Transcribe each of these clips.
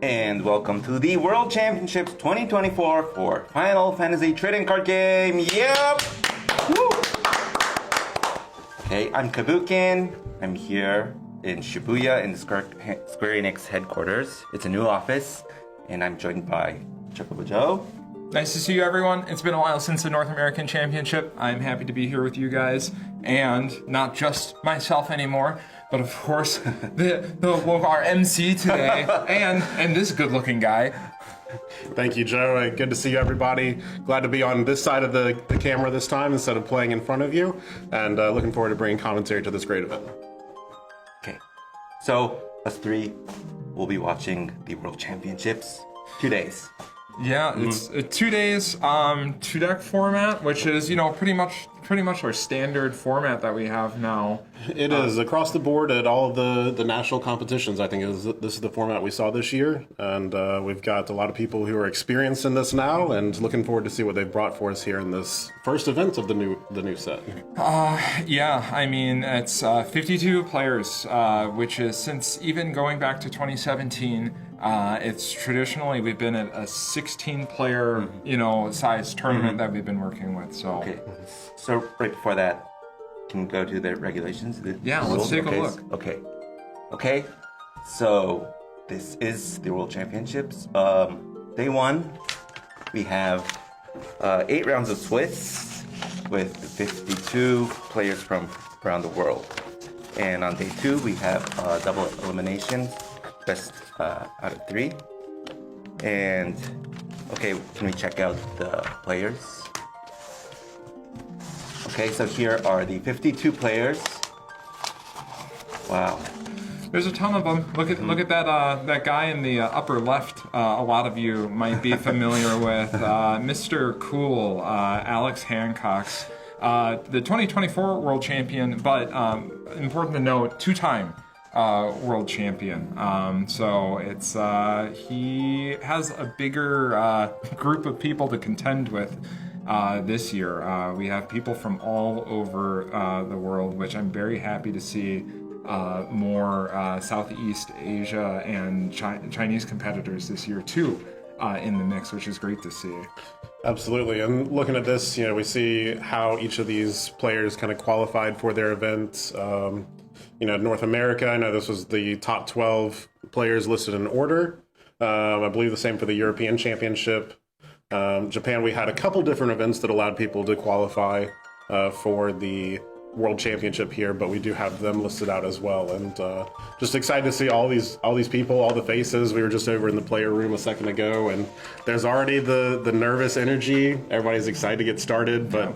And welcome to the World Championships 2024 for Final Fantasy Trading Card Game. Yep! Woo! Okay, I'm Kabukin. I'm here in Shibuya in the Square Enix headquarters. It's a new office, and I'm joined by Chocobo Joe. Nice to see you, everyone. It's been a while since the North American Championship. I'm happy to be here with you guys, and not just myself anymore, but of course, our MC today, and this good-looking guy. Thank you, Joe. Good to see you, everybody. Glad to be on this side of the camera this time instead of playing in front of you, and looking forward to bringing commentary to this great event. Okay, so us three will be watching the World Championships 2 days. Yeah, it's 2 days, 2-deck format, which is, pretty much our standard format that we have now. It is across the board at all of the national competitions. I think this is the format we saw this year, and we've got a lot of people who are experienced in this now, and looking forward to see what they've brought for us here in this first event of the new set. Yeah, I mean, it's 52 players, which is, since even going back to 2017, it's traditionally we've been at a 16-player, size tournament that we've been working with. So okay, so right before that, can we go to the regulations? Let's take a look. Okay. So this is the World Championships. Day 1, we have 8 rounds of Swiss with 52 players from around the world, and on day 2 we have double elimination. Best out of 3. And okay, can we check out the players? Okay, so here are the 52 players. Wow. There's a ton of them. Look at that guy in the upper left. A lot of you might be familiar with Mr. Cool, Alex Hancock's, the 2024 world champion, but important to note, 2-time world champion. So it's he has a bigger group of people to contend with this year. We have people from all over the world, which I'm very happy to see. More Southeast Asia and Chinese competitors this year too in the mix, which is great to see. Absolutely, and looking at this, we see how each of these players kind of qualified for their events. North America, I know this was the top 12 players listed in order. I believe the same for the European Championship. Japan, we had a couple different events that allowed people to qualify for the World Championship here, but we do have them listed out as well. And just excited to see all these people, all the faces. We were just over in the player room a second ago, and there's already the nervous energy. Everybody's excited to get started, but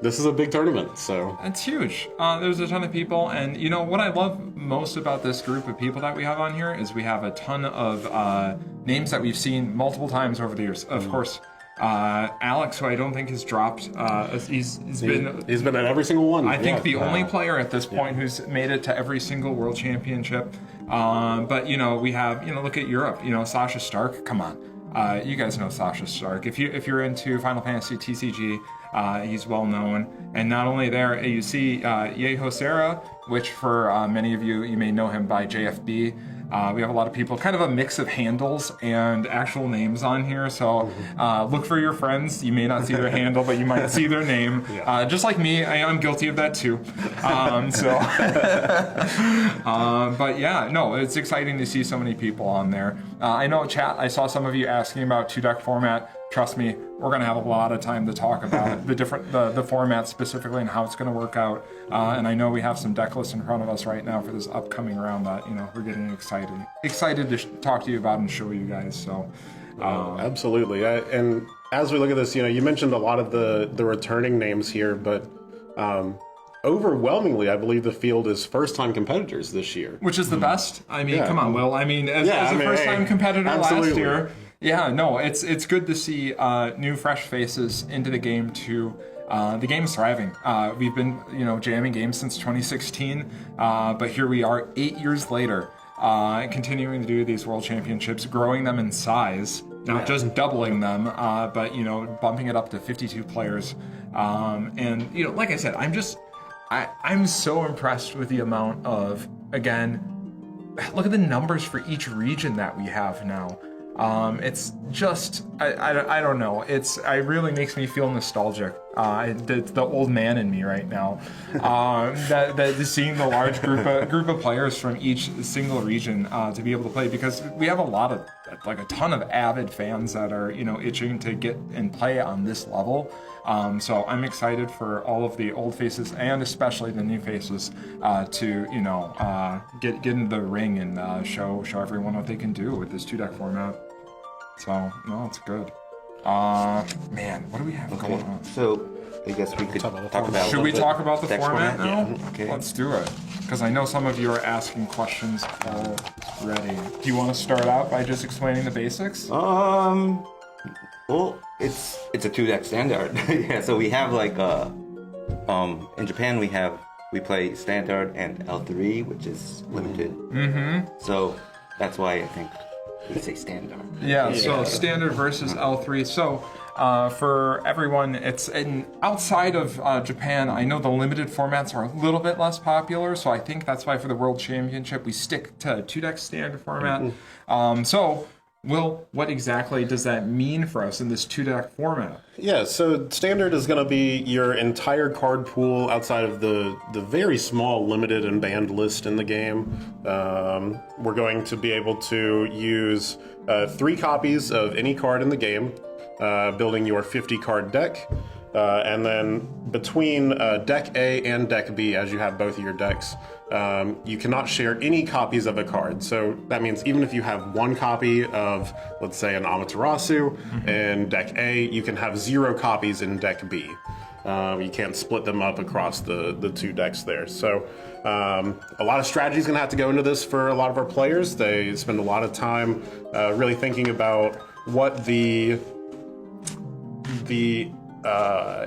this is a big tournament, so it's huge. There's a ton of people, and what I love most about this group of people that we have on here is we have a ton of names that we've seen multiple times over the years. Of course, Alex, who I don't think has dropped. He's been at every single one. I think the only player at this point who's made it to every single world championship. But we have look at Europe. Sasha Stark. Come on, you guys know Sasha Stark. If you're into Final Fantasy TCG, he's well known. And not only there, you see Yeho Serra, which for many of you may know him by JFB. We have a lot of people, kind of a mix of handles and actual names on here. So look for your friends. You may not see their handle, but you might see their name. Just like me, I'm guilty of that too. But yeah, no, it's exciting to see so many people on there. I know, chat, I saw some of you asking about 2-deck format. Trust me, we're going to have a lot of time to talk about the format specifically and how it's going to work out. And I know we have some deck lists in front of us right now for this upcoming round that we're getting excited to talk to you about and show you guys. So absolutely, and as we look at this, you mentioned a lot of the returning names here, but overwhelmingly, I believe the field is first-time competitors this year, which is the best. I mean, come on, Will. I mean, as a first-time competitor last year. Yeah, no, it's good to see new, fresh faces into the game too. The game's thriving. We've been, jamming games since 2016, but here we are 8 years later, continuing to do these World Championships, growing them in size, not just doubling them, but bumping it up to 52 players. And like I said, I'm so impressed with the amount of, again, look at the numbers for each region that we have now. It's just, I don't know. It really makes me feel nostalgic. It's the old man in me right now. That seeing the large group of players from each single region to be able to play, because we have a ton of avid fans that are, itching to get and play on this level. So I'm excited for all of the old faces and especially the new faces to get into the ring and show everyone what they can do with this 2-deck format. So no, it's good. Man, what do we have going on? So I guess we could talk about. Should we talk about the deck format now? Yeah. Okay. Let's do it. Because I know some of you are asking questions already. Do you want to start out by just explaining the basics? Well, it's a 2-deck standard. Yeah. So we have in Japan we play standard and L3, which is limited. Mm-hmm. So that's why I think we say standard. Yeah. So standard versus L3. So. For everyone, it's outside of Japan. I know the limited formats are a little bit less popular, so I think that's why for the World Championship we stick to 2-deck standard format. Mm-hmm. So, Will, what exactly does that mean for us in this 2-deck format? Yeah, so standard is going to be your entire card pool outside of the very small limited and banned list in the game. We're going to be able to use 3 copies of any card in the game. Building your 50-card deck, and then between deck A and deck B, as you have both of your decks, you cannot share any copies of a card. So that means even if you have 1 copy of, let's say, an Amaterasu in deck A, you can have 0 copies in deck B. You can't split them up across the 2 decks there. So a lot of strategy is going to have to go into this for a lot of our players. They spend a lot of time really thinking about what the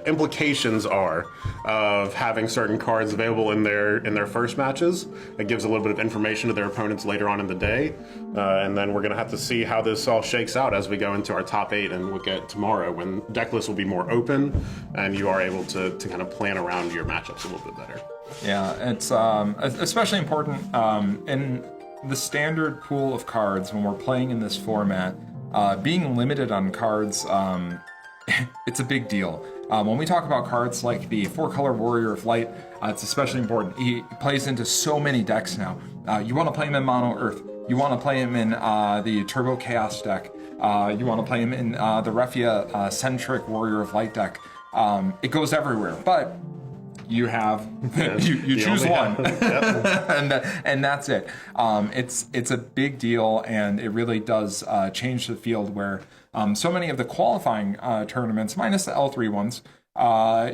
implications are of having certain cards available in their first matches. It gives a little bit of information to their opponents later on in the day, and then we're going to have to see how this all shakes out as we go into our top 8 and look at tomorrow, when deck lists will be more open and you are able to kind of plan around your matchups a little bit better. Yeah, it's especially important in the standard pool of cards when we're playing in this format. Being limited on cards, it's a big deal. When we talk about cards like the 4-color Warrior of Light, it's especially important. He plays into so many decks now. You want to play him in Mono Earth. You want to play him in the Turbo Chaos deck. You want to play him in the Refia-centric Warrior of Light deck. It goes everywhere, but you have you choose one, and that's it. It's a big deal, and it really does change the field where so many of the qualifying tournaments, minus the L3 ones,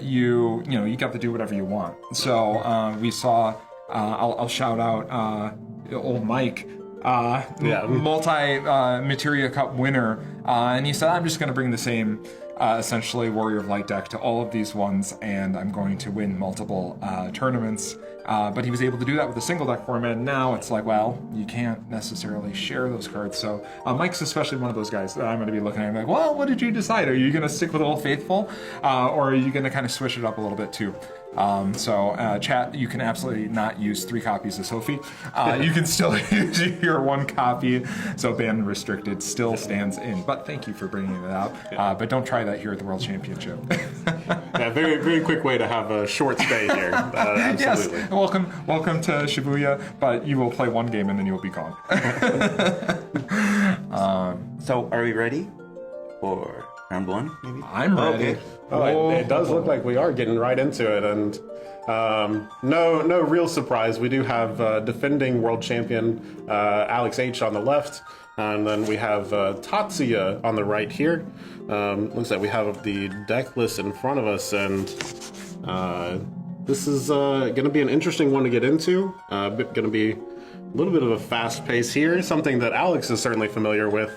you got to do whatever you want. So we saw. I'll shout out old Mike. Multi-Materia Cup winner, and he said, I'm just going to bring the same essentially Warrior of Light deck to all of these ones, and I'm going to win multiple tournaments. But he was able to do that with a single deck format. Now it's like, well, you can't necessarily share those cards. So Mike's especially one of those guys that I'm going to be looking at and like, well, what did you decide? Are you going to stick with Old Faithful, or are you going to kind of switch it up a little bit too? Chat, you can absolutely not use 3 copies of Sophie. You can still use your 1 copy. So ban restricted still stands in. But thank you for bringing it out. But don't try that here at the World Championship. Yeah, very, very quick way to have a short stay here. Absolutely. Yes, welcome to Shibuya, but you will play 1 game and then you'll be gone. So are we ready for round 1, maybe? I'm ready. Okay. Oh, it does look like we are getting right into it, and no real surprise. We do have defending world champion Alex H on the left, and then we have Tatsuya on the right here. Looks like we have the deck list in front of us, and this is going to be an interesting one to get into. Going to be a little bit of a fast pace here, something that Alex is certainly familiar with,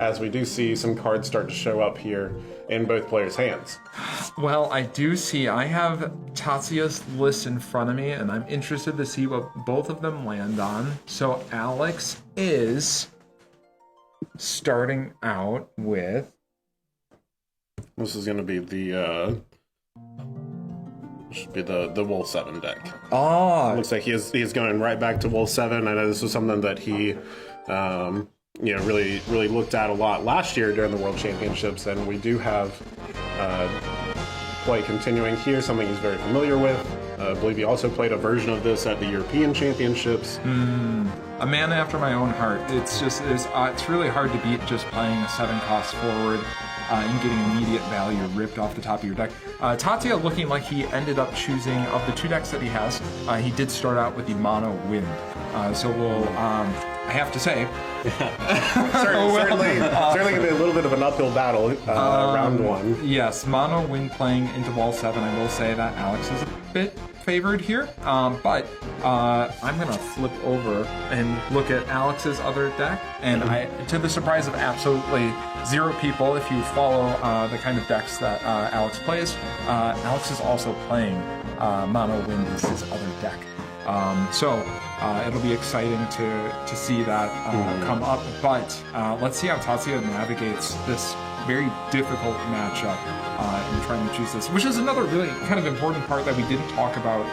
as we do see some cards start to show up here in both players' hands. Well, I do see, I have Tatsuya's list in front of me, and I'm interested to see what both of them land on. So Alex is starting out with... This is going to be the which would be the Wool 7 deck. Oh, Looks like he is going right back to Wool 7. I know this was something that he really looked at a lot last year during the World Championships, and we do have play continuing here, something he's very familiar with. I believe he also played a version of this at the European Championships. a man after my own heart. It's really hard to beat just playing a 7-cost forward and getting immediate value ripped off the top of your deck. Tatsuya looking like he ended up choosing, of the 2 decks that he has, he did start out with the Mono Wind. So we'll, I have to say... certainly going to be a little bit of an uphill battle round 1. Yes, Mono Wind playing into Wall 7. I will say that Alex is a bit favored here, but I'm going to flip over and look at Alex's other deck, and to the surprise of absolutely 0 people, if you follow the kind of decks that Alex plays, Alex is also playing Mono Wind as his other deck. So it'll be exciting to see that come up, but let's see how Tatsuya navigates this very difficult matchup in trying to choose this, which is another really kind of important part that we didn't talk about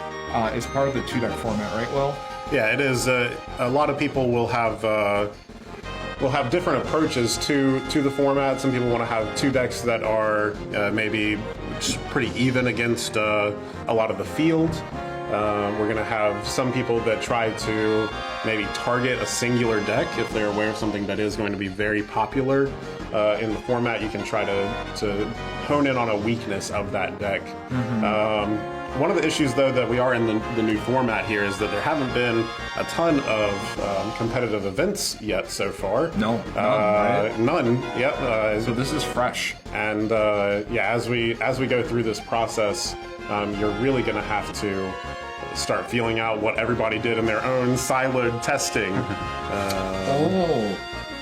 as part of the 2-deck format, right, Will? Yeah, it is. A lot of people will have different approaches to the format. Some people want to have 2 decks that are maybe pretty even against a lot of the field. We're going to have some people that try to maybe target a singular deck if they're aware of something that is going to be very popular in the format. You can try to hone in on a weakness of that deck. One of the issues, though, that we are in the new format here is that there haven't been a ton of competitive events yet so far. No, right? None. Yep. So this is fresh. And as we go through this process, you're really going to have to start feeling out what everybody did in their own siloed testing.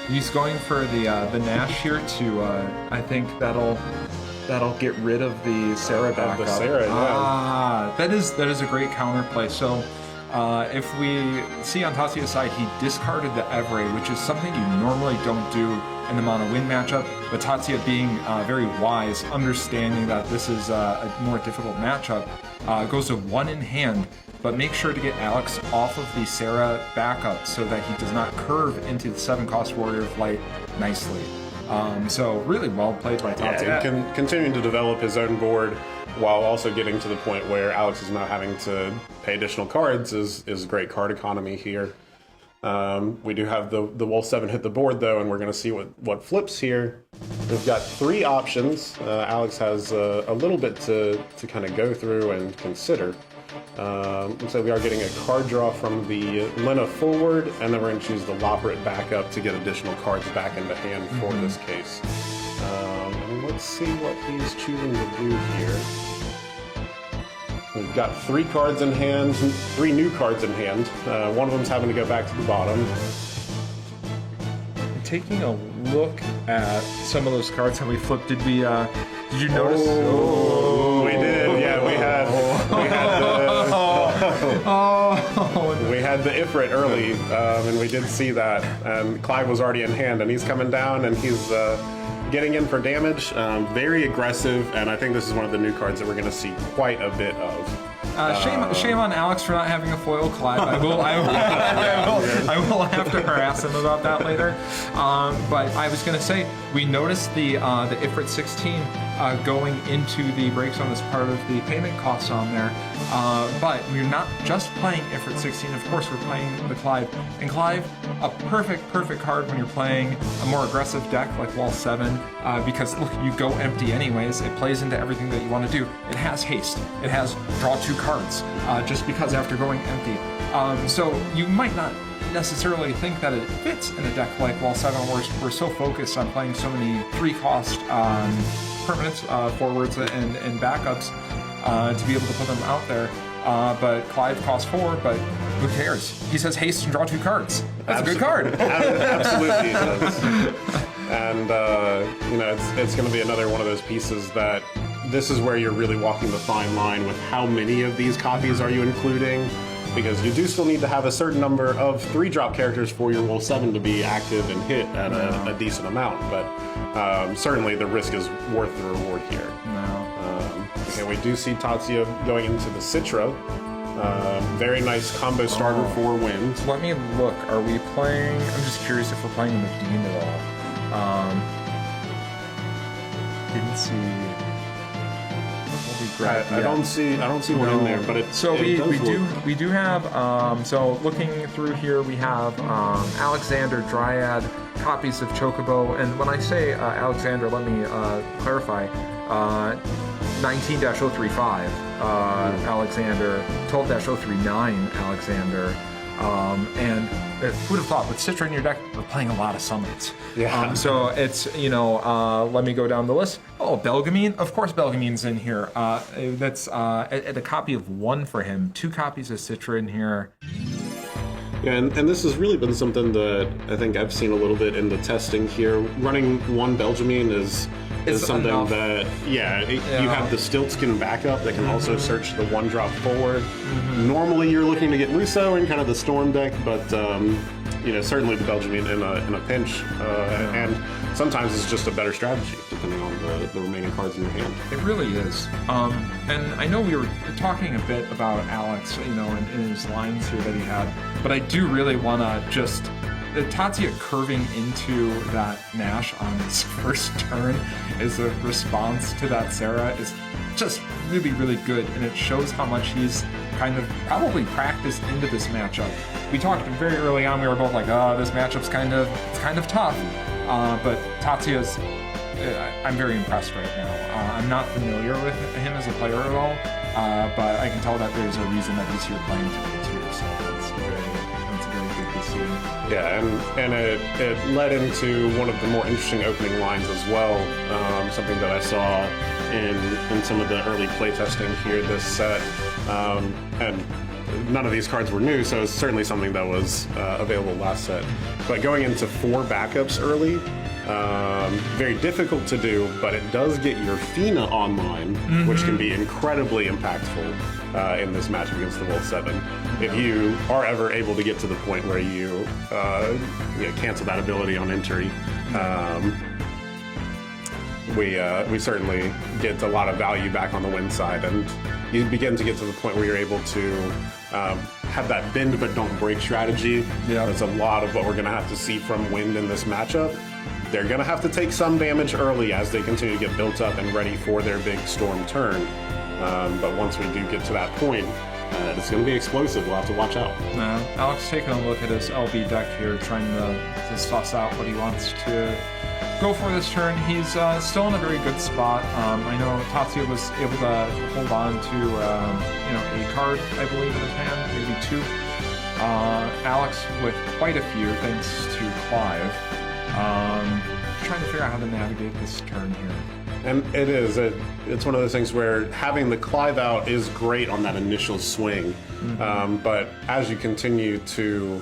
He's going for the Nash here to. I think that'll get rid of the Sarah backup. The Sarah, yeah. That is a great counterplay. So. If we see on Tatsuya's side, he discarded the Evray, which is something you normally don't do in the Mono Wind matchup, but Tatsuya being very wise, understanding that this is a more difficult matchup, goes to 1 in hand, but make sure to get Alex off of the Sarah backup so that he does not curve into the 7-cost Warrior of Light nicely. So really well played by Tatsuya. Yeah, continuing to develop his own board while also getting to the point where Alex is not having to pay additional cards is great card economy here. We do have the Wool 7 hit the board, though, and we're going to see what flips here. We've got 3 options. Alex has a little bit to kind of go through and consider. Looks like we are getting a card draw from the Lena forward, and then we're going to choose the Loprit backup to get additional cards back into hand for this case. And let's see what he's choosing to do here. We've got 3 cards in hand, 3 new cards in hand. One of them's having to go back to the bottom. Taking a look at some of those cards that we flipped, did you notice? We did. Yeah, we had the Ifrit early, and we did see that. And Clive was already in hand, and he's coming down, and he's getting in for damage. Very aggressive, and I think this is one of the new cards that we're going to see quite a bit of. Shame on Alex for not having a foil Clive. I will have to harass him about that later. But I was going to say, we noticed the Ifrit 16 going into the break zone as part of the payment costs on there. But we're not just playing Ifrit 16. Of course, we're playing the Clive. And Clive, a perfect card when you're playing a more aggressive deck like Wall 7, because look, you go empty anyways. It plays into everything that you want to do. it has haste. It has draw 2 cards, just because after going empty. So you might not necessarily think that it fits in a deck like Wall 7, where we're so focused on playing so many 3-cost permanents, forwards, and backups to be able to put them out there. But Clive costs 4, but who cares? He says haste and draw 2 cards. That's a good card. Absolutely he does. And, it's going to be another one of those pieces that this is where you're really walking the fine line with how many of these copies are you including. because you do still need to have a certain number of 3-drop characters for your roll 7 to be active and hit at a decent amount. But certainly the risk is worth the reward here. Okay, we do see Tatsuya going into the Citra. Very nice combo starter for wind. Let me look. Are we playing? I'm just curious if we're playing the Dean at all. Didn't see. I don't see one in there, but we do have so looking through here we have Alexander Dryad copies of Chocobo, and when I say Alexander, let me clarify. 19-035 Alexander, 12-039 Alexander, and who'd have thought with Citra in your deck, we're playing a lot of summons. Yeah. So it's, let me go down the list. Oh, Belgamine, of course Belgamine's in here. That's a copy of 1 for him, 2 copies of Citra in here. Yeah, and this has really been something that I think I've seen a little bit in the testing here. Running 1 Belgamine is something enough. That, you have the Stiltskin backup that can also search the 1-drop forward. Normally you're looking to get Russo in kind of the Storm deck, but certainly the Belgamine in a pinch, and sometimes it's just a better strategy depending on the remaining cards in your hand. It really is. And I know we were talking a bit about Alex, in his lines here that he had, but I do really want to just Tatsuya curving into that Nash on his first turn as a response to that Sarah is just really, really good, and it shows how much he's kind of probably practiced into this matchup. We talked very early on, we were both like, this matchup's kind of tough, but Tatsuya's, I'm very impressed right now. I'm not familiar with him as a player at all, but I can tell that there's a reason that he's here playing today too, so that's very good to see. Yeah, and it led into one of the more interesting opening lines as well, something that I saw in some of the early playtesting here this set, and none of these cards were new, so it's certainly something that was available last set. But going into 4 backups early, very difficult to do, but it does get your Fina online, which can be incredibly impactful in this match against the Wolf 7. If you are ever able to get to the point where you cancel that ability on entry, we certainly get a lot of value back on the win side, and you begin to get to the point where you're able to have that bend but don't break strategy. Yeah. That's a lot of what we're going to have to see from Wind in this matchup. They're going to have to take some damage early as they continue to get built up and ready for their big Storm turn. But once we do get to that point, it's going to be explosive. We'll have to watch out. Alex taking a look at his LB deck here, trying to suss out what he wants to go for this turn. He's still in a very good spot. I know Tatsuya was able to hold on to a card, I believe, in his hand, maybe 2. Alex with quite a few, thanks to Clive. Trying to figure out how to navigate this turn here. And it's one of those things where having the Clive out is great on that initial swing. But as you continue to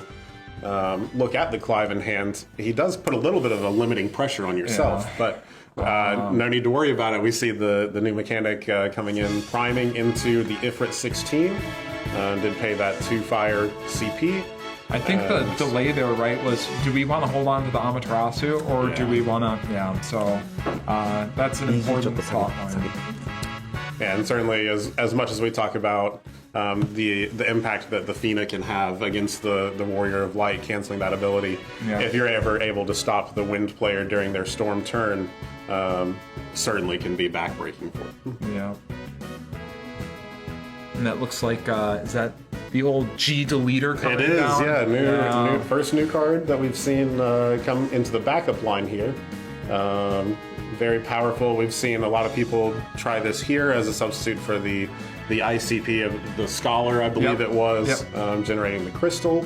look at the Clive in hand, he does put a little bit of a limiting pressure on yourself. Yeah. But no need to worry about it. We see the new mechanic coming in, priming into the Ifrit 16. Did pay that 2-fire CP. I think the delay there, right, was do we want to hold on to the Amaterasu or do we want to, so that's an important thought line. Yeah, and certainly as much as we talk about the impact that the Fina can have against the Warrior of Light, canceling that ability, if you're ever able to stop the Wind player during their Storm turn, certainly can be backbreaking for them. Yeah. And that looks like, is that the old G deleter coming down? It is, yeah. First new card that we've seen come into the backup line here. Very powerful. We've seen a lot of people try this here as a substitute for the ICP of the Scholar, I believe it was, generating the crystal.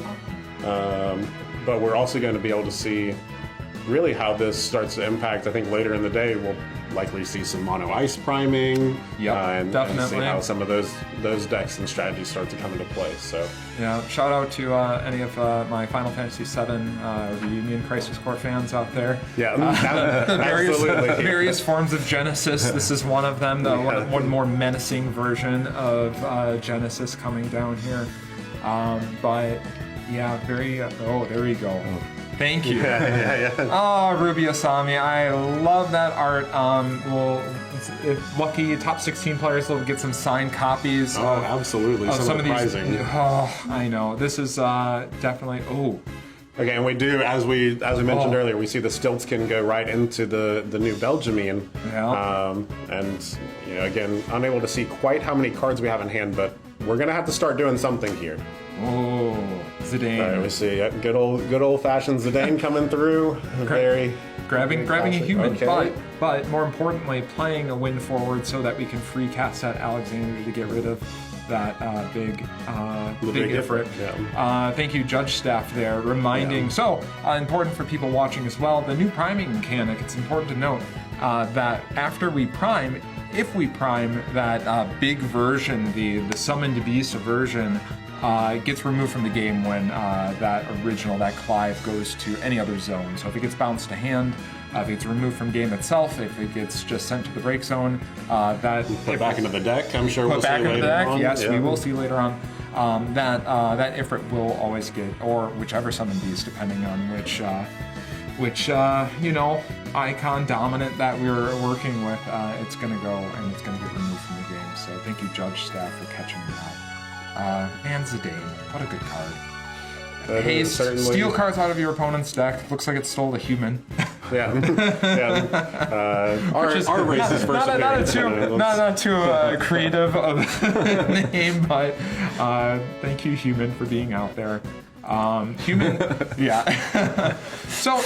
But we're also going to be able to see really how this starts to impact. I think later in the day we'll likely see some mono ice priming, and see how some of those decks and strategies start to come into play. So shout out to any of my Final Fantasy VII Reunion Crisis Core fans out there. Absolutely. Various forms of Genesis. This is one of them. One more menacing version of Genesis coming down here. But yeah, very. Oh, there we go. Thank you. Yeah. Oh, Ruby Asami, I love that art. If lucky, top 16 players will get some signed copies. Oh, absolutely. Some of the prizing. Oh, I know. This is definitely. Oh. Okay, and we do, as we mentioned earlier, we see the Stiltskin go right into the new Belgiumine. Yeah. And again, unable to see quite how many cards we have in hand, but we're gonna have to start doing something here. Oh, Zidane. All right, we see good old fashioned Zidane coming through. Grabbing a human, okay. but more importantly, playing a win forward so that we can free cast that Alexander to get rid of that big Ifrit. Yeah. Thank you, Judge Staff there, reminding. Yeah. So, important for people watching as well, the new priming mechanic, it's important to note that after we prime, if we prime that big version, the Summoned Beast version, gets removed from the game when that Clive goes to any other zone. So if it gets bounced to hand, if it's removed from game itself, if it gets just sent to the break zone, that put back into the deck. I'm sure we'll see later on. Put back into the deck. Yes, we will see later on. That Ifrit will always get, or whichever summon beast, depending on which icon dominant that we were working with, it's gonna go and it's gonna get removed from the game. So thank you, Judge Staff, for catching that. And Zidane, what a good card. Haste, steal cards out of your opponent's deck. Looks like it stole the human. Yeah. Our race is first appearance. Not too creative of a name, but thank you, human, for being out there. Human, yeah. So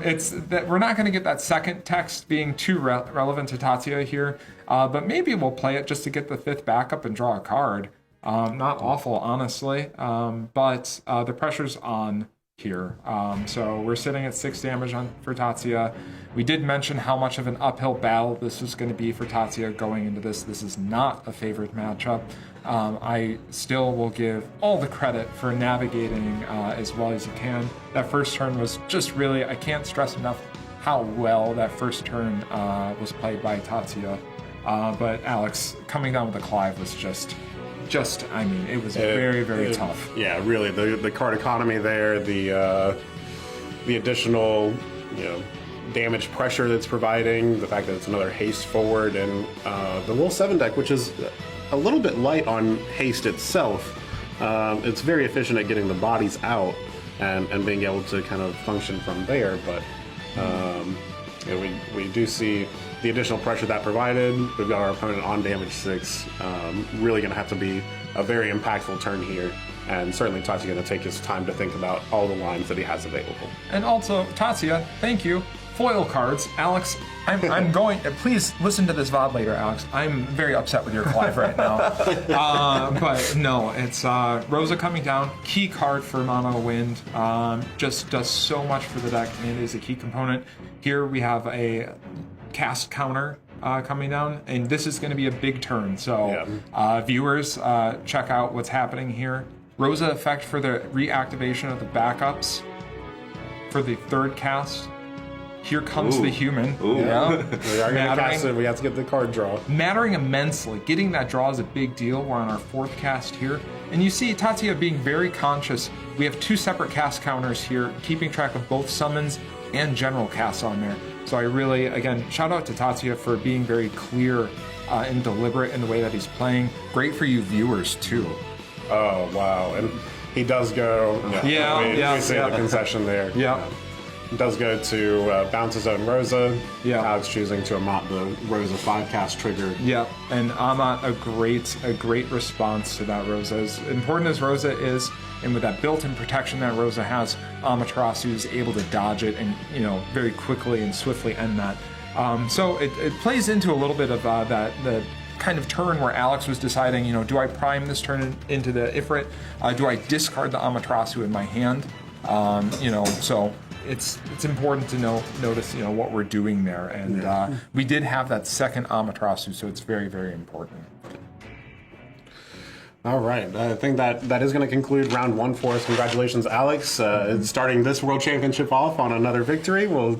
it's that we're not going to get that second text being too relevant to Tatsuya here, but maybe we'll play it just to get the 5th backup and draw a card. Not awful, honestly, but the pressure's on here. So we're sitting at 6 damage for Tatsuya. We did mention how much of an uphill battle this was going to be for Tatsuya going into this. This is not a favorite matchup. I still will give all the credit for navigating as well as you can. That first turn was just really, I can't stress enough how well that first turn was played by Tatsuya. But Alex, coming down with the Clive was just I mean, it was very, very tough. Yeah, really, the card economy there, the additional, damage pressure that's providing, the fact that it's another haste forward, and the Will 7 deck, which is a little bit light on haste itself. It's very efficient at getting the bodies out and being able to kind of function from there, but we do see the additional pressure that provided. We've got our opponent on damage 6. Really going to have to be a very impactful turn here. And certainly Tatsuya going to take his time to think about all the lines that he has available. And also, Tatsuya, thank you. Foil cards. Alex, I'm going... Please listen to this VOD later, Alex. I'm very upset with your Clive right now. But no, it's Rosa coming down. Key card for Mono Wind. Just does so much for the deck, and it is a key component. Here we have a cast counter coming down, and this is going to be a big turn. So viewers, check out what's happening here. Rosa effect for the reactivation of the backups for the 3rd cast. Here comes the human. Ooh. Yeah. We are going to cast it. We have to get the card draw. Mattering immensely. Getting that draw is a big deal. We're on our 4th cast here. And you see Tatsuya being very conscious. We have 2 separate cast counters here, keeping track of both summons and general casts on there. So I really, again, shout out to Tatsuya for being very clear and deliberate in the way that he's playing. Great for you viewers, too. Oh, wow. And he does go... We see the concession there. Yeah. Does go to bounce his own Rosa. Yeah. Alex choosing to amount the Rosa 5-cast trigger. Yeah, and Amat, a great response to that Rosa. As important as Rosa is, and with that built-in protection that Rosa has, Amaterasu is able to dodge it and, very quickly and swiftly end that. So it plays into a little bit of the kind of turn where Alex was deciding, do I prime this turn into the Ifrit? Do I discard the Amaterasu in my hand? So it's important to notice what we're doing there, and we did have that second Amaterasu, so it's very, very important. All right, I think that is going to conclude round 1 for us. Congratulations, Alex, starting this World Championship off on another victory. We'll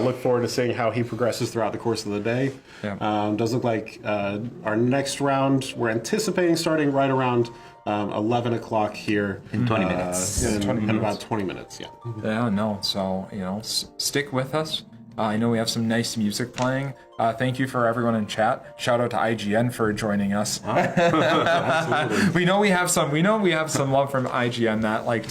look forward to seeing how he progresses throughout the course of the day. Yeah. Does look like our next round, we're anticipating starting right around 11 o'clock here. In 20 minutes. In about 20 minutes, yeah. Yeah, no. So, stick with us. I know we have some nice music playing. Thank you for everyone in chat. Shout out to IGN for joining us. Absolutely. We know we have some love from IGN that like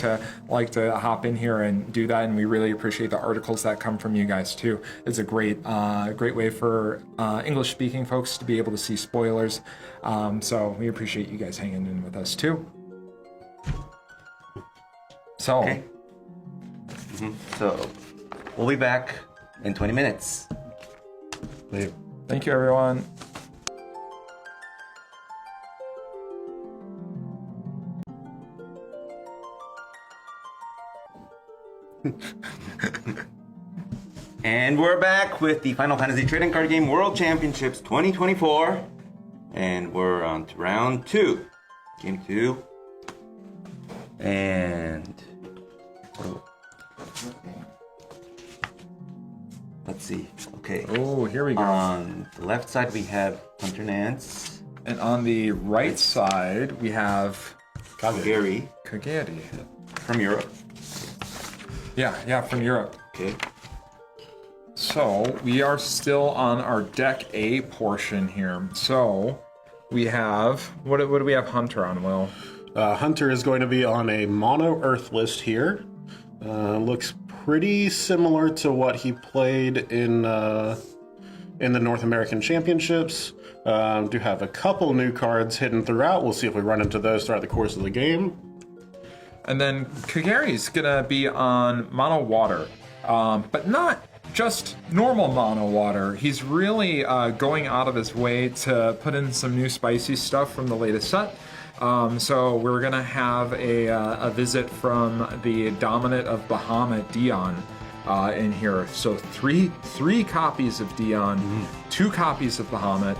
to hop in here and do that, and we really appreciate the articles that come from you guys too. It's a great way for English speaking folks to be able to see spoilers. So we appreciate you guys hanging in with us too. So, Okay. So we'll be back in 20 minutes. thank you everyone. And we're back with the Final Fantasy Trading Card Game World Championships 2024. And we're on to round 2. Game 2. And let's see. Okay. Oh, here we go. On the left side we have Hunter Nance, And on the right side, we have Gary Kageri. from Europe. Yeah, from Europe. Okay. So we are still on our deck A portion here. So we have, what do we have Hunter on, Will? Hunter is going to be on a mono Earth list here. Looks pretty similar to what he played in the North American Championships. Do have a couple new cards hidden throughout. We'll see if we run into those throughout the course of the game. And then Kageri's gonna be on mono water, but not just normal mono water. He's really going out of his way to put in some new spicy stuff from the latest set. So we're gonna have a visit from the dominant of Bahamut, Dion, in here. So three copies of Dion, 2 copies of Bahamut.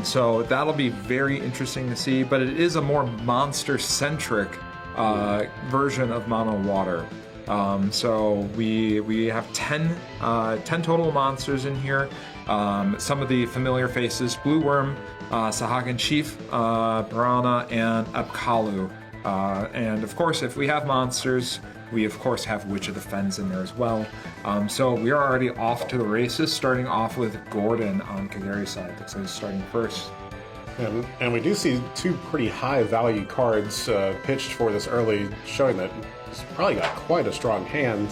So that'll be very interesting to see. But it is a more monster-centric version of mono water. So we have 10 total monsters in here. Some of the familiar faces: Blue Worm, Sahagan Chief, Piranha, and Apkalu. And of course, if we have monsters, we of course have Witch of the Fens in there as well. So we are already off to the races, starting off with Gordon on Kageri's side. So he's starting first. And we do see 2 pretty high value cards pitched for this early, showing that he's probably got quite a strong hand.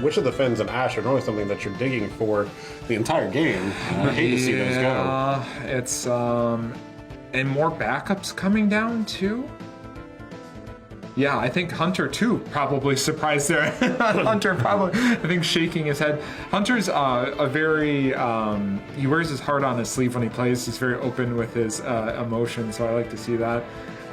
Witch of the Fens and Ash are normally something that you're digging for the entire game. I hate to see those go. It's and more backups coming down too. Yeah, I think Hunter too probably surprised there. Hunter probably, I think, shaking his head. Hunter's a very, he wears his heart on his sleeve when he plays. He's very open with his emotions, so I like to see that.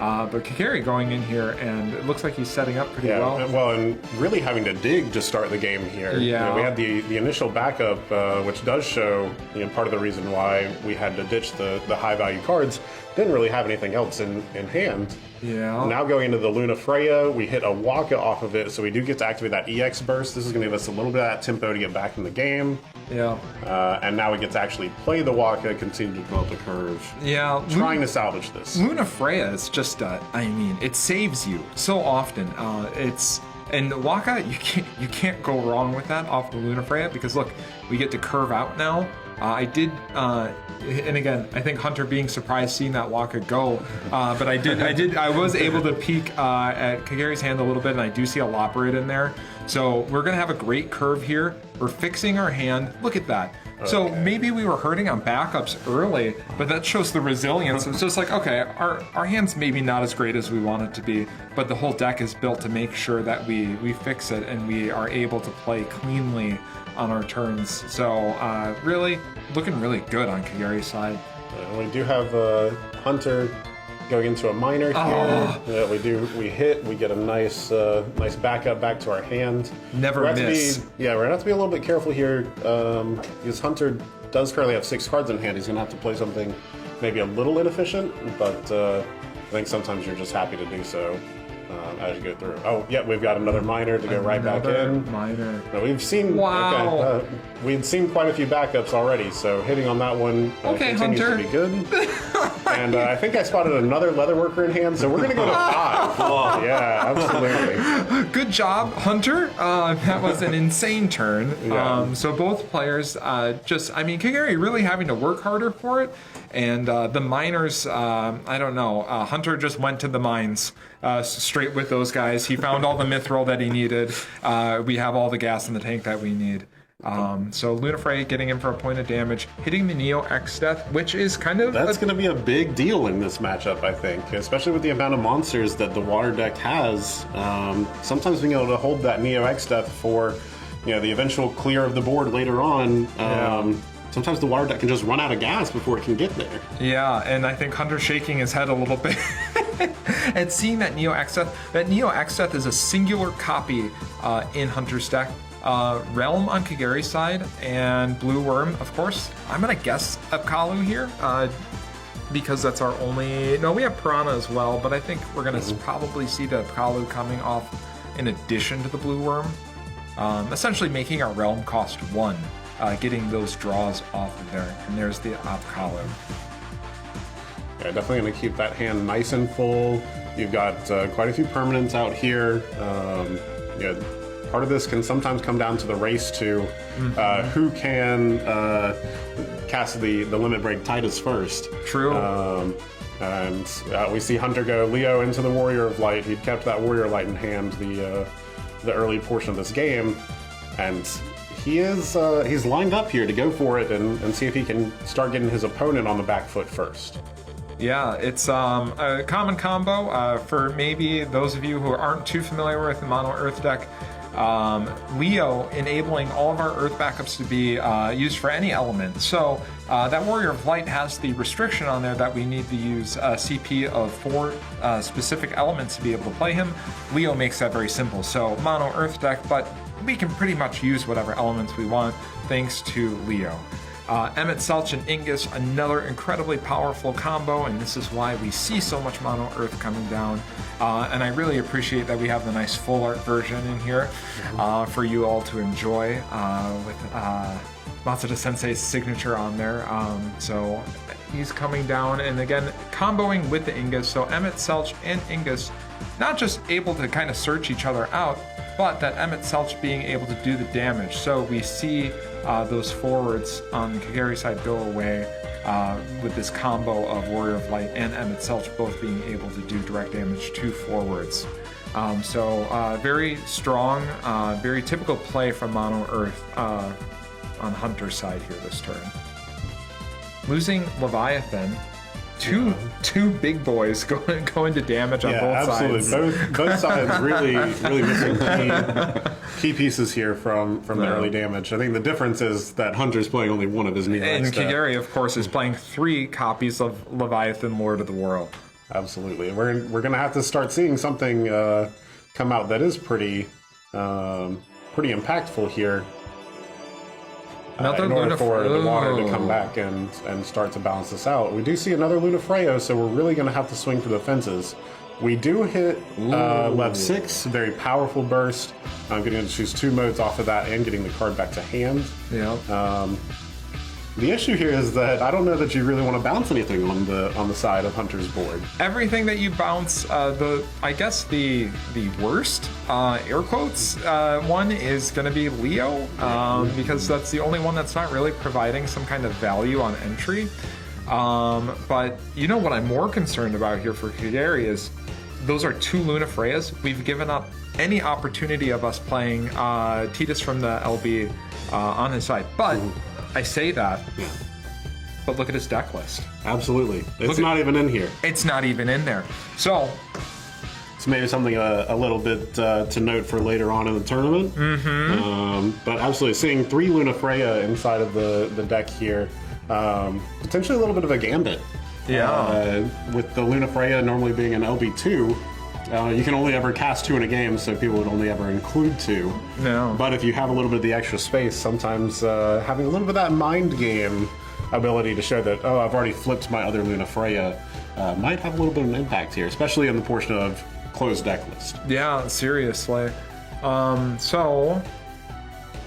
But Kageri going in here, and it looks like he's setting up pretty well. Well, and really having to dig to start the game here. Yeah. We had the initial backup, which does show part of the reason why we had to ditch the high value cards. Didn't really have anything else in hand. Yeah. Now going into the Luna Freya, we hit a Waka off of it, so we do get to activate that EX burst. This is going to give us a little bit of that tempo to get back in the game. Yeah. And now we get to actually play the Waka, continue to develop the curve. Yeah. Trying to salvage this. Luna Freya is just, it saves you so often. And Waka, you can't go wrong with that off the Luna Freya, because look, we get to curve out now. And again, I think Hunter being surprised seeing that Waka go, but I was able to peek at Kageri's hand a little bit, and I do see a Loporrit in there. So we're gonna have a great curve here. We're fixing our hand. Look at that. Okay. So maybe we were hurting on backups early, but that shows the resilience. It's just like, okay, our hand's maybe not as great as we want it to be, but the whole deck is built to make sure that we fix it and we are able to play cleanly on our turns. So really looking really good on Kageri's side. We do have Hunter going into a minor here. We get a nice backup back to our hand. Never miss. We're gonna have to be a little bit careful here, because Hunter does currently have 6 cards in hand. He's gonna have to play something maybe a little inefficient, but I think sometimes you're just happy to do so as you go through. Oh, yeah, we've got another minor to go right back in. Minor. No, we've seen. Wow. Okay, we've seen quite a few backups already, so hitting on that one continues Hunter. to be good. And I think I spotted another leatherworker in hand, so we're going to go to 5. Yeah, absolutely. Good job, Hunter. That was an insane turn. Yeah. So both players Kagari really having to work harder for it. And the miners, I don't know. Hunter just went to the mines straight with those guys. He found all the mithril that he needed. We have all the gas in the tank that we need. So Lunafray getting in for a point of damage, hitting the Neo X Death, which is kind of... That's going to be a big deal in this matchup, I think, especially with the amount of monsters that the water deck has. Sometimes being able to hold that Neo X Death for, the eventual clear of the board later on. Sometimes the water deck can just run out of gas before it can get there. Yeah, and I think Hunter's shaking his head a little bit. And seeing that Neo X Death is a singular copy in Hunter's deck. Realm on Kagari's side, and Blue Worm, of course. I'm going to guess Apkalu here, because that's our only... No, we have Piranha as well, but I think we're going to probably see the Apkalu coming off in addition to the Blue Worm. Essentially making our Realm cost 1, getting those draws off of there. And there's the Apkalu. Yeah, definitely going to keep that hand nice and full. You've got quite a few permanents out here. Part of this can sometimes come down to the race to who can cast the Limit Break Titus first. True. And we see Hunter go Leo into the Warrior of Light. He'd kept that Warrior of Light in hand the early portion of this game, and he's lined up here to go for it and see if he can start getting his opponent on the back foot first. Yeah, it's a common combo for maybe those of you who aren't too familiar with the Mono Earth deck. Leo enabling all of our Earth backups to be used for any element. So that Warrior of Light has the restriction on there that we need to use a CP of 4 specific elements to be able to play him. Leo makes that very simple. So Mono Earth deck, but we can pretty much use whatever elements we want thanks to Leo. Emmett Selch and Ingus, another incredibly powerful combo, and this is why we see so much Mono Earth coming down. And I really appreciate that we have the nice full art version in here for you all to enjoy with Matsuda Sensei's signature on there. So he's coming down, and again, comboing with the Ingus. So Emmett Selch and Ingus, not just able to kind of search each other out, but that Emmett Selch being able to do the damage. So we see those forwards on Kagari's side go away with this combo of Warrior of Light and Emmett Selch both being able to do direct damage to forwards. So very strong, very typical play from Mono Earth on Hunter's side here this turn. Losing Leviathan. Two big boys going to damage on both sides. Absolutely. Both sides really missing key pieces here from the early damage. I think the difference is that Hunter's playing only one of his Neo And X deck. Kagari, of course, is playing 3 copies of Leviathan, Lord of the World. Absolutely. We're going to have to start seeing something come out that is pretty impactful here. In order for the water to come back and start to balance this out. We do see another Lunafrayo, so we're really going to have to swing for the fences. We do hit Lev 6, very powerful burst. I'm getting to choose 2 modes off of that and getting the card back to hand. Yeah. The issue here is that I don't know that you really want to bounce anything on the side of Hunter's board. Everything that you bounce, the worst, air quotes, one is going to be Leo, because that's the only one that's not really providing some kind of value on entry. But you know what I'm more concerned about here for Kagari is those are 2 Lunafreyas. We've given up any opportunity of us playing Titus from the LB on his side, but I say that, but look at his deck list. Absolutely. It's not even in here. It's not even in there. So it's maybe something a little bit to note for later on in the tournament. But absolutely, seeing 3 Lunafreya inside of the deck here, potentially a little bit of a gambit. Yeah. With the Lunafreya normally being an LB2, you can only ever cast 2 in a game, so people would only ever include 2. No. But if you have a little bit of the extra space, sometimes having a little bit of that mind game ability to show that, I've already flipped my other Lunafreya, might have a little bit of an impact here, especially in the portion of closed deck list. Yeah, seriously. So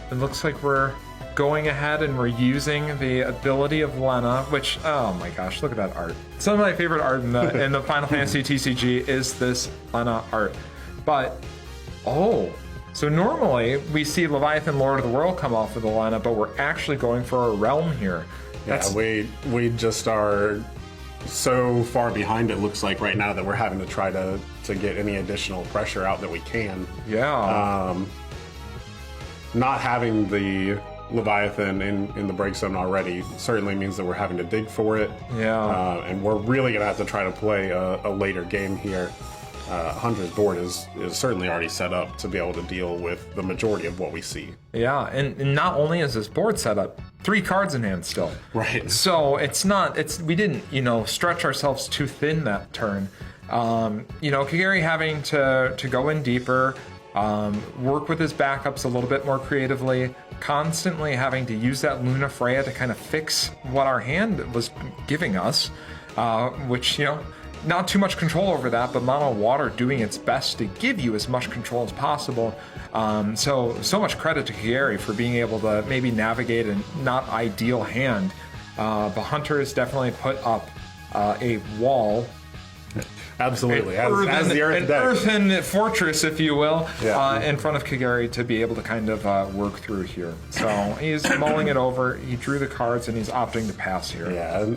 it looks like we're going ahead and we're using the ability of Lena, which, oh my gosh, look at that art. Some of my favorite art in the Final Fantasy TCG is this Lena art. But, so normally we see Leviathan Lord of the World come off of the Lena, but we're actually going for a realm here. Yeah, we just are so far behind, it looks like right now, that we're having to try to get any additional pressure out that we can. Yeah. Not having the Leviathan in the break zone already certainly means that we're having to dig for it. Yeah. And we're really going to have to try to play a later game here. Hunter's board is certainly already set up to be able to deal with the majority of what we see. Yeah, and not only is this board set up, 3 cards in hand still. Right. So we didn't, stretch ourselves too thin that turn. Kagari having to go in deeper, work with his backups a little bit more creatively, constantly having to use that Luna Freya to kind of fix what our hand was giving us, which, not too much control over that, but Mono Water doing its best to give you as much control as possible. So much credit to Kagari for being able to maybe navigate a not ideal hand. But Hunter has definitely put up a wall. Absolutely, as the Earth deck. Earthen fortress, if you will, Yeah. in front of Kagari to be able to kind of work through here. So he's mulling it over. He drew the cards and he's opting to pass here. Yeah,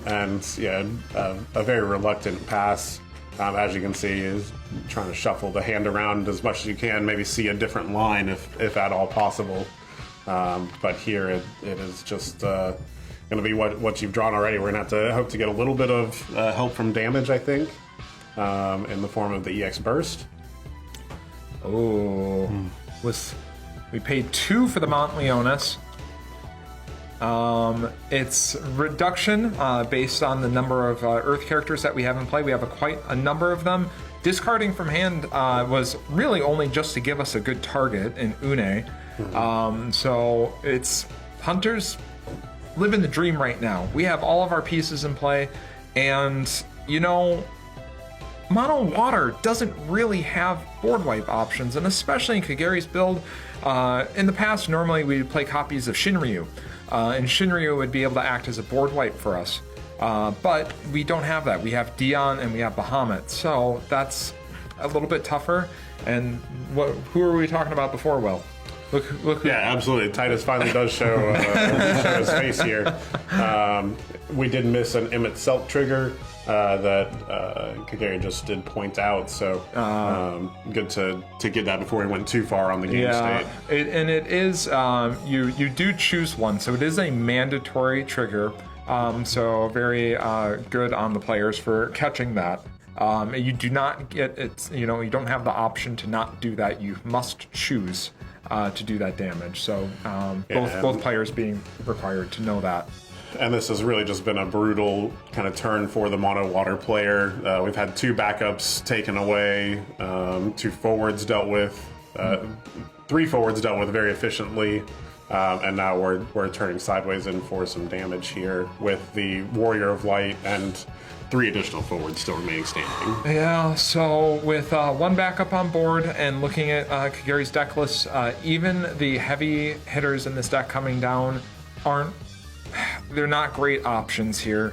a very reluctant pass. As you can see, is trying to shuffle the hand around as much as you can, maybe see a different line if at all possible. But here it is just going to be what you've drawn already. We're going to have to hope to get a little bit of help from damage, I think. In the form of the EX Burst. We paid 2 for the Mount Leonis. It's reduction based on the number of Earth characters that we have in play. We have quite a number of them. Discarding from hand was really only just to give us a good target in Une. So it's Hunters living the dream right now. We have all of our pieces in play, and Mono Water doesn't really have board wipe options, and especially in Kagari's build. In the past, normally we'd play copies of Shinryu, and Shinryu would be able to act as a board wipe for us. But we don't have that. We have Dion and we have Bahamut, so that's a little bit tougher. And who were we talking about before, Will? Look. Yeah, absolutely. Titus finally does show his face here. We did miss an Emmett Selt trigger that Kagari just did point out, so good to get that before he went too far on the game state. It is you do choose one, so it is a mandatory trigger. So very good on the players for catching that. You do not get it. You don't have the option to not do that. You must choose to do that damage. So both players being required to know that. And this has really just been a brutal kind of turn for the Mono Water player. We've had 2 backups taken away, 2 forwards dealt with, 3 forwards dealt with very efficiently, and now we're turning sideways in for some damage here with the Warrior of Light and 3 additional forwards still remaining standing. Yeah, so with 1 backup on board and looking at Kagari's deck list, even the heavy hitters in this deck coming down they're not great options here.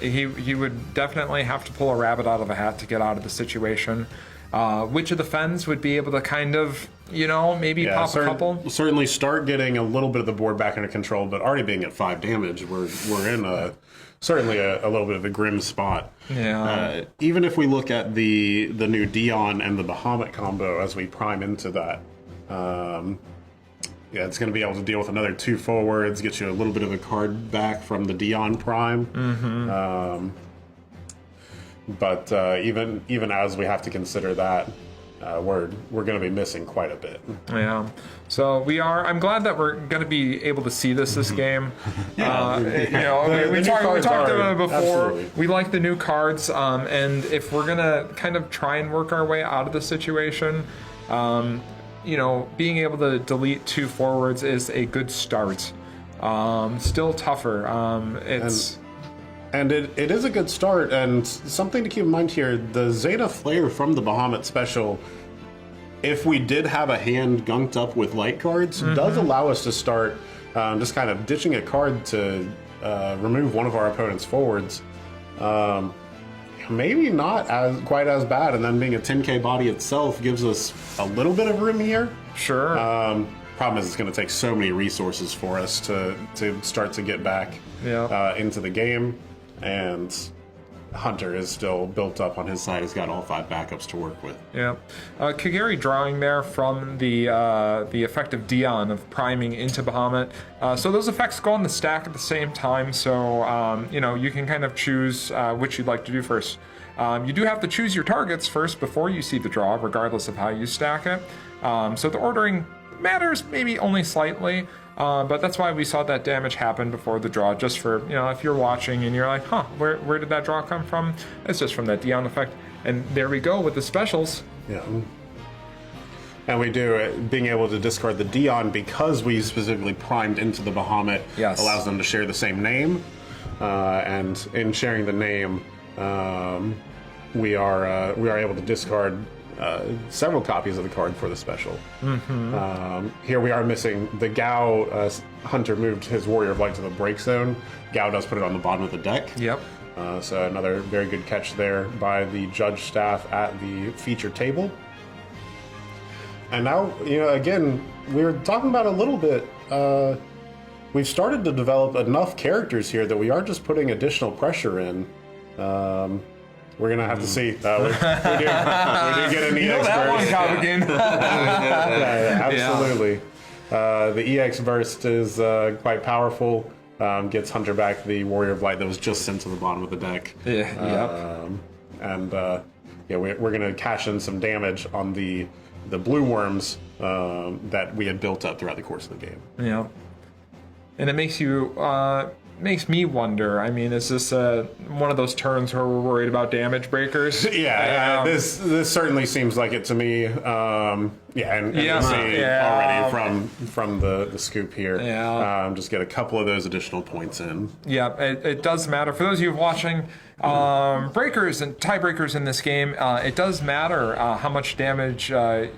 He would definitely have to pull a rabbit out of a hat to get out of the situation. Which of the Fens would be able to kind of, maybe pop a couple? Certainly start getting a little bit of the board back under control, but already being at 5 damage, we're in certainly a little bit of a grim spot. Yeah. Even if we look at the new Dion and the Bahamut combo as we prime into that, it's going to be able to deal with another 2 forwards, get you a little bit of a card back from the Dion Prime. Mm-hmm. But even as we have to consider that, we're going to be missing quite a bit. Yeah. So we are. I'm glad that we're going to be able to see this game. We talked about it before. Absolutely. We like the new cards, and if we're going to kind of try and work our way out of the situation, being able to delete 2 forwards is a good start. Still tougher. And it is a good start, and something to keep in mind here, the Zeta Flare from the Bahamut special, if we did have a hand gunked up with light cards, does allow us to start just kind of ditching a card to remove one of our opponent's forwards. Maybe not quite as bad, and then being a 10k body itself gives us a little bit of room here. Sure. Problem is, it's going to take so many resources for us to start to get back into the game, and Hunter is still built up on his side. He's got all 5 backups to work with. Yeah. Kagari drawing there from the effect of Dion of priming into Bahamut. So those effects go on the stack at the same time, so you can kind of choose which you'd like to do first. You do have to choose your targets first before you see the draw, regardless of how you stack it. So the ordering matters maybe only slightly, but that's why we saw that damage happen before the draw, just for, if you're watching and you're like, where did that draw come from? It's just from that Dion effect. And there we go with the specials. Yeah. And we do, being able to discard the Dion because we specifically primed into the Bahamut allows them to share the same name. And in sharing the name, we are able to discard several copies of the card for the special. Here we are missing the Gao. Hunter moved his Warrior of Light to the break zone. Gao does put it on the bottom of the deck. Yep. So another very good catch there by the judge staff at the feature table. And now, again, we were talking about a little bit. We've started to develop enough characters here that we are just putting additional pressure in. We're gonna have to see. We do get an EX that burst. one cop again. Absolutely. The EX burst is quite powerful. Gets Hunter back the Warrior of Light that was just sent to the bottom of the deck. We're gonna cash in some damage on the blue worms that we had built up throughout the course of the game. Yeah. And it makes you makes me wonder. I mean, is this one of those turns where we're worried about damage breakers? This certainly seems like it to me. Already from the scoop here. Just get a couple of those additional points in. Yeah, it does matter. For those of you watching, breakers and tiebreakers in this game, it does matter how much damage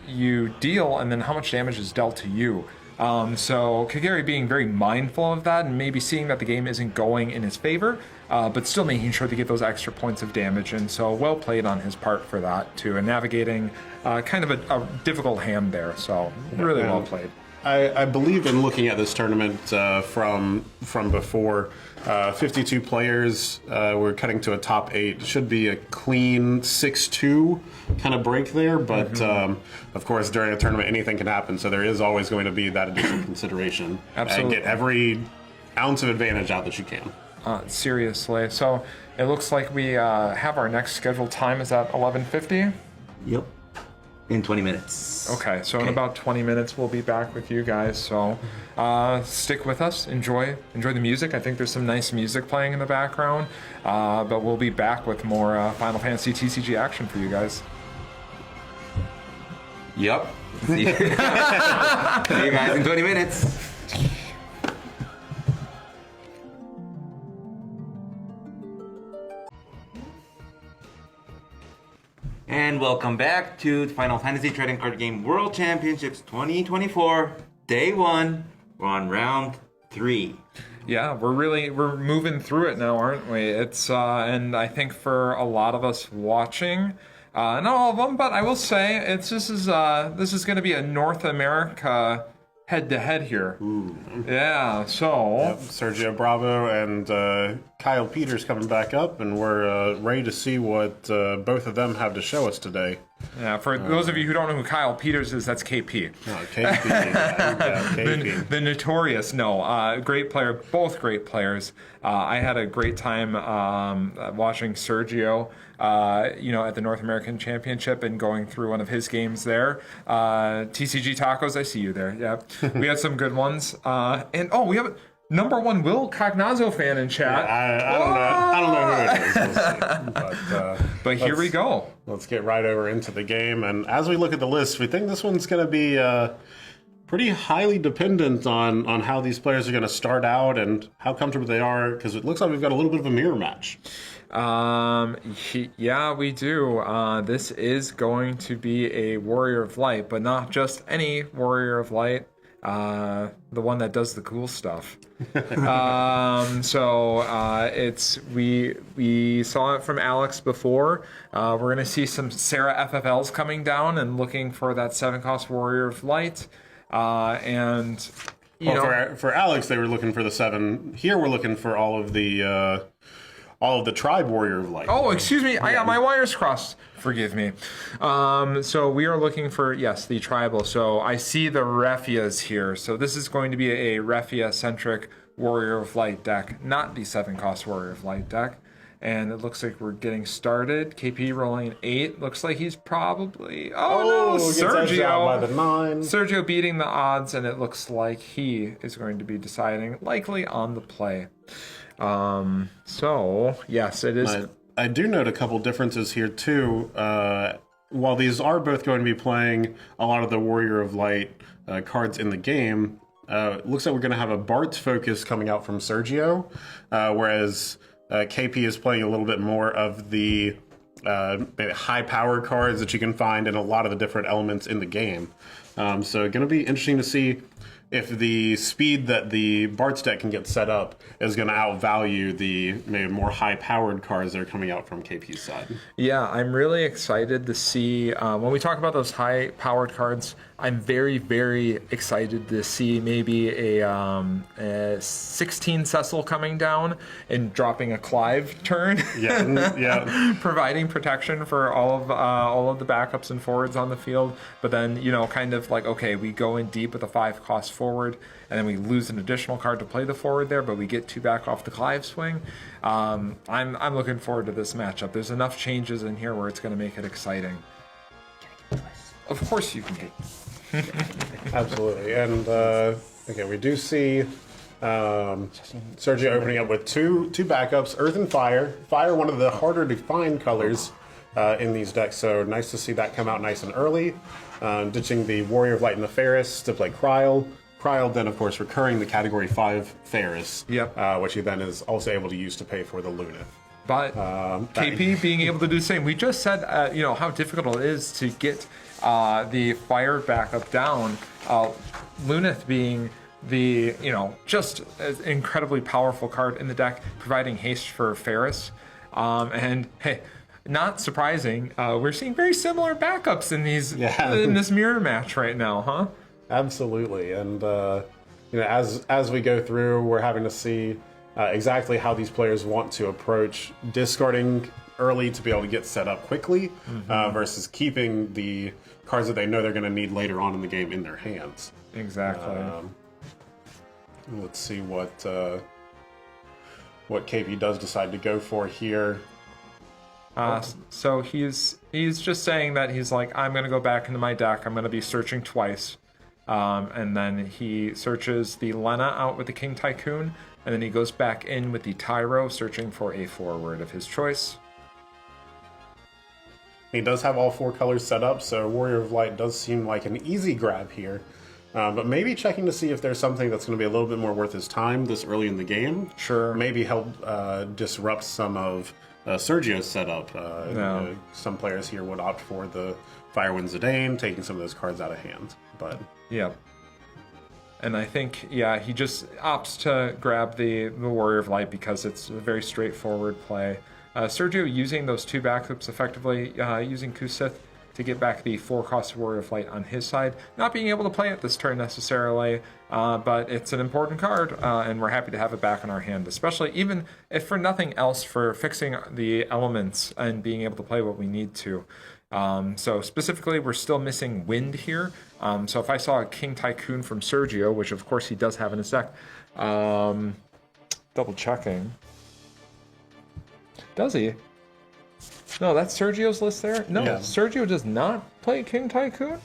you deal and then how much damage is dealt to you. So Kagari being very mindful of that and maybe seeing that the game isn't going in his favor, but still making sure to get those extra points of damage. And so well played on his part for that too, and navigating kind of a difficult hand there. So really well played. I believe in looking at this tournament from before, 52 players, we're cutting to a top 8. Should be a clean 6-2 kind of break there, but of course during a tournament anything can happen, so there is always going to be that additional consideration. Absolutely. And get every ounce of advantage out that you can. Seriously. So it looks like we have our next scheduled time is at 11:50. Yep. In 20 minutes. Okay, so in about 20 minutes we'll be back with you guys. So stick with us, enjoy the music. I think there's some nice music playing in the background, but we'll be back with more Final Fantasy TCG action for you guys. Yep. See you guys in 20 minutes. And welcome back to Final Fantasy Trading Card Game World Championships 2024, Day 1. We're on round 3. Yeah, we're moving through it now, aren't we? It's and I think for a lot of us watching, not all of them, but I will say this is going to be a North America head-to-head here. Ooh. Yeah, so Sergio Bravo and Kyle Peters coming back up, and we're ready to see what both of them have to show us today. Yeah, for those of you who don't know who Kyle Peters is, that's KP. KP. KP. The notorious, great player, both great players. I had a great time watching Sergio, at the North American Championship and going through one of his games there. TCG Tacos, I see you there. Yeah, we had some good ones. And we have number one Will Cognazzo fan in chat. Yeah, I don't know who it is. We'll see. But here we go. Let's get right over into the game. And as we look at the list, we think this one's going to be pretty highly dependent on how these players are going to start out and how comfortable they are, because it looks like we've got a little bit of a mirror match. Yeah, we do. This is going to be a Warrior of Light, but not just any Warrior of Light. the one that does the cool stuff. It's we saw it from Alex before. We're gonna see some Sarah FFLs coming down and looking for that 7-cost Warrior of Light, and for Alex, they were looking for the 7. Here, we're looking for all of the Tribe Warrior of Light. Oh, excuse me. I got my wires crossed. Forgive me. So we are looking for, yes, the tribal. So I see the Rephias here. So this is going to be a Rephia-centric Warrior of Light deck, not the 7-cost Warrior of Light deck. And it looks like we're getting started. KP rolling 8. Looks like he's probably... Oh, no, Sergio. By the 9. Sergio beating the odds, and it looks like he is going to be deciding, likely on the play. So, yes, it is... I do note a couple differences here, too. While these are both going to be playing a lot of the Warrior of Light cards in the game, it looks like we're going to have a Bart's focus coming out from Sergio, whereas KP is playing a little bit more of the maybe high-powered cards that you can find in a lot of the different elements in the game. So going to be interesting to see if the speed that the Bart's deck can get set up is going to outvalue the maybe more high-powered cards that are coming out from KP's side. Yeah, I'm really excited to see, when we talk about those high-powered cards, I'm very, very excited to see maybe a 16 Cecil coming down and dropping a Clive turn. Yeah. Providing protection for all of the backups and forwards on the field. But then, kind of like, okay, we go in deep with a 5-cost forward, and then we lose an additional card to play the forward there, but we get 2 back off the Clive swing. I'm looking forward to this matchup. There's enough changes in here where it's going to make it exciting. Of course you can get... Absolutely. And, okay, we do see Sergio opening up with two backups, Earth and Fire. Fire, one of the harder to find colors in these decks, so nice to see that come out nice and early. Ditching the Warrior of Light and the Ferris to play Kryl. Kryl then, of course, recurring the Category 5 Ferris, which he then is also able to use to pay for the Lunith. But KP being able to do the same. We just said, how difficult it is to get the fire backup down. Lunith being the, just an incredibly powerful card in the deck, providing haste for Ferris. And hey, not surprising, we're seeing very similar backups in in this mirror match right now, huh? Absolutely. And as we go through, we're having to see exactly how these players want to approach discarding early to be able to get set up quickly, versus keeping the cards that they know they're going to need later on in the game in their hands. Exactly. Let's see what KP does decide to go for here. So he's just saying that he's like, I'm going to go back into my deck. I'm going to be searching twice. And then he searches the Lena out with the King Tycoon, and then he goes back in with the Tyro, searching for a forward of his choice. He does have all 4 colors set up, so Warrior of Light does seem like an easy grab here. But maybe checking to see if there's something that's going to be a little bit more worth his time this early in the game. Sure. Maybe help disrupt some of Sergio's setup. Some players here would opt for the Firewind Zidane, taking some of those cards out of hand. But yeah. And I think, he just opts to grab the Warrior of Light because it's a very straightforward play. Sergio using those 2 backups effectively, using Kusith to get back the 4-cost Warrior of Light on his side. Not being able to play it this turn necessarily, but it's an important card, and we're happy to have it back in our hand, especially even if for nothing else for fixing the elements and being able to play what we need to. So specifically, we're still missing wind here. So if I saw a King Tycoon from Sergio, which of course he does have in his deck, double checking. Does he? No, that's Sergio's list there? No, Sergio does not play King Tycoon?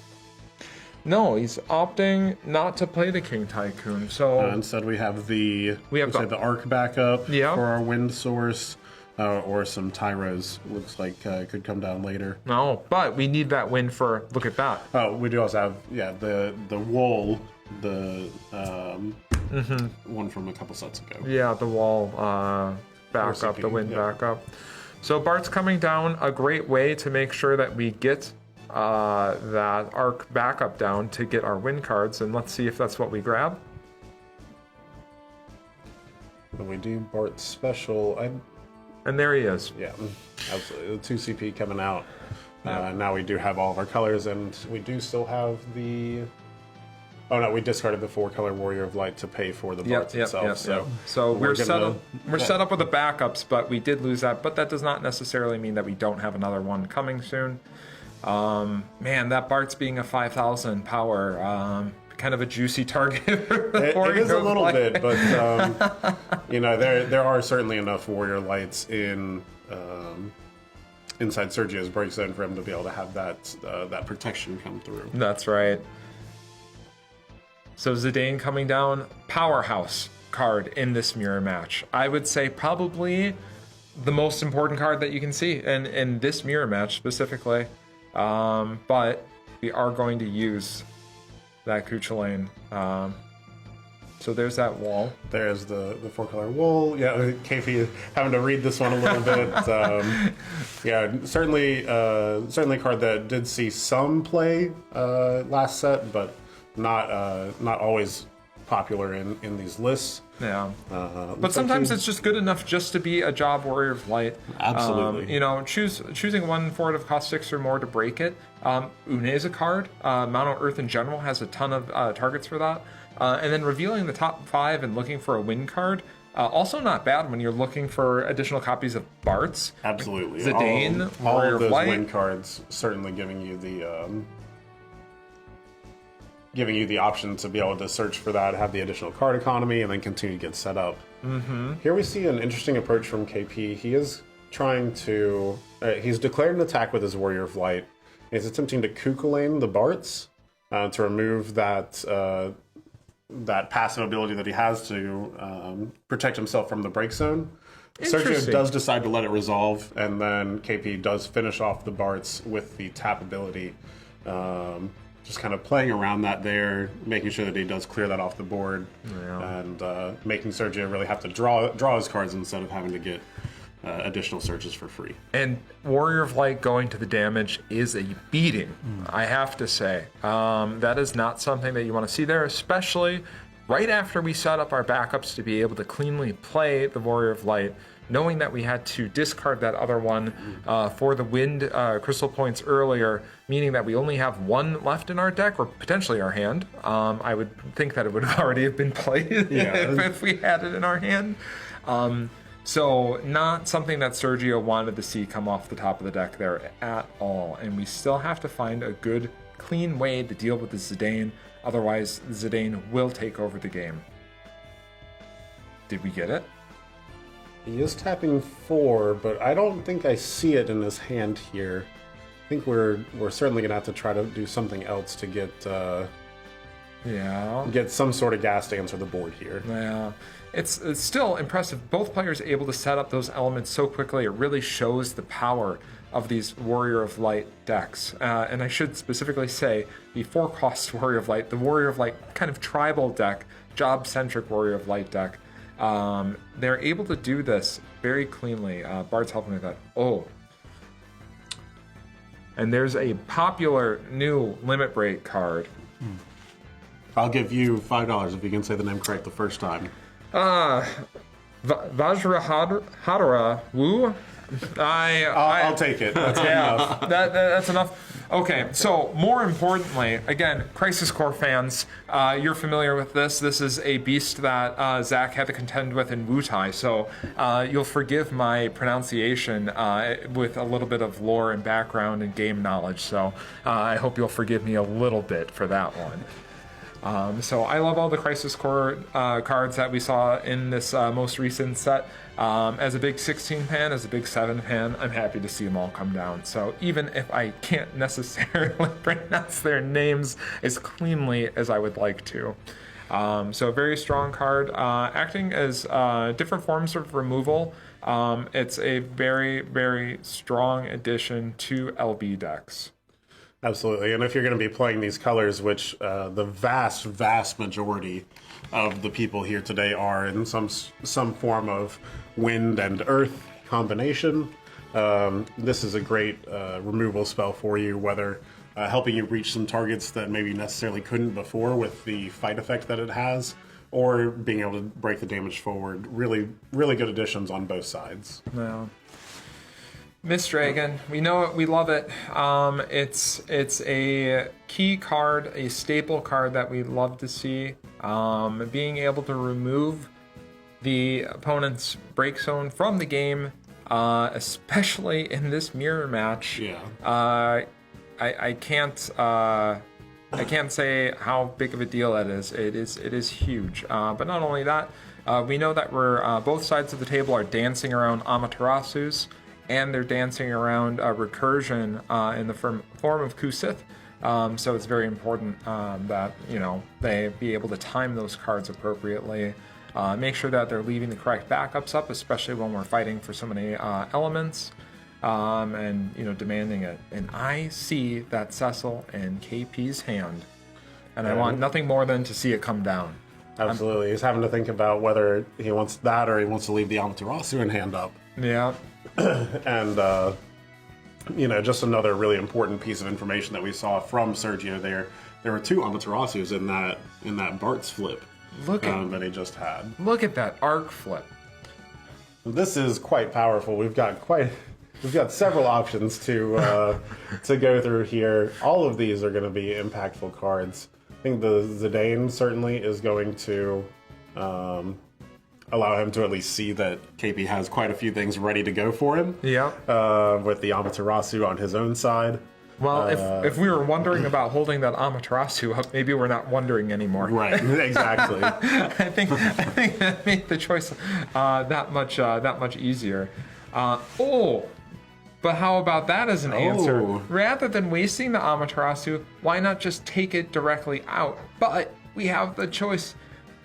No, he's opting not to play the King Tycoon. So instead we have the Arc backup for our wind source. Or some Tyros, looks like could come down later. No, but we need that win for, look at that. Oh, we do also have, the Wool, the one from a couple sets ago. Yeah, the Wall backup, the wind backup. So Bart's coming down, a great way to make sure that we get that arc backup down to get our win cards, and let's see if that's what we grab. When we do Bart special, And there he is. yeah, absolutely. The 2 CP coming out. Now we do have all of our colors, and we do still have the... Oh no, we discarded the 4-color Warrior of Light to pay for the Barts itself. So we're set up. We're yeah. set up with the backups, but we did lose that. But that does not necessarily mean that we don't have another one coming soon. Man, that Bart's being a 5,000 power, kind of a juicy target. It is a little bit, but you know, there are certainly enough Warrior Lights in inside Sergio's break zone for him to be able to have that protection come through. That's right. So Zidane coming down, powerhouse card in this mirror match. I would say probably the most important card that you can see in this mirror match specifically. But we are going to use that Cuchulainn. So there's that wall. There's the 4-color wool. Yeah, KP having to read this one a little bit. Yeah, certainly a card that did see some play last set, but not always popular in these lists. Yeah, but sometimes it's just good enough just to be a job Warrior of Light. Absolutely. You know, choosing one for it of cost 6 or more to break it. Une is a card. Mono Earth in general has a ton of targets for that. And then revealing the top 5 and looking for a win card. Also not bad when you're looking for additional copies of Bart's. Absolutely. Zidane, all Warrior of of those Light. win cards certainly giving you the option to be able to search for that, have the additional card economy, and then continue to get set up. Mm-hmm. Here we see an interesting approach from KP. He is trying to... he's declared an attack with his Warrior of Light. He's attempting to Cuchulainn the Barts to remove that passive ability that he has to protect himself from the break zone. Sergio does decide to let it resolve, and then KP does finish off the Barts with the tap ability. Just kind of playing around that there, making sure that he does clear that off the board, and making Sergio really have to draw his cards instead of having to get additional searches for free. And Warrior of Light going to the damage is a beating, I have to say. That is not something that you want to see there, especially right after we set up our backups to be able to cleanly play the Warrior of Light, knowing that we had to discard that other one for the wind crystal points earlier, meaning that we only have one left in our deck, or potentially our hand. I would think that it would have already have been played if we had it in our hand. So not something that Sergio wanted to see come off the top of the deck there at all. And we still have to find a good, clean way to deal with the Zidane. Otherwise, Zidane will take over the game. Did we get it? He is tapping 4, but I don't think I see it in his hand here. I think we're certainly gonna have to try to do something else to get some sort of gas to answer the board here. Yeah, it's still impressive. Both players able to set up those elements so quickly. It really shows the power of these Warrior of Light decks. And I should specifically say the 4-cost Warrior of Light, the Warrior of Light kind of tribal deck, job-centric Warrior of Light deck. They're able to do this very cleanly. Bart's helping with that. Oh. And there's a popular new limit break card. I'll give you $5 if you can say the name correct the first time. Vajrahadra Wu? I'll take it. That's enough. That's enough. Okay, so more importantly, again, Crisis Core fans, you're familiar with this. This is a beast that Zach had to contend with in Wutai, so you'll forgive my pronunciation with a little bit of lore and background and game knowledge, so I hope you'll forgive me a little bit for that one. So I love all the Crisis Core cards that we saw in this most recent set. As a big 16 fan, as a big 7 fan, I'm happy to see them all come down. So even if I can't necessarily pronounce their names as cleanly as I would like to. So a very strong card, acting as different forms of removal. It's a very, very strong addition to LB decks. Absolutely, and if you're going to be playing these colors, which the vast majority of the people here today are in some form of wind and earth combination, This is a great removal spell for you, whether helping you reach some targets that maybe necessarily couldn't before with the fight effect that it has, or being able to break the damage forward. Really, really good additions on both sides. Yeah. Miss Dragon, we know it, we love it. It's a key card, a staple card that we love to see. Being able to remove the opponent's break zone from the game, especially in this mirror match. Yeah. I can't say how big of a deal that is. It is huge. But not only that, we know that we're both sides of the table are dancing around Amaterasu's, and they're dancing around recursion in the form of Kusith. So it's very important that they be able to time those cards appropriately. Make sure that they're leaving the correct backups up, especially when we're fighting for so many elements. And demanding it. And I see that Cecil in KP's hand, and I want nothing more than to see it come down. Absolutely. He's having to think about whether he wants that or he wants to leave the Amaterasu in hand up. Yeah. And just another really important piece of information that we saw from Sergio there. There were 2 Amaterasus in that Bart's flip that he just had. Look at that arc flip. This is quite powerful. We've got several options to go through here. All of these are going to be impactful cards. I think the Zidane certainly is going to allow him to at least see that KP has quite a few things ready to go for him. Yeah. With the Amaterasu on his own side. Well, if we were wondering about holding that Amaterasu up, maybe we're not wondering anymore. Right, exactly. I think that made the choice that much easier. But how about that as an answer? Rather than wasting the Amaterasu, why not just take it directly out? But we have the choice.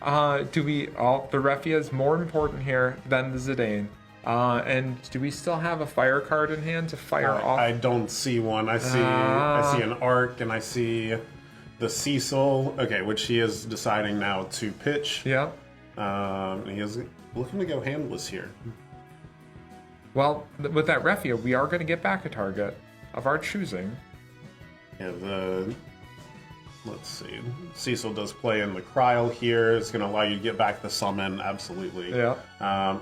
The Refia is more important here than the Zidane. And do we still have a fire card in hand to fire off? I don't see one. I see an arc, and I see the Cecil. Okay, which he is deciding now to pitch. Yeah. He is looking to go handless here. Well, with that Refia, we are going to get back a target of our choosing. Yeah, let's see. Cecil does play in the Cryl here. It's going to allow you to get back the summon, absolutely. Yeah.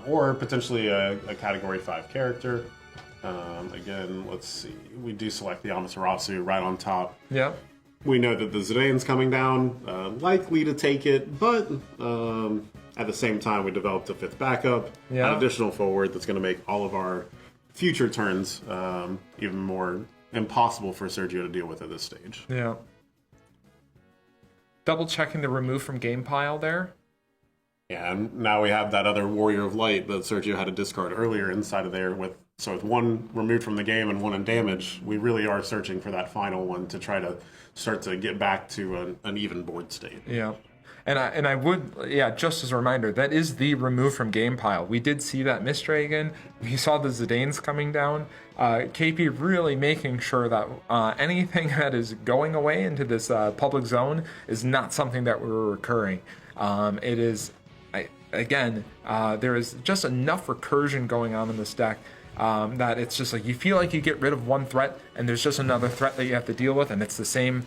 Or potentially a Category 5 character. Again, let's see. We do select the Amaterasu right on top. Yeah. We know that the Zidane's coming down, likely to take it, but at the same time, we developed a 5th backup, an additional forward that's going to make all of our future turns even more impossible for Sergio to deal with at this stage. Yeah. Double checking the remove from game pile there. Yeah, and now we have that other Warrior of Light that Sergio had to discard earlier inside of there with one removed from the game and one in damage. We really are searching for that final one to try to start to get back to an even board state. Yeah. And I would, just as a reminder, that is the remove from game pile. We did see that Miss Dragon. We saw the Zidanes coming down. KP really making sure that anything that is going away into this public zone is not something that we're recurring. It is, there is just enough recursion going on in this deck that it's just like you feel like you get rid of one threat and there's just another threat that you have to deal with, and it's the same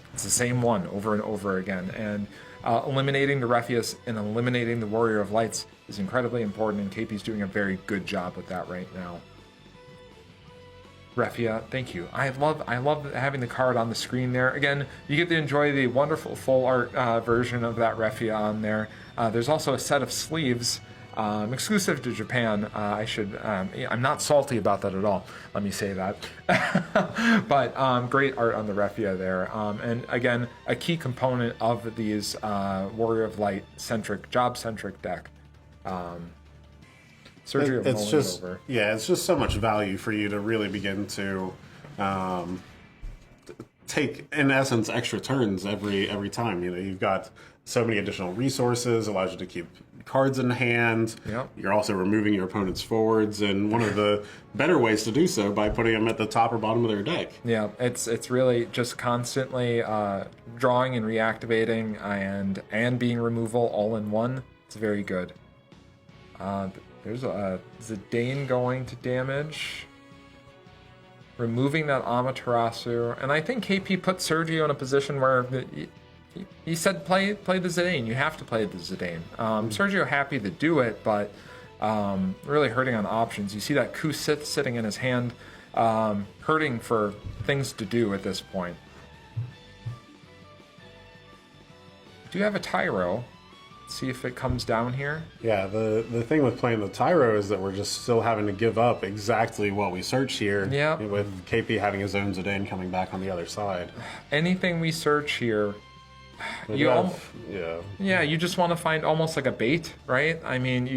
one over and over again. And eliminating the Refius and eliminating the Warrior of Lights is incredibly important, and KP's doing a very good job with that right now. Refia, thank you. I love having the card on the screen there. Again, you get to enjoy the wonderful full art version of that Refia on there. There's also a set of sleeves exclusive to Japan. I'm not salty about that at all. Let me say that. But great art on the Refia there. And again, a key component of these Warrior of Light job centric deck. Sergio it's just so much value for you to really begin to take, in essence, extra turns every time. You've got so many additional resources, allows you to keep cards in hand. Yep. You're also removing your opponent's forwards, and one of the better ways to do so by putting them at the top or bottom of their deck. Yeah, it's really just constantly drawing and reactivating and being removal all in one. It's very good. There's a Zidane going to damage. removing that Amaterasu. And I think KP put Sergio in a position where he said play the Zidane. You have to play the Zidane. Sergio happy to do it, but really hurting on options. You see that coup sitting in his hand, hurting for things to do at this point. Do you have a Tyro? See if it comes down here. Yeah, the thing with playing the Tyro is that we're just still having to give up exactly what we search here. Yeah. With KP having his own Zidane coming back on the other side. Anything we search here, you just want to find almost like a bait, right? I mean,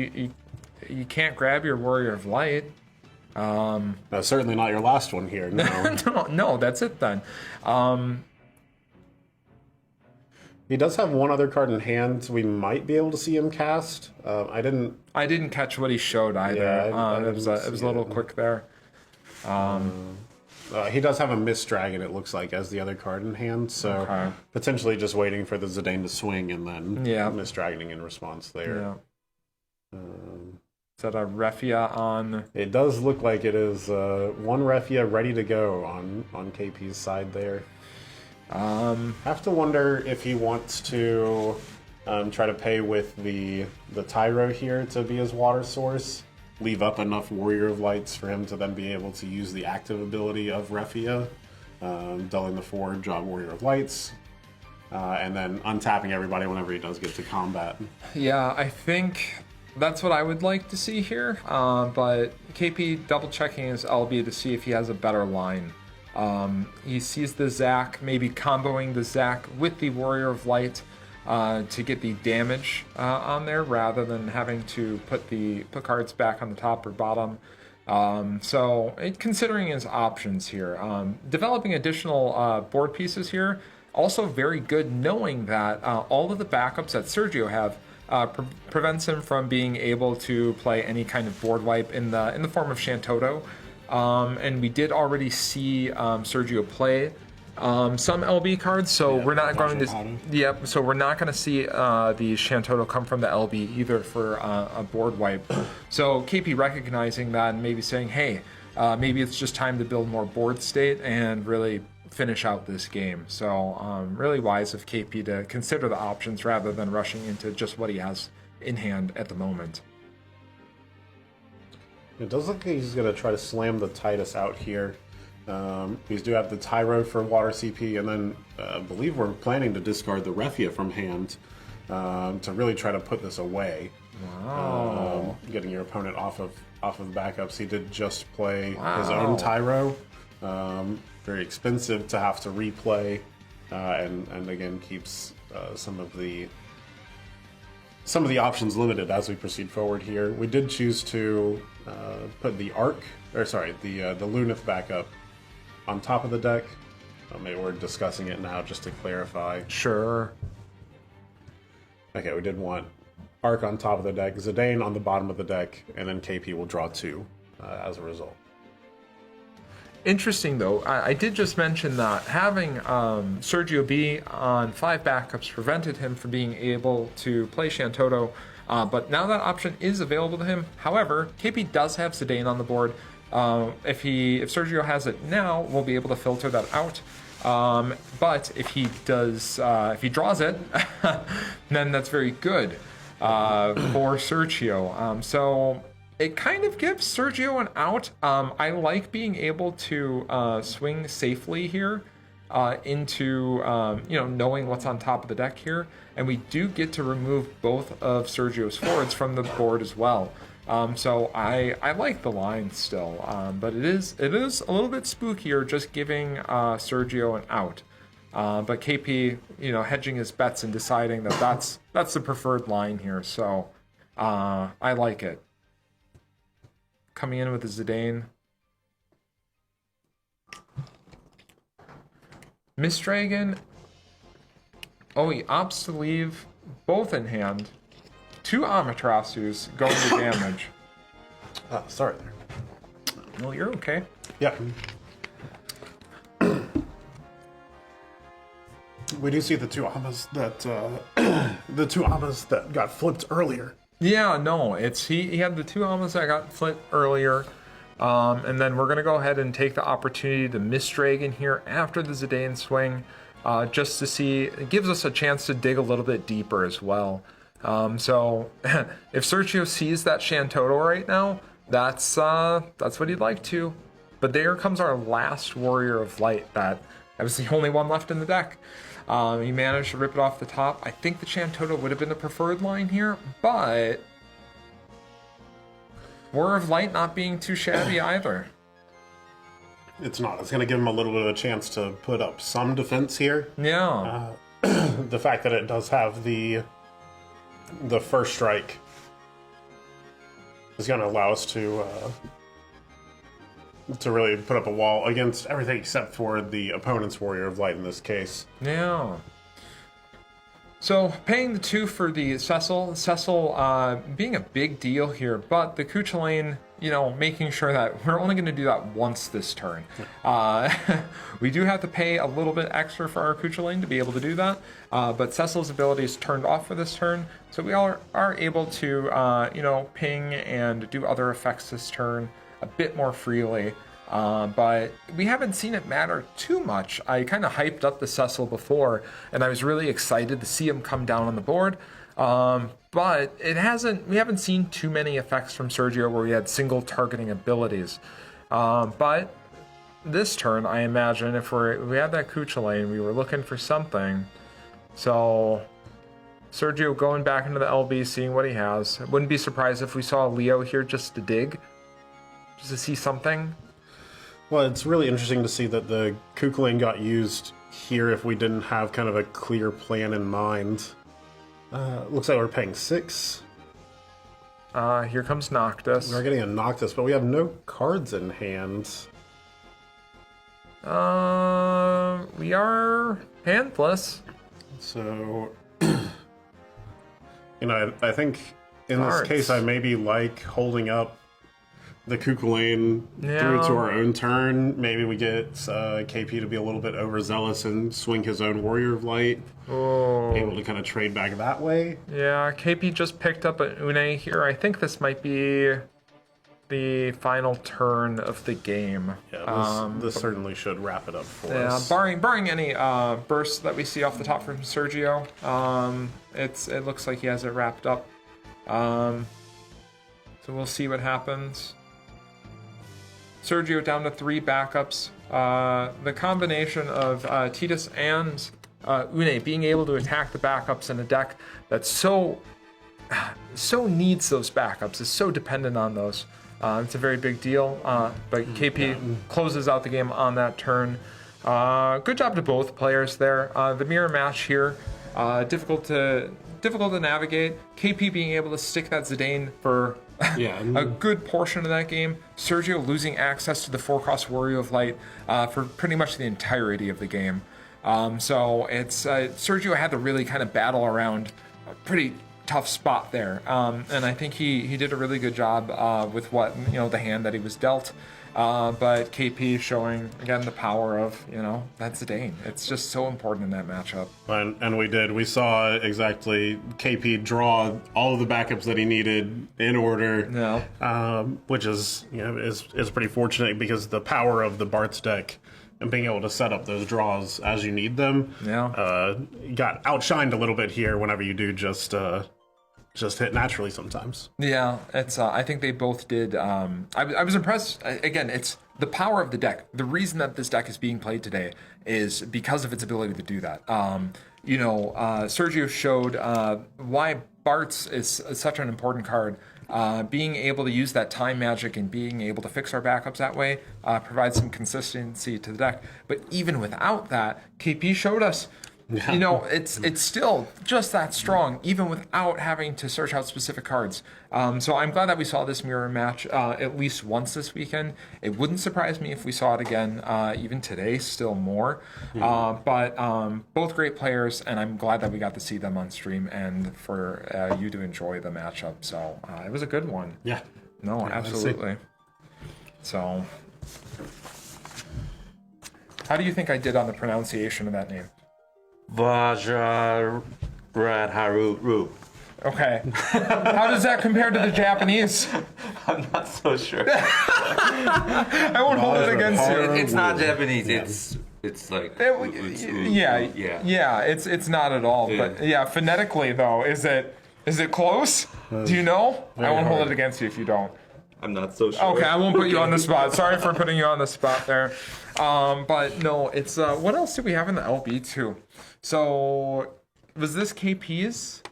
you can't grab your Warrior of Light. No, certainly not your last one here. No. no, that's it then. He does have one other card in hand. We might be able to see him cast. I didn't catch what he showed either. Yeah, it was a little quick there. He does have a Mist Dragon, it looks like, as the other card in hand. So potentially just waiting for the Zidane to swing and then Mist Dragoning in response there. Yeah. Is that a Refia on? It does look like it is one Refia ready to go on KP's side there. Have to wonder if he wants to try to pay with the Tyro here to be his water source, leave up enough Warrior of Lights for him to then be able to use the active ability of Refia, dulling the 4, draw Warrior of Lights, and then untapping everybody whenever he does get to combat. Yeah, I think that's what I would like to see here, but KP double checking his LB to see if he has a better line. He sees the Zac, maybe comboing the Zac with the Warrior of Light to get the damage on there rather than having to put cards back on the top or bottom. So considering his options here, developing additional board pieces here, also very good knowing that all of the backups that Sergio have prevents him from being able to play any kind of board wipe in the form of Shantoto. And we did already see Sergio play some LB cards, so we're not going to. Yep. So we're not going to see the Shantoto come from the LB either for a board wipe. So KP recognizing that and maybe saying, hey, maybe it's just time to build more board state and really finish out this game. So really wise of KP to consider the options rather than rushing into just what he has in hand at the moment. It does look like he's going to try to slam the Titus out here. We do have the Tyro for water CP, and then I believe we're planning to discard the Refia from hand to really try to put this away. Wow. Getting your opponent off of backups. He did just play his own Tyro. Very expensive to have to replay, and again keeps some of the options limited as we proceed forward here. We did choose to put the the Lunith backup on top of the deck. Maybe we're discussing it now just to clarify. Sure. Okay, we did want Arc on top of the deck, Zidane on the bottom of the deck, and then KP will draw 2 as a result. Interesting, though. I did just mention that having Sergio be on 5 backups prevented him from being able to play Shantoto, but now that option is available to him. However, KP does have Zidane on the board. If Sergio has it now, we'll be able to filter that out. But if he draws it, then that's very good for Sergio. So it kind of gives Sergio an out. I like being able to swing safely here into knowing what's on top of the deck here, and we do get to remove both of Sergio's forwards from the board as well. So I like the line still, but it is a little bit spookier just giving Sergio an out. But KP, hedging his bets and deciding that that's the preferred line here. So I like it. Coming in with the Zidane. Mist Dragon. Oh, he opts to leave both in hand. 2 Amaterasu's going to damage. Sorry there. No, you're okay. Yeah. We do see the 2 Amas that got flipped earlier. Yeah, no, he had the 2 Amas that got flipped earlier. And then we're going to go ahead and take the opportunity to Misdragon here after the Zidane swing, just to see, it gives us a chance to dig a little bit deeper as well. So if Sergio sees that Shantoto right now, that's what he'd like to. But there comes our last Warrior of Light. That was the only one left in the deck. He managed to rip it off the top. I think the Shantoto would have been the preferred line here, but Warrior of Light not being too shabby either. It's not. It's going to give him a little bit of a chance to put up some defense here. Yeah. The fact that it does have the first strike is going to allow us to really put up a wall against everything except for the opponent's Warrior of Light in this case. Yeah. So paying the 2 for the Cecil being a big deal here, but the Cuchulainn, making sure that we're only going to do that once this turn. We do have to pay a little bit extra for our Cuchulainn to be able to do that, but Cecil's ability is turned off for this turn, so we are able to, ping and do other effects this turn a bit more freely. But we haven't seen it matter too much. I kind of hyped up the Cecil before, and I was really excited to see him come down on the board. But we haven't seen too many effects from Sergio where we had single targeting abilities. But this turn, I imagine, if we had that Cuchulainn, we were looking for something. So Sergio going back into the LB, seeing what he has. Wouldn't be surprised if we saw Leo here just to dig, just to see something. Well, it's really interesting to see that the Cuchulainn got used here if we didn't have kind of a clear plan in mind. Looks like we're paying 6. Here comes Noctis. We're getting a Noctis, but we have no cards in hand. We are handless. So, I think in this case I maybe like holding up the Cuchulainn through to our own turn. Maybe we get KP to be a little bit overzealous and swing his own Warrior of Light. Oh. Able to kind of trade back that way. Yeah, KP just picked up an Une here. I think this might be the final turn of the game. Yeah, this certainly should wrap it up for us. Barring any bursts that we see off the top from Sergio, it looks like he has it wrapped up. So we'll see what happens. Sergio down to 3 backups. The combination of Titus and Une being able to attack the backups in a deck that so needs those backups, is so dependent on those. It's a very big deal. But KP closes out the game on that turn. Good job to both players there. The mirror match here, difficult to navigate. KP being able to stick that Zidane for a good portion of that game. Sergio losing access to the 4-cost Warrior of Light for pretty much the entirety of the game. So it's Sergio had to really kind of battle around a pretty tough spot there, and I think he did a really good job with what the hand that he was dealt. But KP showing again the power of that's Zidane. It's just so important in that matchup. And we saw exactly KP draw all of the backups that he needed in order. Yeah. Which is is pretty fortunate because the power of the Bart's deck and being able to set up those draws as you need them. Yeah. Got outshined a little bit here whenever you do just hit naturally sometimes. Yeah, it's. I think they both did. I was impressed. Again, it's the power of the deck. The reason that this deck is being played today is because of its ability to do that. Sergio showed why Bart's is such an important card. Being able to use that time magic and being able to fix our backups that way provides some consistency to the deck. But even without that, KP showed us. It's still just that strong, even without having to search out specific cards. So I'm glad that we saw this mirror match at least once this weekend. It wouldn't surprise me if we saw it again, even today, still more. But both great players, and I'm glad that we got to see them on stream and for you to enjoy the matchup. So it was a good one. Yeah. No, absolutely. So, how do you think I did on the pronunciation of that name? Vajra Radharu. Okay. How does that compare to the Japanese? I'm not so sure. I won't hold it against you. It's not Japanese. It's like it's not at all. Yeah. But yeah, phonetically though, is it close? Do you know? I won't hold it against you if you don't. I'm not so sure. Okay, I won't put you on the spot. Sorry for putting you on the spot there. But no, it's what else did we have in the LB2? So was this KP's?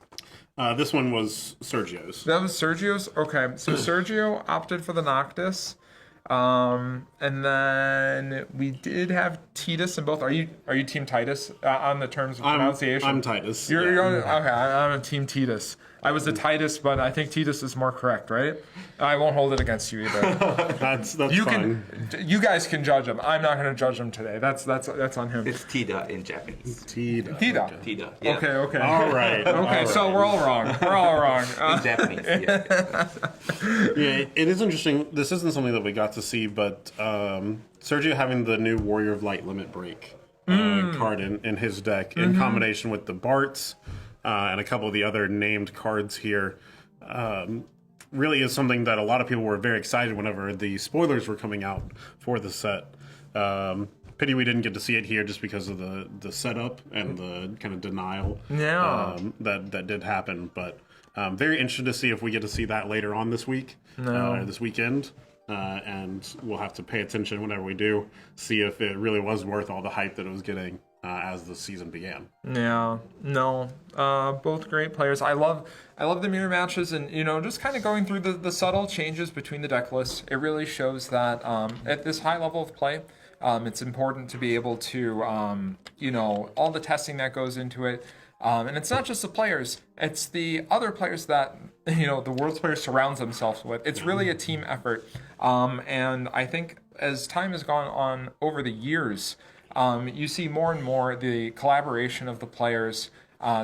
This one was Sergio's. That was Sergio's? Okay, so Sergio opted for the Noctis. And then we did have Titus in both. Are you Team Titus on the terms of pronunciation? I'm Titus. You're okay. I'm a Team Titus. I was a Titus, but I think Titus is more correct, right? I won't hold it against you either. That's you fine. You guys can judge him. I'm not going to judge him today. That's on him. It's Tida in Japanese. Tida. Tida. Yeah. Okay. All right. Okay, so we're all wrong. We're all wrong. In Japanese. Yeah. Yeah, it is interesting. This isn't something that we got to see, but Sergio having the new Warrior of Light Limit Break card in his deck in combination with the Barts and a couple of the other named cards here really is something that a lot of people were very excited whenever the spoilers were coming out for the set. Pity we didn't get to see it here just because of the setup and the kind of denial that did happen. But very interested to see if we get to see that later on this week, or this weekend. And we'll have to pay attention whenever we do, see if it really was worth all the hype that it was getting as the season began. Yeah, no, both great players. I love the mirror matches, and just kind of going through the subtle changes between the deck lists. It really shows that at this high level of play, it's important to be able to all the testing that goes into it. And it's not just the players, it's the other players that, the World's Players surrounds themselves with. It's really a team effort. And I think as time has gone on over the years, you see more and more the collaboration of the players.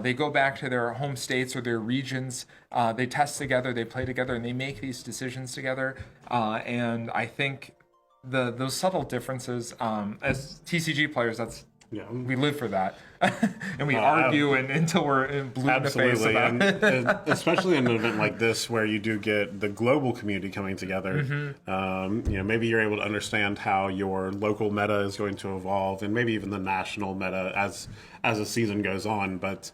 They go back to their home states or their regions. They test together, they play together, and they make these decisions together. And I think those subtle differences, as TCG players, we live for that, and we argue until we're blue in the face about it. and especially in an event like this where you do get the global community coming together. Maybe you're able to understand how your local meta is going to evolve, and maybe even the national meta as the season goes on. But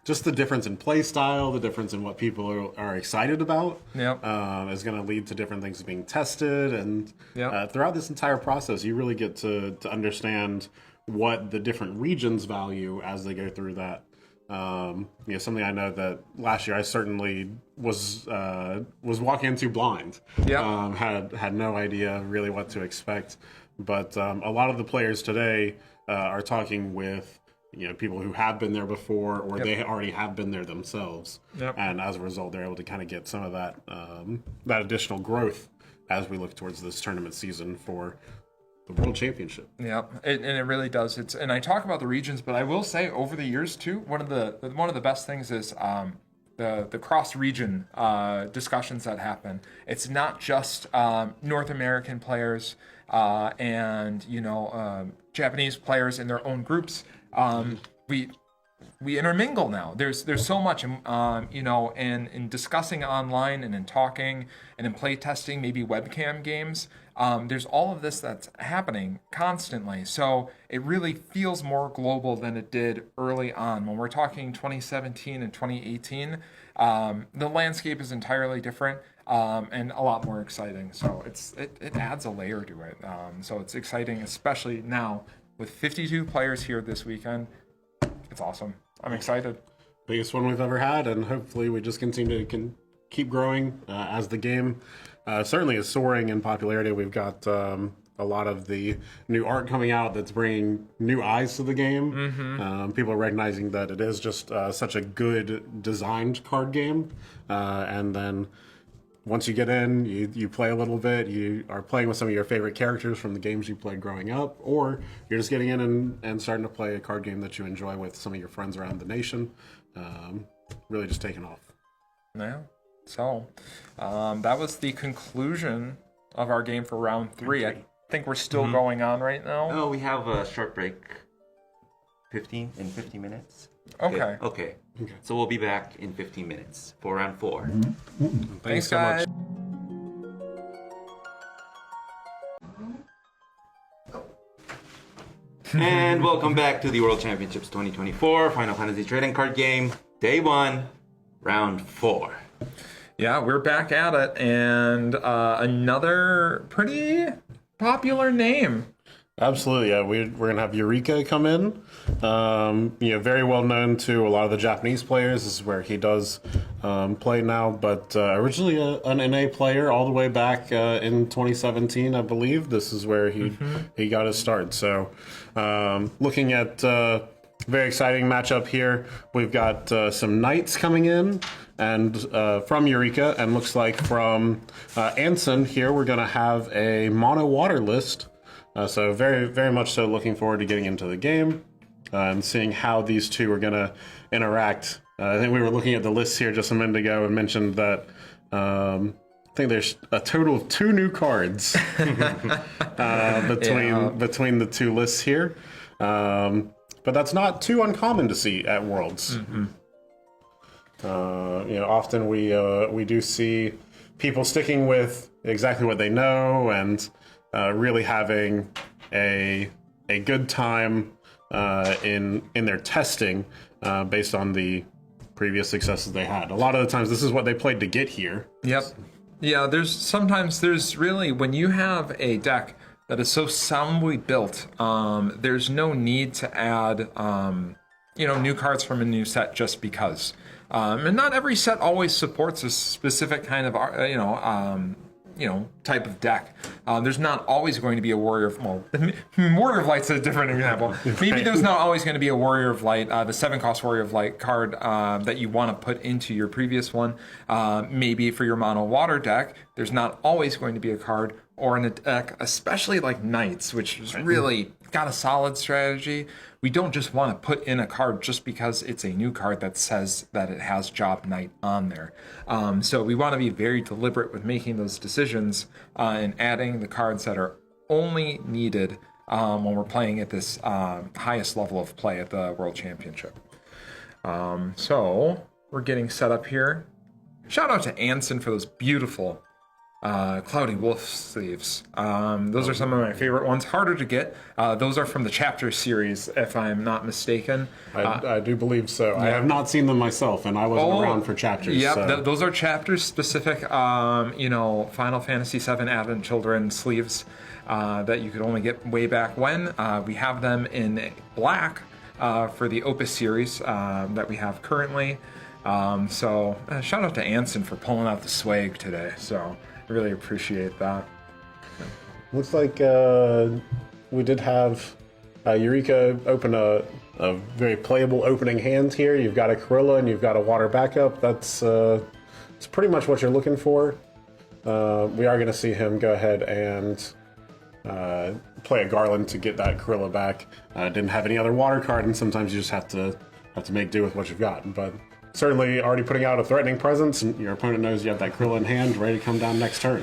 just the difference in play style, the difference in what people are excited about, is going to lead to different things being tested. And throughout this entire process, you really get to understand what the different regions value as they go through that. Something I know that last year I certainly was walking into blind. Had no idea really what to expect. But a lot of the players today are talking with people who have been there before, or they already have been there themselves, and as a result, they're able to kind of get some of that additional growth as we look towards this tournament season for the World Championship. And it really does. And I talk about the regions, but I will say over the years too, one of the best things is the cross-region discussions that happen. It's not just North American players and Japanese players in their own groups. We intermingle now. There's so much, in discussing online and in talking and in play testing, maybe webcam games. There's all of this that's happening constantly. So it really feels more global than it did early on. When we're talking 2017 and 2018, the landscape is entirely different and a lot more exciting. So it adds a layer to it. So it's exciting, especially now with 52 players here this weekend. It's awesome. I'm excited. Biggest one we've ever had, and hopefully we just continue to keep growing as the game certainly is soaring in popularity. We've got a lot of the new art coming out that's bringing new eyes to the game. People are recognizing that it is just such a good designed card game. And then once you get in, you play a little bit, you are playing with some of your favorite characters from the games you played growing up, or you're just getting in and starting to play a card game that you enjoy with some of your friends around the nation. Really just taking off. Yeah. So that was the conclusion of our game for round 3. I think we're still going on right now. No, we have a short break. 15 minutes. Okay. Okay. So we'll be back in 15 minutes for round 4. Thanks, so much. guys. And welcome back to the World Championships 2024 Final Fantasy Trading Card Game, Day 1, Round 4. Yeah, we're back at it, and another pretty popular name. Absolutely, yeah. We're gonna have Eureka come in. Very well known to a lot of the Japanese players. This is where he does play now, but originally an NA player all the way back in 2017, I believe. This is where he got his start. So, looking at very exciting matchup here. We've got some knights coming in. And from Eureka, and looks like from Anson here, we're going to have a mono water list. So very, very much so looking forward to getting into the game and seeing how these two are going to interact. I think we were looking at the list here just a minute ago and mentioned that I think there's a total of 2 new cards between the two lists here. But that's not too uncommon to see at Worlds. Mm-hmm. Often we do see people sticking with exactly what they know and really having a good time in their testing based on the previous successes they had. A lot of the times, this is what they played to get here. Yep. Yeah, there's really, when you have a deck that is so soundly built, there's no need to add new cards from a new set just because. And not every set always supports a specific kind of type of deck. There's not always going to be a Warrior of... Well, Warrior of Light's a different example. Maybe there's not always going to be a Warrior of Light, the 7-cost Warrior of Light card that you want to put into your previous one. Maybe for your mono water deck, there's not always going to be a card or in a deck, especially like Knights, which is really got a solid strategy. We don't just want to put in a card just because it's a new card that says that it has Job Knight on there. So we want to be very deliberate with making those decisions and adding the cards that are only needed when we're playing at this highest level of play at the World Championship. So we're getting set up here. Shout out to Anson for those beautiful Cloudy Wolf sleeves. Those are some of my favorite ones. Harder to get. Those are from the Chapter series, if I'm not mistaken. I do believe so. Yeah. I have not seen them myself, and I wasn't around for Chapters. Yep, so. Those are Chapters specific, Final Fantasy VII Advent Children sleeves that you could only get way back when. We have them in black for the Opus series that we have currently. So shout out to Anson for pulling out the swag today. So I really appreciate that. Looks like we did have Eureka open a very playable opening hand here. You've got a Corilla and you've got a water backup. That's it's pretty much what you're looking for. We are going to see him go ahead and play a Garland to get that Corilla back. Didn't have any other water card, and sometimes you just have to make do with what you've got. But certainly already putting out a threatening presence, and your opponent knows you have that Krill in hand, ready to come down next turn.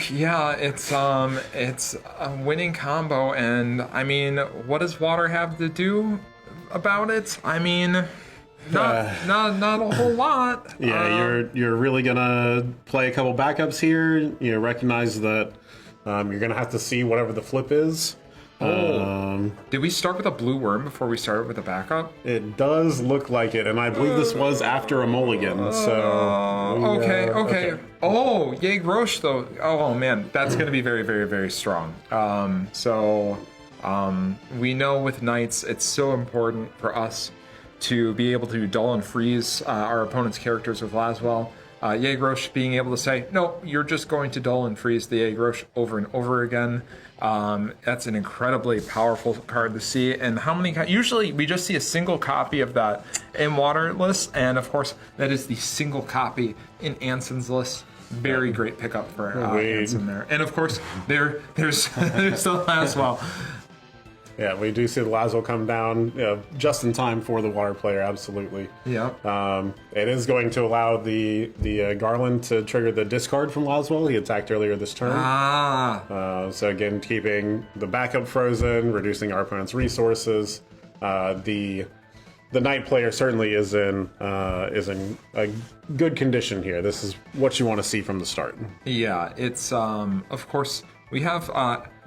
Yeah, it's a winning combo, and I mean, what does water have to do about it? I mean, not a whole lot. Yeah, you're really gonna play a couple backups here. You recognize that you're gonna have to see whatever the flip is. Did we start with a blue worm before we started with a backup? It does look like it, and I believe this was after a mulligan. Okay. Oh, yay, Grosh though. Oh man, that's going to be very, very, very strong. We know with Knights, it's so important for us to be able to dull and freeze our opponent's characters with Laswell. Yay Grosh being able to say, no, you're just going to dull and freeze the Yay Grosh over and over again. That's an incredibly powerful card to see. And how many? Usually we just see a single copy of that in Water list, and of course that is the single copy in Anson's list. Very great pickup for Anson there. And of course there's the Laswell. Yeah, we do see the Laswell come down just in time for the water player, absolutely. Yeah. It is going to allow the Garland to trigger the discard from Laswell. He attacked earlier this turn. So again, keeping the backup frozen, reducing our opponent's resources. The the Knight player certainly is in a good condition here. This is what you want to see from the start. Yeah, it's of course we have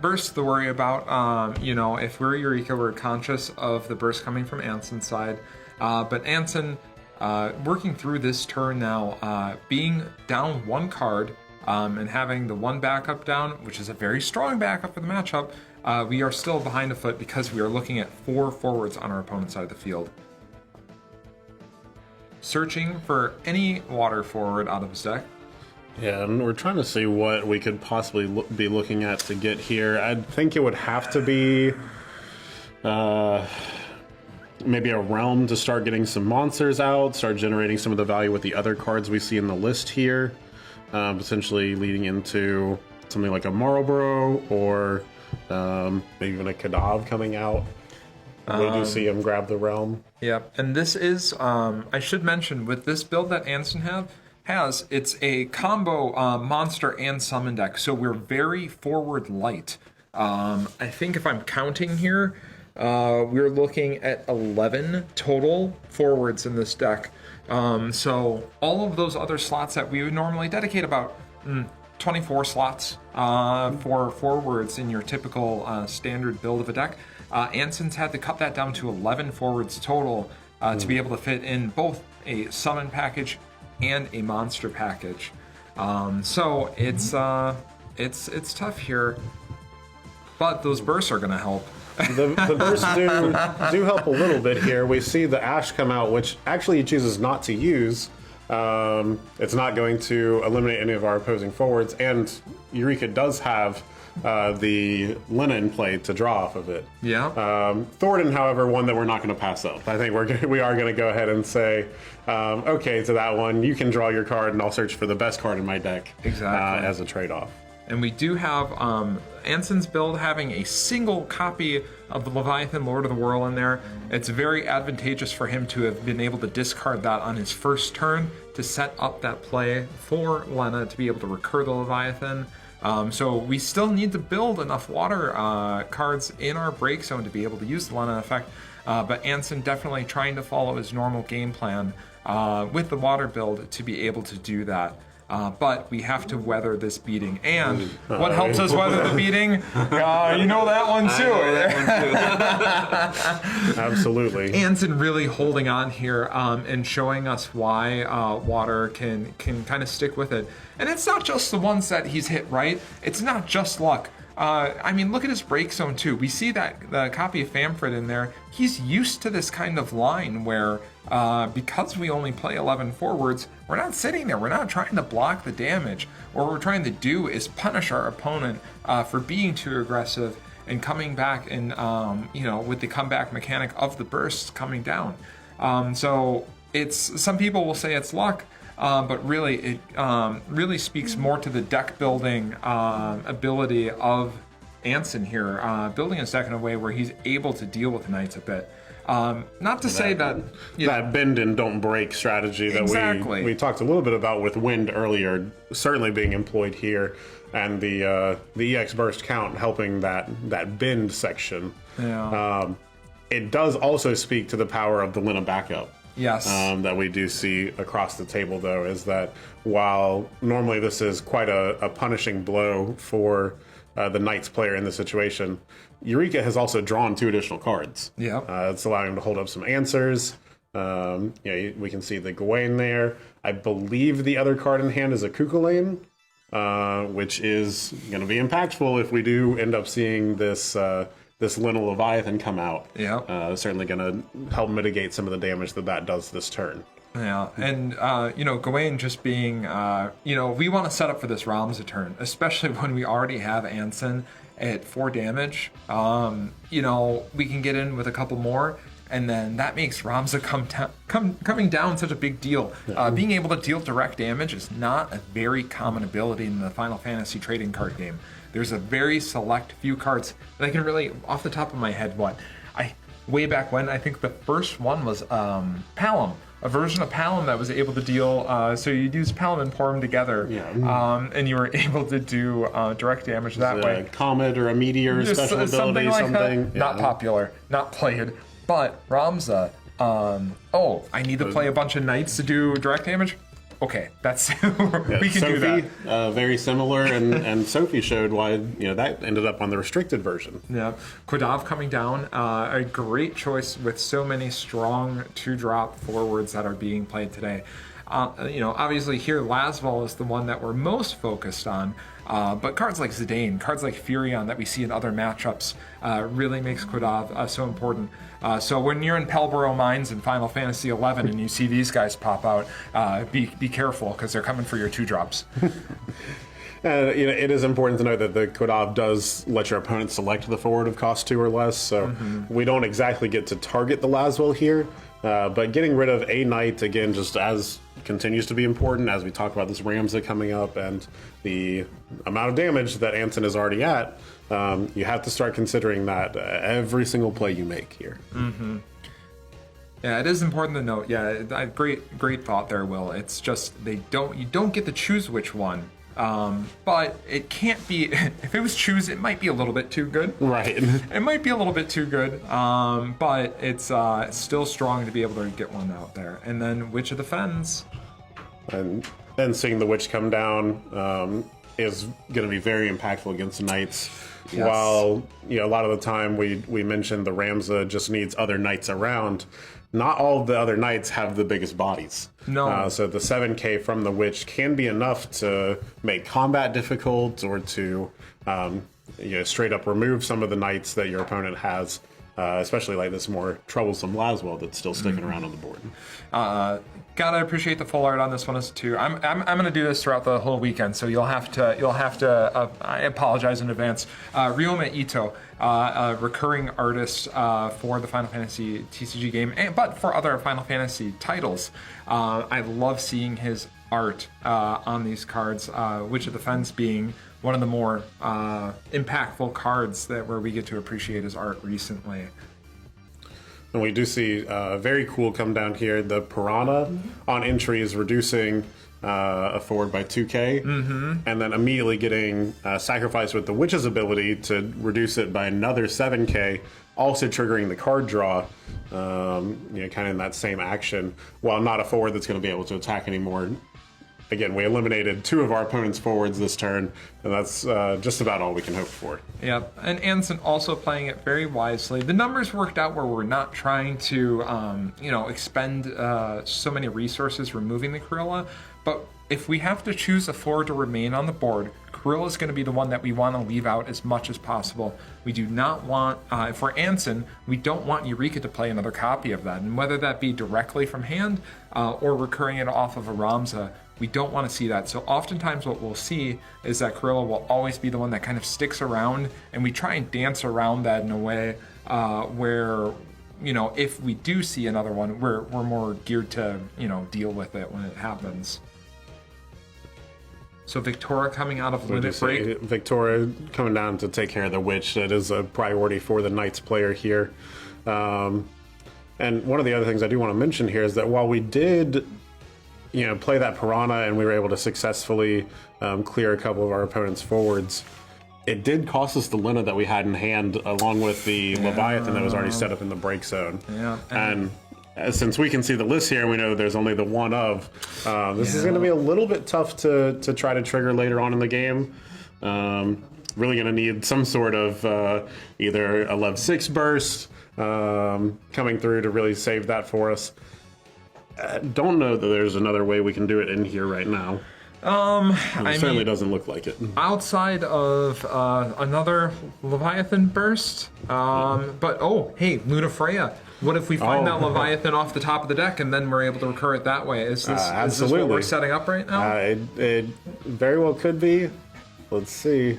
burst to worry about. If we're Eureka, we're conscious of the burst coming from Anson's side, but Anson working through this turn now, being down one card and having the one backup down, which is a very strong backup for the matchup. We are still behind a foot because we are looking at 4 forwards on our opponent's side of the field. Searching for any water forward out of his deck. Yeah, and we're trying to see what we could possibly be looking at to get here. I think it would have to be maybe a realm to start getting some monsters out, start generating some of the value with the other cards we see in the list here, potentially leading into something like a Marlborough or maybe even a Kadav coming out. We do see him grab the realm. Yep, and this is, I should mention, with this build that Anson has, it's a combo monster and summon deck, so we're very forward light. I think if I'm counting here, we're looking at 11 total forwards in this deck. So all of those other slots that we would normally dedicate about 24 slots for forwards in your typical standard build of a deck. Anson's had to cut that down to 11 forwards total to be able to fit in both a summon package and a monster package. So it's tough here, but those bursts are going to help. The bursts do help a little bit here. We see the Ash come out, which actually he chooses not to use. It's not going to eliminate any of our opposing forwards, and Eureka does have the Linen play to draw off of it. Yeah. Thornton, however, one that we're not going to pass up. I think we are going to go ahead and say, okay, to that one, you can draw your card, and I'll search for the best card in my deck. Exactly. As a trade-off. And we do have Anson's build having a single copy of the Leviathan Lord of the Whirl in there. It's very advantageous for him to have been able to discard that on his first turn to set up that play for Lena to be able to recur the Leviathan. So we still need to build enough water cards in our break zone to be able to use the Lena effect. But Anson definitely trying to follow his normal game plan with the water build to be able to do that. But we have to weather this beating. And what helps us weather the beating? You know that one too. Absolutely. Anson really holding on here and showing us why water can kind of stick with it. And it's not just the ones that he's hit right. It's not just luck. I mean, look at his break zone too. We see that the copy of Famfred in there. He's used to this kind of line where because we only play 11 forwards, we're not sitting there. We're not trying to block the damage. What we're trying to do is punish our opponent for being too aggressive and coming back and, with the comeback mechanic of the bursts coming down. So some people will say it's luck. But really, it really speaks more to the deck building ability of Anson here, building his deck in a way where he's able to deal with Knights a bit. Not to say that that bend and don't break strategy that we talked a little bit about with Wind earlier, certainly being employed here, and the EX burst count helping that bend section. Yeah. It does also speak to the power of the Lena backup. Yes. That we do see across the table, though, is that while normally this is quite a punishing blow for the Knights player in this situation, Eureka has also drawn 2 additional cards. Yeah. It's allowing him to hold up some answers. We can see the Gawain there. I believe the other card in hand is a Kukulane, which is going to be impactful if we do end up seeing this Lena Leviathan come out. Yeah. Certainly going to help mitigate some of the damage that does this turn. Yeah, and Gawain just being, we want to set up for this Ramza turn, especially when we already have Anson at 4 damage. We can get in with a couple more, and then that makes Ramza coming down such a big deal. Yeah. Being able to deal direct damage is not a very common ability in the Final Fantasy trading card game. There's a very select few cards that I can really, off the top of my head, way back when, I think the first one was Palom. A version of Palom that was able to deal, so you'd use Palom and Porom together, and you were able to do direct damage that way. A comet or a meteor, special ability, something like something. That. Yeah. Not popular, not played, but Ramza I need to play a bunch of knights to do direct damage? Okay, that's we can do that. Very similar, and Sophie showed why that ended up on the restricted version. Yeah, Quadav coming down, a great choice with so many strong 2-drop forwards that are being played today. Obviously here Lasval is the one that we're most focused on, but cards like Zidane, cards like Furion that we see in other matchups really makes Quadav so important. So when you're in Pelborough Mines in Final Fantasy XI and you see these guys pop out, be careful because they're coming for your 2-drops. It is important to note that the Quadav does let your opponent select the forward of cost 2 or less, so we don't exactly get to target the Laswell here, but getting rid of a knight, again, just as continues to be important as we talk about this Ramza coming up and the amount of damage that Anson is already at. You have to start considering that every single play you make here. Yeah, it is important to note. Yeah, great thought there, Will. It's just you don't get to choose which one. But it can't be. If it was choose, it might be a little bit too good. Right. It might be a little bit too good. But it's still strong to be able to get one out there. And then Witch of the Fens. And then seeing the Witch come down is going to be very impactful against the Knights. Yes. While a lot of the time we mentioned the Ramza just needs other Knights around. Not all of the other Knights have the biggest bodies. No. So the 7k from the Witch can be enough to make combat difficult or to straight up remove some of the Knights that your opponent has, especially like this more troublesome Laswell that's still sticking around on the board. Gotta appreciate the full art on this one too. I'm gonna do this throughout the whole weekend, so you'll have to. I apologize in advance. Ryoma Ito, a recurring artist for the Final Fantasy TCG game, but for other Final Fantasy titles. I love seeing his art on these cards. Witch of the Fens being one of the more impactful cards where we get to appreciate his art recently. And we do see very cool come down here. The Piranha on entry is reducing a forward by 2k, and then immediately getting sacrificed with the Witch's ability to reduce it by another 7k, also triggering the card draw, kind of in that same action, while not a forward that's going to be able to attack anymore. Again, we eliminated 2 of our opponent's forwards this turn, and that's just about all we can hope for. Yep, and Anson also playing it very wisely. The numbers worked out where we're not trying to, expend so many resources removing the Corilla, but if we have to choose a forward to remain on the board, Corilla is going to be the one that we want to leave out as much as possible. We do not want, for Anson, we don't want Eureka to play another copy of that, and whether that be directly from hand or recurring it off of a Ramza, we don't want to see that. So oftentimes what we'll see is that Corilla will always be the one that kind of sticks around, and we try and dance around that in a way where, if we do see another one, we're more geared to, deal with it when it happens. So Victoria coming out of Limit Break. Victoria coming down to take care of the Witch. That is a priority for the Knights player here. And one of the other things I do want to mention here is that while we did play that Piranha and we were able to successfully clear a couple of our opponent's forwards, it did cost us the Lena that we had in hand, along with the Leviathan that was already set up in the break zone. Yeah. And since we can see the list here, we know there's only the one of. This is going to be a little bit tough to try to trigger later on in the game. Really going to need some sort of either a Lev 6 burst coming through to really save that for us. I don't know that there's another way we can do it in here right now. It certainly doesn't look like it. Outside of another Leviathan burst, but hey, Luna Freya. What if we find that Leviathan off the top of the deck and then we're able to recur it that way? Is this what we're setting up right now? It very well could be. Let's see.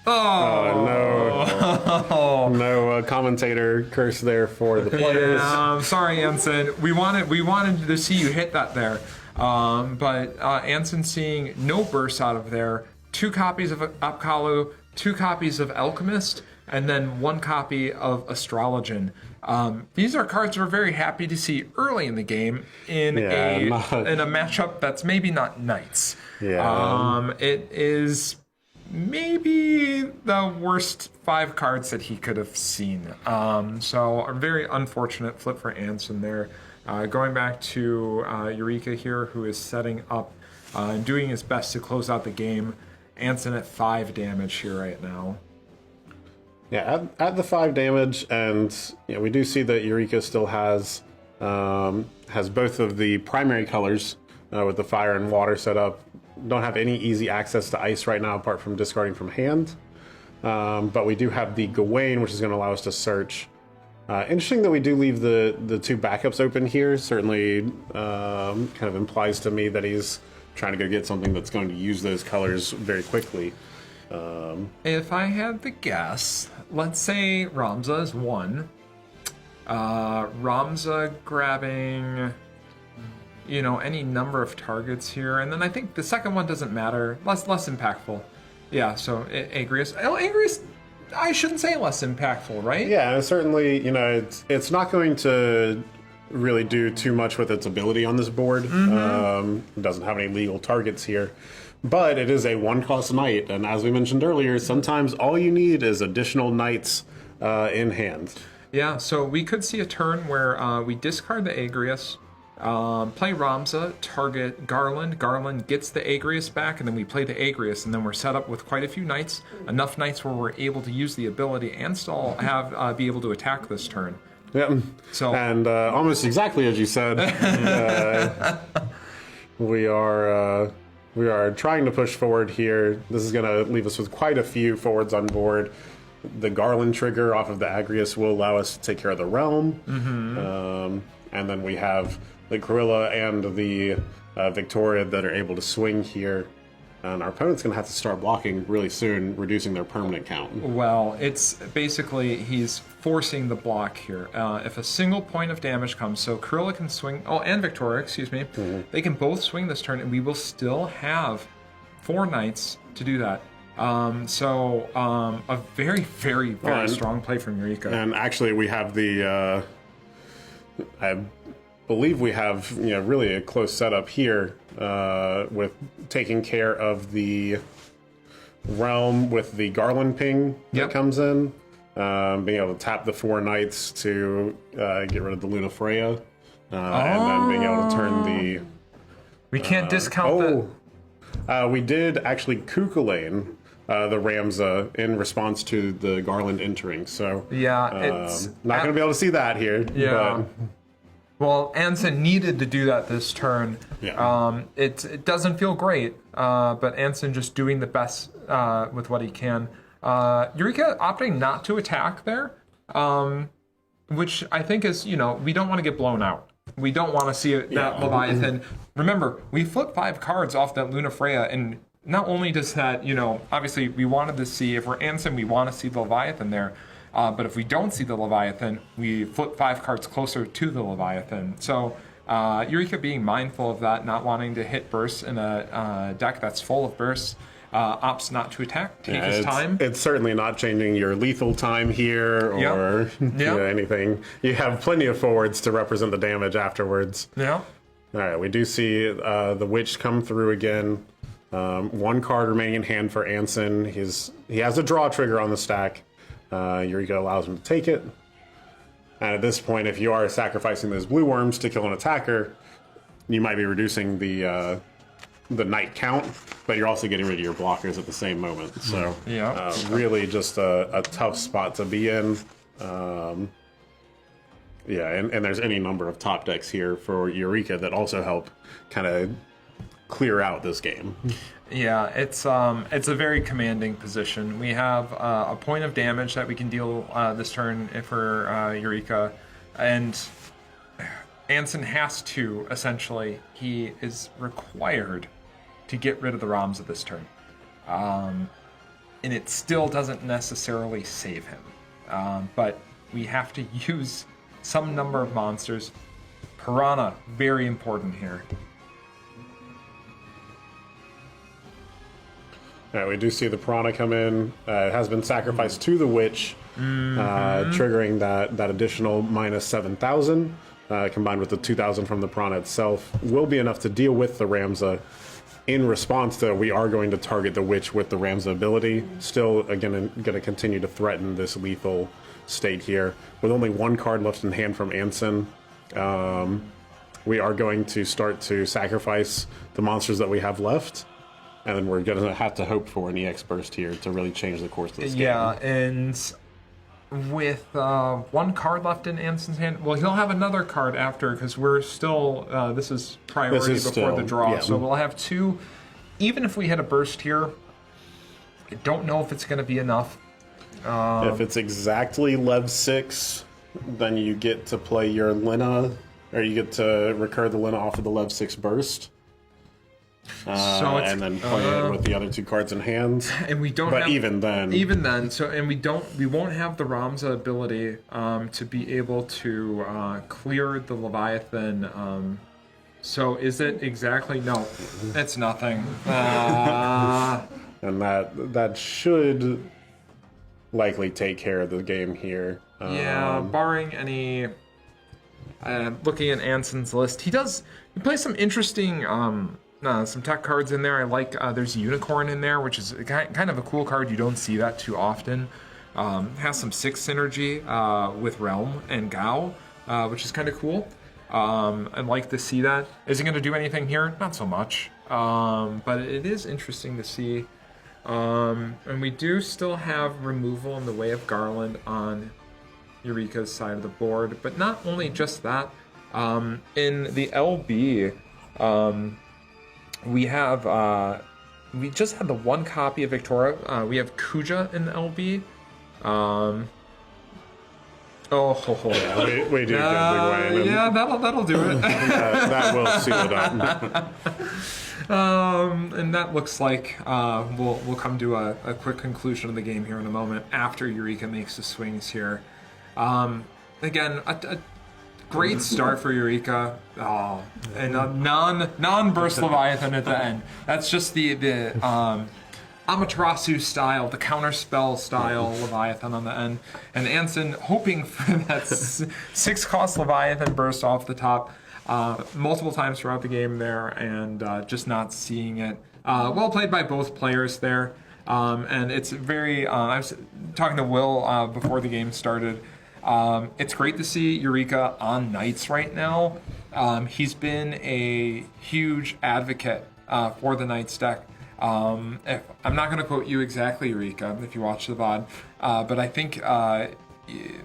Oh no! No commentator curse there for the players. Yeah, sorry, Anson. We wanted to see you hit that there, but Anson seeing no bursts out of there. 2 copies of Apkalu, 2 copies of Alchemist, and then 1 copy of Astrologian. These are cards we're very happy to see early in the game in a matchup that's maybe not Knights. Yeah. It is maybe the worst 5 cards that he could have seen. So a very unfortunate flip for Anson there. Going back to Eureka here, who is setting up and doing his best to close out the game. Anson at 5 damage here right now. Yeah, at the 5 damage, and we do see that Eureka still has both of the primary colors with the fire and water set up. Don't have any easy access to ice right now apart from discarding from hand. But we do have the Gawain, which is going to allow us to search. Interesting that we do leave the 2 backups open here. Certainly kind of implies to me that he's trying to go get something that's going to use those colors very quickly. If I had to guess, let's say Ramza is 1. Ramza grabbing, any number of targets here. And then I think the second one doesn't matter. Less impactful. Yeah, so Agrius. Oh, Agrius, I shouldn't say less impactful, right? Yeah, certainly, it's not going to really do too much with its ability on this board. It doesn't have any legal targets here. But it is a 1-cost knight, and as we mentioned earlier, sometimes all you need is additional knights in hand. Yeah, so we could see a turn where we discard the Agrius, play Ramza, target Garland. Garland gets the Agrius back, and then we play the Agrius, and then we're set up with quite a few knights, enough knights where we're able to use the ability and still have be able to attack this turn. Yeah, so, and almost exactly as you said, we are trying to push forward here. This is going to leave us with quite a few forwards on board. The Garland trigger off of the Agrius will allow us to take care of the Realm. And then we have the Gorilla and the Victoria that are able to swing here. And our opponent's going to have to start blocking really soon, reducing their permanent count. Well, it's basically he's forcing the block here. If a single point of damage comes, so Gorilla can swing, and Victoria, excuse me, they can both swing this turn, and we will still have 4 knights to do that. A very, very, very strong play from Eureka. And actually, we have the, I believe we have, really a close setup here with taking care of the Realm with the Garland ping that comes in, being able to tap the 4 knights to get rid of the Luna Freya, and then being able to turn the... We can't discount we did actually Kukulane the Ramza in response to the Garland entering, so it's not going to be able to see that here. Yeah. Well, Anson needed to do that this turn. Yeah. It doesn't feel great, but Anson just doing the best with what he can. Eureka opting not to attack there, which I think is, we don't want to get blown out. We don't want to see that Leviathan. Remember, we flipped 5 cards off that Luna Freya, and not only does that, obviously we wanted to see, if we're Anson, we want to see the Leviathan there. But if we don't see the Leviathan, we flip 5 cards closer to the Leviathan. So Eureka being mindful of that, not wanting to hit bursts in a deck that's full of bursts, opts not to attack, take his time. It's certainly not changing your lethal time here or anything. You have plenty of forwards to represent the damage afterwards. Yeah. All right, we do see the Witch come through again. 1 card remaining in hand for Anson. He has a draw trigger on the stack. Eureka allows him to take it. And at this point, if you are sacrificing those blue worms to kill an attacker, you might be reducing the knight count, but you're also getting rid of your blockers at the same moment. So really just a tough spot to be in. And there's any number of top decks here for Eureka that also help kind of clear out this game. Yeah, it's a very commanding position. We have a point of damage that we can deal this turn for Eureka, and Anson has to, essentially, he is required to get rid of the Ramza this turn. And it still doesn't necessarily save him. But we have to use some number of monsters. Piranha, very important here. We do see the Piranha come in. It has been sacrificed to the Witch, triggering that additional minus 7,000, combined with the 2,000 from the Piranha itself. Will be enough to deal with the Ramza. in response to, we are going to target the witch with the Ram's ability. Still, again, going to continue to threaten this lethal state here. With only one card left in hand from Anson, we are going to start to sacrifice the monsters that we have left. And then we're going to have to hope for an EX burst here to really change the course of this game. Yeah, and with one card left in Anson's hand, well, he'll have another card after, because we're still, this is priority before the draw. Yeah. So we'll have two. Even if we hit a burst here, I don't know if it's going to be enough. If it's exactly Lev 6, then you get to play your Lina, or you get to recur the Lina off of the Lev 6 burst. And then play it with the other two cards in hand. And we don't. But even then, so we won't have the Ramza ability to be able to clear the Leviathan. So is it exactly? No, it's nothing. And that should likely take care of the game here. Yeah, barring any. Looking at Anson's list, he plays some interesting. Some tech cards in there. I like, there's Unicorn in there, which is kind of a cool card. You don't see that too often. Has some 6 synergy with Realm and Gao, which is kind of cool. I'd like to see that. Is it going to do anything here? Not so much. But it is interesting to see. And we do still have removal in the way of Garland on Eureka's side of the board. But not only just that. In the LB... we have, we just had the one copy of Victoria. We have Kuja in the LB. We do get Big Wayne. Yeah, that'll do it. That will seal it up. And that looks like we'll come to a quick conclusion of the game here in a moment after Eureka makes the swings here. Again, a great start for Eureka. Oh, and a non-burst Leviathan at the end. That's just the Amaterasu style, the counterspell style Leviathan on the end. And Anson hoping for that 6-cost Leviathan burst off the top multiple times throughout the game there, and just not seeing it. Well played by both players there. And it's very... I was talking to Will before the game started. It's great to see Eureka on Knights right now. He's been a huge advocate for the Knights deck. I'm not going to quote you exactly, Eureka, if you watch the VOD, but I think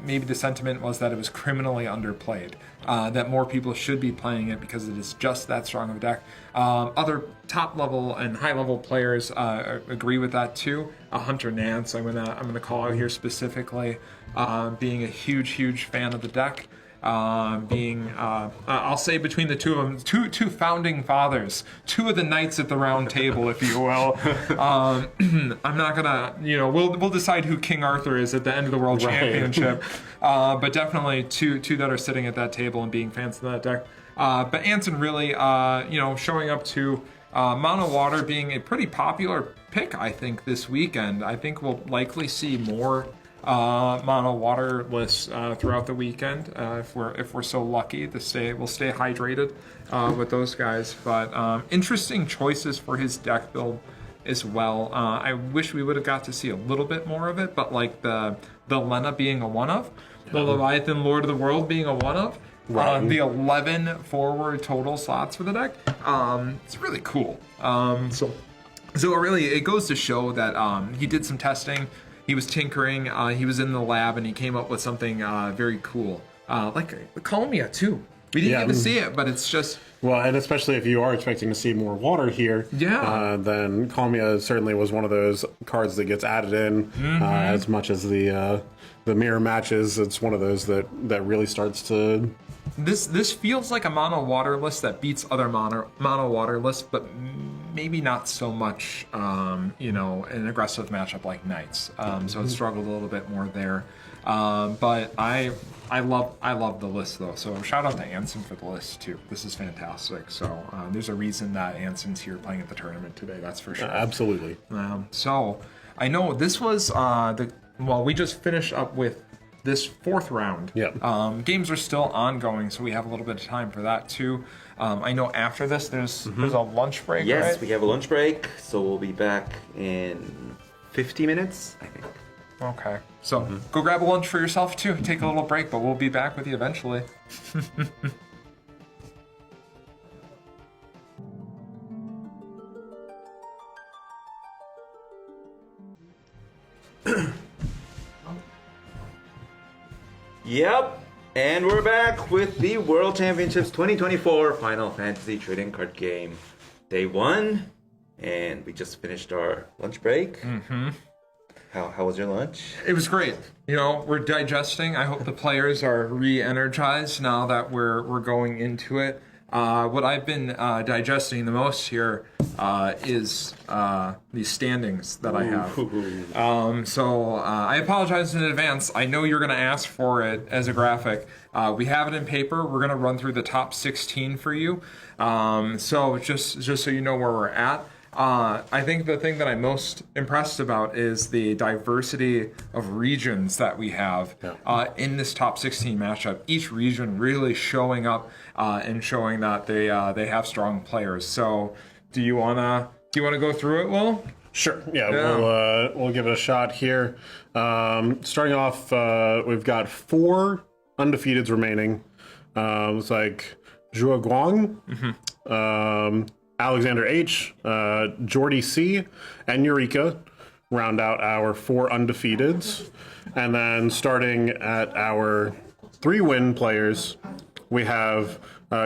maybe the sentiment was that it was criminally underplayed, that more people should be playing it because it is just that strong of a deck. Other top-level and high-level players agree with that too. Hunter Nance, I'm gonna call out here specifically, being a huge fan of the deck. I'll say between the two of them, two founding fathers, two of the knights at the round table, if you will. I'm not gonna, we'll decide who King Arthur is at the end of the World Championship, but definitely two that are sitting at that table and being fans of that deck. But Anson really, showing up to Mono Water being a pretty popular pick, I think, this weekend. I think we'll likely see more mono water lists throughout the weekend if we're so lucky to we'll stay hydrated with those guys. But interesting choices for his deck build as well. I wish we would have got to see a little bit more of it, but like the Lena being a one of, the Leviathan Lord of the World being a one of, the 11 forward total slots for the deck. It's really cool. So it goes to show that he did some testing. He was tinkering, he was in the lab, and he came up with something very cool. Like Columia, too. We didn't get to see it, but it's just... Well, and especially if you are expecting to see more water here, then Columia certainly was one of those cards that gets added in as much as the mirror matches. It's one of those that really starts to... This feels like a mono water list that beats other mono water lists, but maybe not so much, an aggressive matchup like Knights. So it struggled a little bit more there. But I love the list though. So shout out to Anson for the list too. This is fantastic. So there's a reason that Anson's here playing at the tournament today. That's for sure. Absolutely. So I know this was we just finished up with this fourth round. Yep. Games are still ongoing, so we have a little bit of time for that too. I know after this there's a lunch break, Yes, right? we have a lunch break, so we'll be back in 50 minutes, I think. Okay. So go grab a lunch for yourself too. Take a little break, but we'll be back with you eventually. Yep, and we're back with the World Championships 2024 Final Fantasy Trading Card Game. Day 1, and we just finished our lunch break. How was your lunch? It was great. You know, we're digesting. I hope the players are re-energized now that we're going into it. What I've been digesting the most here is these standings that I have. So I apologize in advance. I know you're going to ask for it as a graphic. We have it in paper. We're going to run through the top 16 for you. So just so you know where we're at. I think the thing that I'm most impressed about is the diversity of regions that we have in this top 16 matchup. Each region really showing up and showing that they have strong players. So, do you wanna go through it, Will? Sure. Yeah. We'll give it a shot here. Starting off, we've got 4 undefeateds remaining. It's like Zhuo Guang. Alexander H, Jordy C, and Eureka round out our 4 undefeateds. And then starting at our 3-win players, we have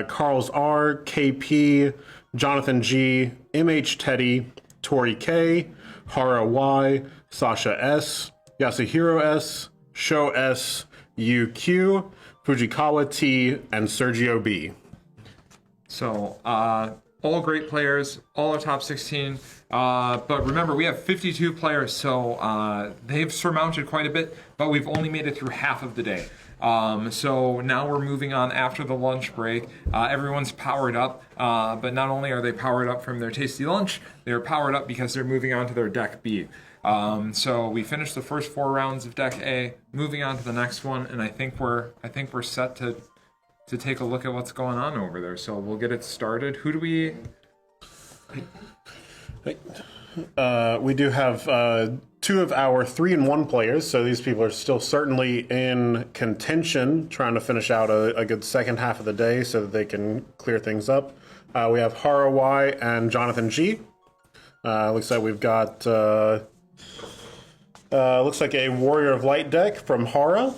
Carl's R, KP, Jonathan G, MH Teddy, Tori K, Hara Y, Sasha S, Yasuhiro S, Sho S, UQ, Fujikawa T, and Sergio B. So, all great players, all our top 16. But remember, we have 52 players, so they've surmounted quite a bit, but we've only made it through half of the day. So now we're moving on after the lunch break. Everyone's powered up, but not only are they powered up from their tasty lunch, they're powered up because they're moving on to their deck B. So we finished the first 4 rounds of deck A, moving on to the next one, and I think we're set to take a look at what's going on over there. So we'll get it started. Who do we... We do have 2 of our 3-1 players, so these people are still certainly in contention, trying to finish out a good second half of the day so that they can clear things up. We have Hara Y and Jonathan G. Looks like we've got looks like a Warrior of Light deck from Hara.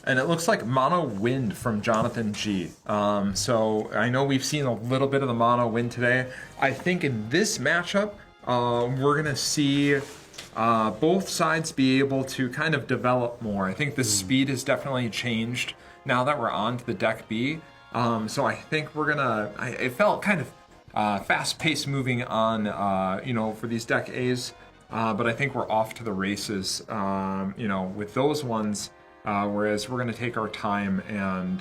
And it looks like Mono Wind from Jonathan G. So I know we've seen a little bit of the Mono Wind today. I think in this matchup, we're going to see both sides be able to kind of develop more. I think the speed has definitely changed now that we're on to the deck B. So I think we're going to... It felt kind of fast-paced moving on, for these deck A's. But I think we're off to the races, with those ones. Whereas we're going to take our time and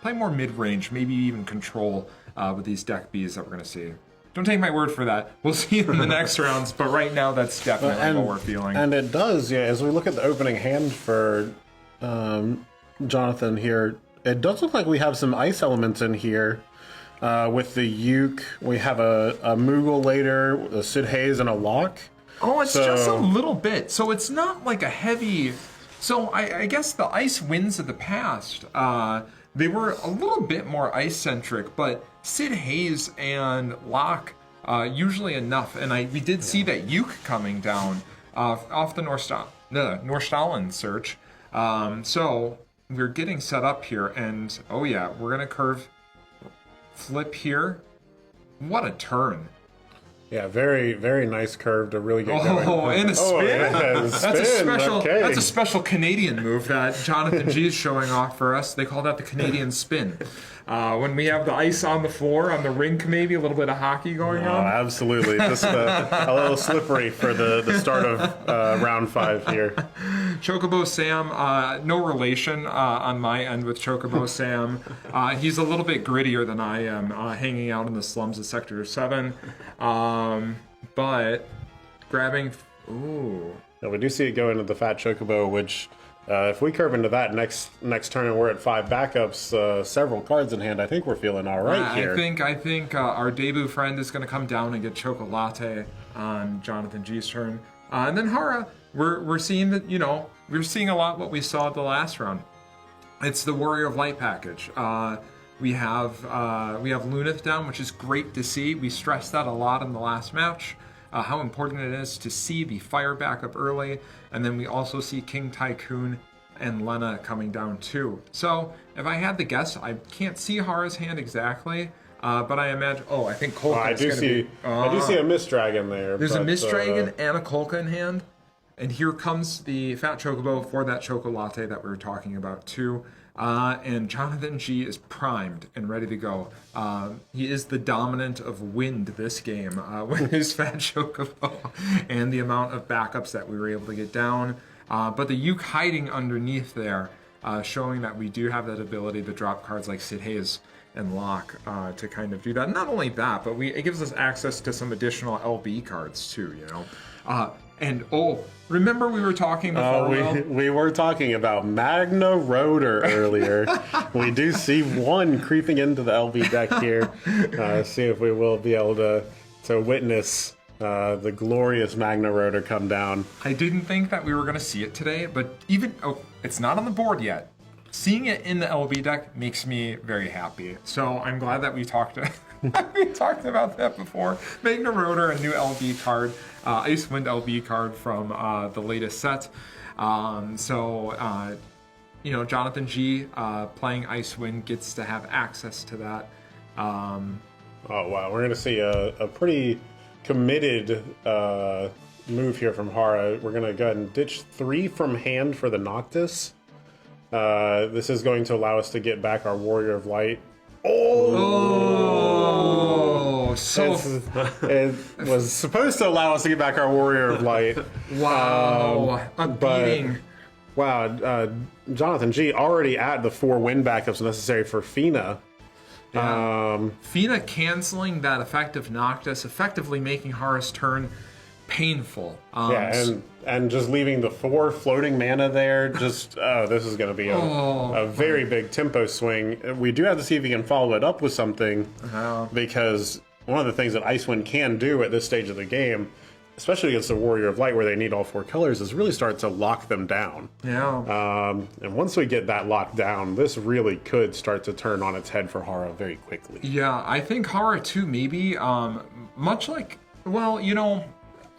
play more mid-range, maybe even control with these deck Bs that we're going to see. Don't take my word for that. We'll see in the next rounds, but right now that's definitely what we're feeling. And it does, as we look at the opening hand for Jonathan here, it does look like we have some ice elements in here. With the Uke, we have a Moogle later, a Sid Hayes, and a Lock. Oh, it's just a little bit. So it's not like a heavy... So I guess the ice winds of the past, they were a little bit more ice-centric, but Sid Hayes and Locke, usually enough. And we did see that Uke coming down off the Norstalen search. So we're getting set up here, and we're going to curve flip here. What a turn. Yeah, very, very nice curve to really get going. Oh, and a spin. That's a Okay. special Canadian move that Jonathan G is showing off for us. They call that the Canadian spin. When we have the ice on the floor, on the rink maybe, a little bit of hockey going on. Absolutely. Just a little slippery for the start of round 5 here. Chocobo Sam, no relation on my end with Chocobo Sam. He's a little bit grittier than I am, hanging out in the slums of Sector 7. But grabbing... Ooh. Now, we do see it go into the Fat Chocobo, which if we curve into that next turn and we're at 5 backups, several cards in hand, I think we're feeling all right here. I think our debut friend is going to come down and get Chocolate on Jonathan G's turn. And then Hara, we're seeing that, we're seeing a lot what we saw the last round. It's the Warrior of Light package. We have Lunith down, which is great to see. We stressed that a lot in the last match. How important it is to see the fire backup early, and then we also see King Tycoon and Lena coming down too. So if I had to guess, I can't see Hara's hand exactly, but I imagine. Oh, I think Kolka. I do see a Mist Dragon there. There's a Mist Dragon and a Kolka in hand, and here comes the Fat Chocobo for that Chocolate that we were talking about too. And Jonathan G is primed and ready to go. He is the dominant of wind this game with his Fat Chocobo and the amount of backups that we were able to get down. But the Uke hiding underneath there, showing that we do have that ability to drop cards like Sid Hayes and Locke to kind of do that. Not only that, but it gives us access to some additional LB cards too, remember we were talking before? We were talking about Magna Rotor earlier. We do see one creeping into the LB deck here. See if we will be able to witness the glorious Magna Rotor come down. I didn't think that we were going to see it today, but it's not on the board yet. Seeing it in the LB deck makes me very happy. So I'm glad that we talked about that before. Magna Rotor, a new LB card, Icewind LB card from the latest set. Jonathan G playing Icewind gets to have access to that. Oh wow, we're going to see a pretty committed move here from Hara. We're going to go ahead and ditch 3 from hand for the Noctis. This is going to allow us to get back our Warrior of Light. It was supposed to allow us to get back our Warrior of Light. Wow, a beating. Wow, Jonathan G already at the 4 win backups necessary for Fina. Yeah. Fina canceling that effect of Noctis, effectively making Hara's turn painful. And just leaving the 4 floating mana there. Just this is going to be a very big tempo swing. We do have to see if he can follow it up with something, because one of the things that Icewind can do at this stage of the game, especially against the Warrior of Light where they need all 4 colors, is really start to lock them down. Yeah. And once we get that locked down, this really could start to turn on its head for Hara very quickly. Yeah, I think Hara too, maybe much like,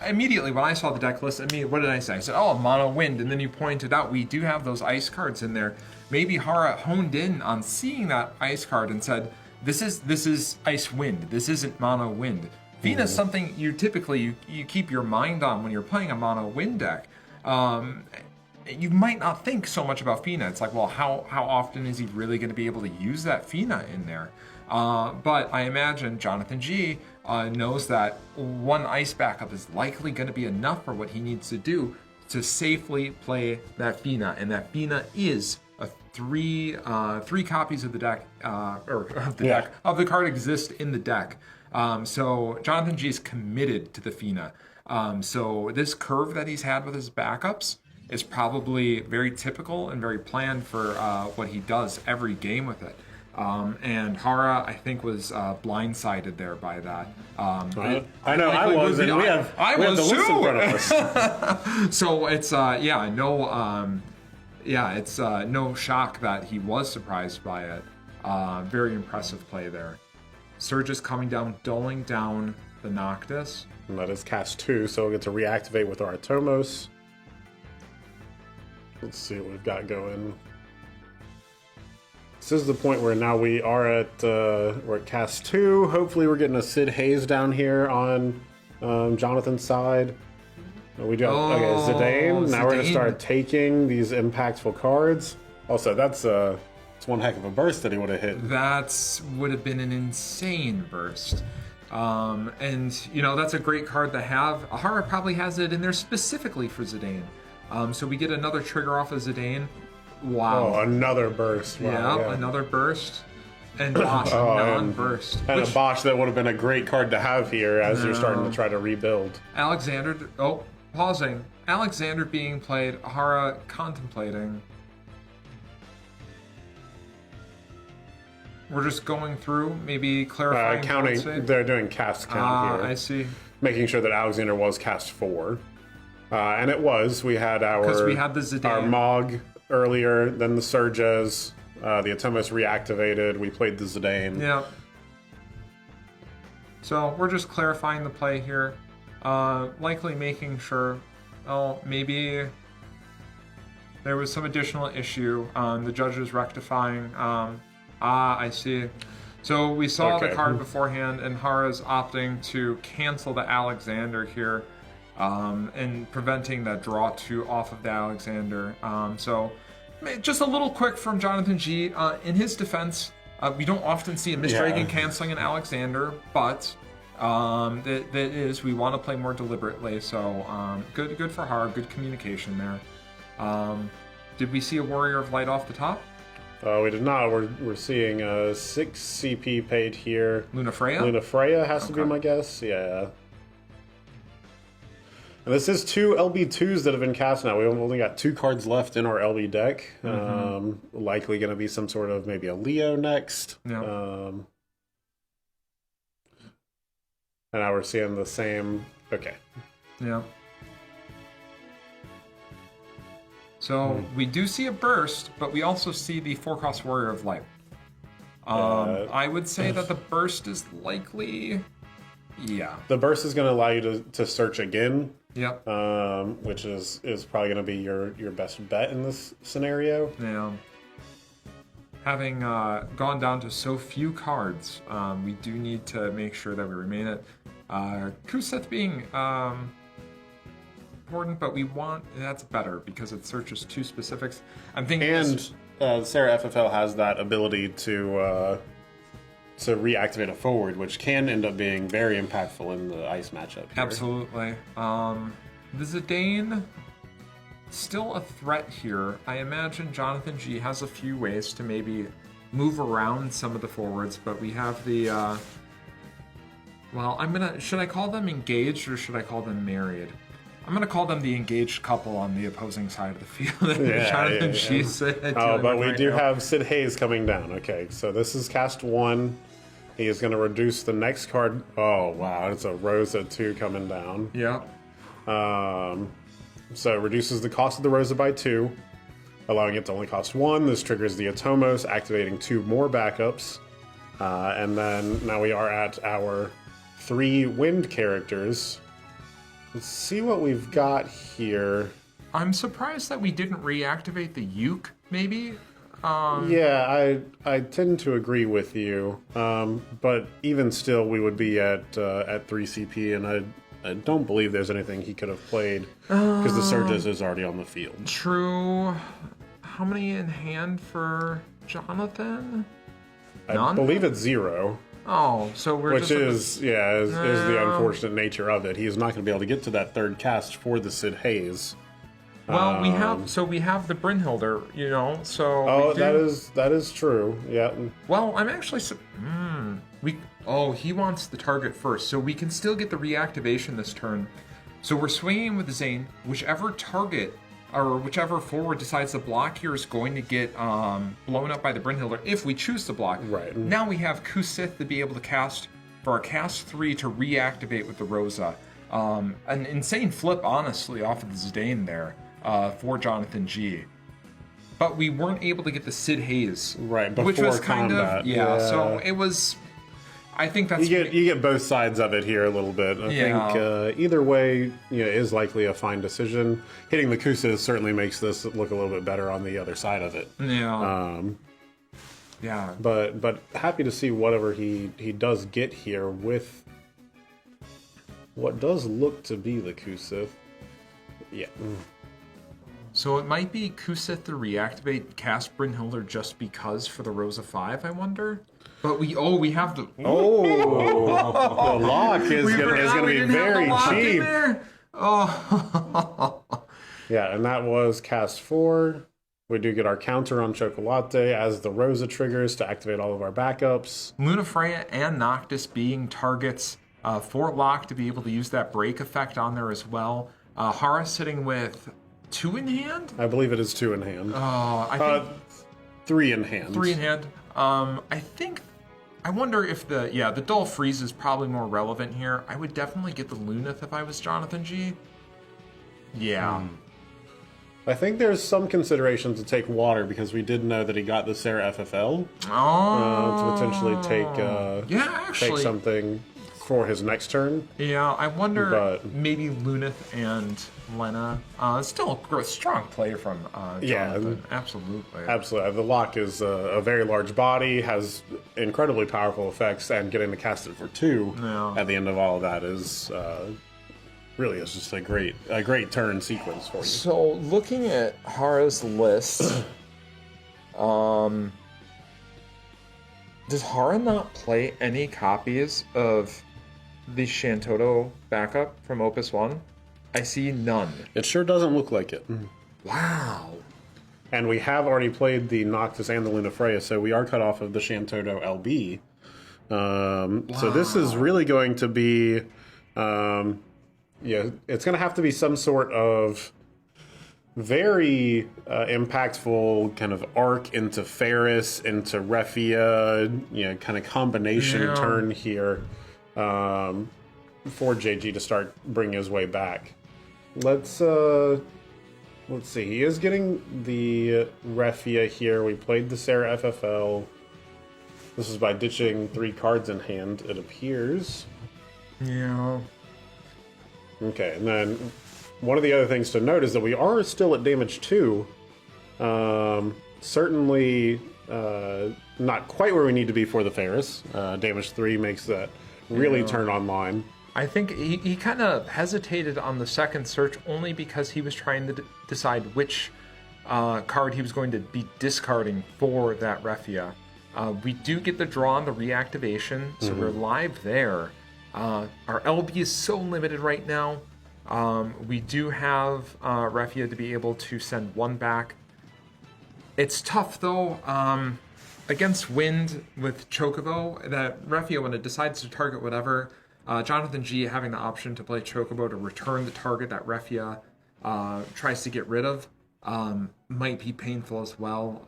immediately when I saw the deck list, what did I say? I said, mono wind, and then you pointed out we do have those ice cards in there. Maybe Hara honed in on seeing that ice card and said, this is ice wind, this isn't mono wind. Fina is something you typically you keep your mind on when you're playing a mono wind deck. You might not think so much about Fina. It's like, well, how often is he really going to be able to use that Fina in there? But I imagine Jonathan G knows that 1 ice backup is likely going to be enough for what he needs to do to safely play that Fina, and that Fina is a 3 copies of the deck of the card exist in the deck. So Jonathan G is committed to the Fina. So this curve that he's had with his backups is probably very typical and very planned for what he does every game with it. And Hara, I think, was blindsided there by that. I know I was, and we have the list in front of us. So it's it's no shock that he was surprised by it. Very impressive play there. Surge is coming down, dulling down the Noctis. And that is cast 2, so we'll get to reactivate with our Atomos. Let's see what we've got going. This is the point where now we're at cast 2. Hopefully we're getting a Sid Hayes down here on Jonathan's side. We do have Zidane. Now we're going to start taking these impactful cards. Also, that's one heck of a burst that he would have hit. That would have been an insane burst. And that's a great card to have. Hara probably has it in there specifically for Zidane. So we get another trigger off of Zidane. Wow. Oh, another burst. Wow, yeah, another burst. And Bosch, non-burst. And a Bosch that would have been a great card to have here as you're starting to try to rebuild. Alexander, pausing. Alexander being played. Hara contemplating. We're just going through, maybe clarifying. Counting. They're doing cast count here. I see. Making sure that Alexander was cast 4. And it was. We had Because we had the Zidane. our Mog earlier, then the Surges. The Atomos reactivated. We played the Zidane. Yeah. So we're just clarifying the play here. Likely making sure, maybe there was some additional issue. The judge is rectifying. I see. So we saw the card beforehand, and Hara's opting to cancel the Alexander here, and preventing that draw 2 off of the Alexander. So just a little quick from Jonathan G. In his defense, we don't often see a Misdragon canceling an Alexander, but that is, we want to play more deliberately. So good for Hara, good communication there. Did we see a Warrior of Light off the top? We did not. We're seeing 6 CP paid here. Lunafreya? Lunafreya has to be my guess. Yeah. And this is 2 LB2s that have been cast now. We've only got 2 cards left in our LB deck. Likely going to be some sort of maybe a Leo next. Yeah. And now we're seeing the same. Okay. Yeah. So we do see a burst, but we also see the 4-cost Warrior of Light. I would say that the burst is likely, The burst is going to allow you to search again. Yep. Which is probably going to be your best bet in this scenario. Yeah. Having gone down to so few cards, we do need to make sure that we remain it. Kuseth being important, but that's better because it searches 2 specifics. I'm thinking, and Sarah FFL has that ability to reactivate a forward, which can end up being very impactful in the ice matchup here. Absolutely. The Zidane, still a threat here. I imagine Jonathan G has a few ways to maybe move around some of the forwards, but we have the should I call them engaged or should I call them married? I'm going to call them the engaged couple on the opposing side of the field. Jonathan G said. But we do have Sid Hayes coming down. Okay, so this is cast 1. He is going to reduce the next card. Oh, wow, it's a Rosa 2 coming down. Yeah. So it reduces the cost of the Rosa by 2, allowing it to only cost 1. This triggers the Atomos, activating 2 more backups. And then now we are at our 3 wind characters. Let's see what we've got here. I'm surprised that we didn't reactivate the Uke, maybe? Yeah, I tend to agree with you. But even still, we would be at 3 CP, and I don't believe there's anything he could have played because the Surges is already on the field. True. How many in hand for Jonathan? I believe it's 0. Oh, so we're which is the unfortunate nature of it. He's not going to be able to get to that 3rd cast for the Sid Hayes. Well, we have the Brynhilder, so. Oh, that is true. Yeah. Well, I'm actually. He wants the target first, so we can still get the reactivation this turn. So we're swinging with Zane. Whichever target or whichever forward decides to block here is going to get blown up by the Brynhilder if we choose to block. Right. Now we have Kusith to be able to cast for our cast 3 to reactivate with the Rosa. An insane flip, honestly, off of the Zidane there for Jonathan G. But we weren't able to get the Sid Hayes. Right, before which was kind combat. of, so it was... I think that's you get both sides of it here a little bit. I think either way, is likely a fine decision. Hitting the Kusa certainly makes this look a little bit better on the other side of it. Yeah. But happy to see whatever he does get here with what does look to be the Kusith. Yeah. So it might be Kusith to reactivate cast Brynhilder just because for the Rosa 5, I wonder? But we have the... the lock is going to be very cheap. Oh. Yeah, and that was cast 4. We do get our counter on Chocolate as the Rosa triggers to activate all of our backups. Lunafreya and Noctis being targets for Lock to be able to use that break effect on there as well. Hara sitting with 2 in hand. I believe it is 2 in hand. I think 3 in hand. 3 in hand. I wonder if the Dull Freeze is probably more relevant here. I would definitely get the Lunith if I was Jonathan G. Yeah. I think there's some consideration to take water because we did know that he got the Sarah FFL to potentially take something for his next turn. Yeah, I wonder maybe Lunith and Lena. Still a strong play from Jonathan. Absolutely. Absolutely. The lock is a very large body, has incredibly powerful effects, and getting to cast it for 2 at the end of all of that is really is just a great turn sequence for you. So looking at Hara's list, does Hara not play any copies of the Shantoto backup from Opus 1? I see none. It sure doesn't look like it. Wow. And we have already played the Noctis and the Lunafreya, so we are cut off of the Shantoto LB. So this is really going to be... it's going to have to be some sort of very impactful kind of arc into Ferris, into Refia, kind of combination turn here for JG to start bringing his way back. Let's see. He is getting the Refia here. We played the Sarah FFL. This is by ditching 3 cards in hand, it appears. Yeah. Okay, and then one of the other things to note is that we are still at damage 2. Certainly not quite where we need to be for the Ferris. Damage 3 makes that really turn online. I think he kind of hesitated on the second search only because he was trying to decide which card he was going to be discarding for that Refia. We do get the draw on the reactivation, so we're live there. Our LB is so limited right now. We do have Refia to be able to send 1 back. It's tough though. Against Wind with Chocobo, that Refia, when it decides to target whatever, Jonathan G having the option to play Chocobo to return the target that Refia tries to get rid of might be painful as well.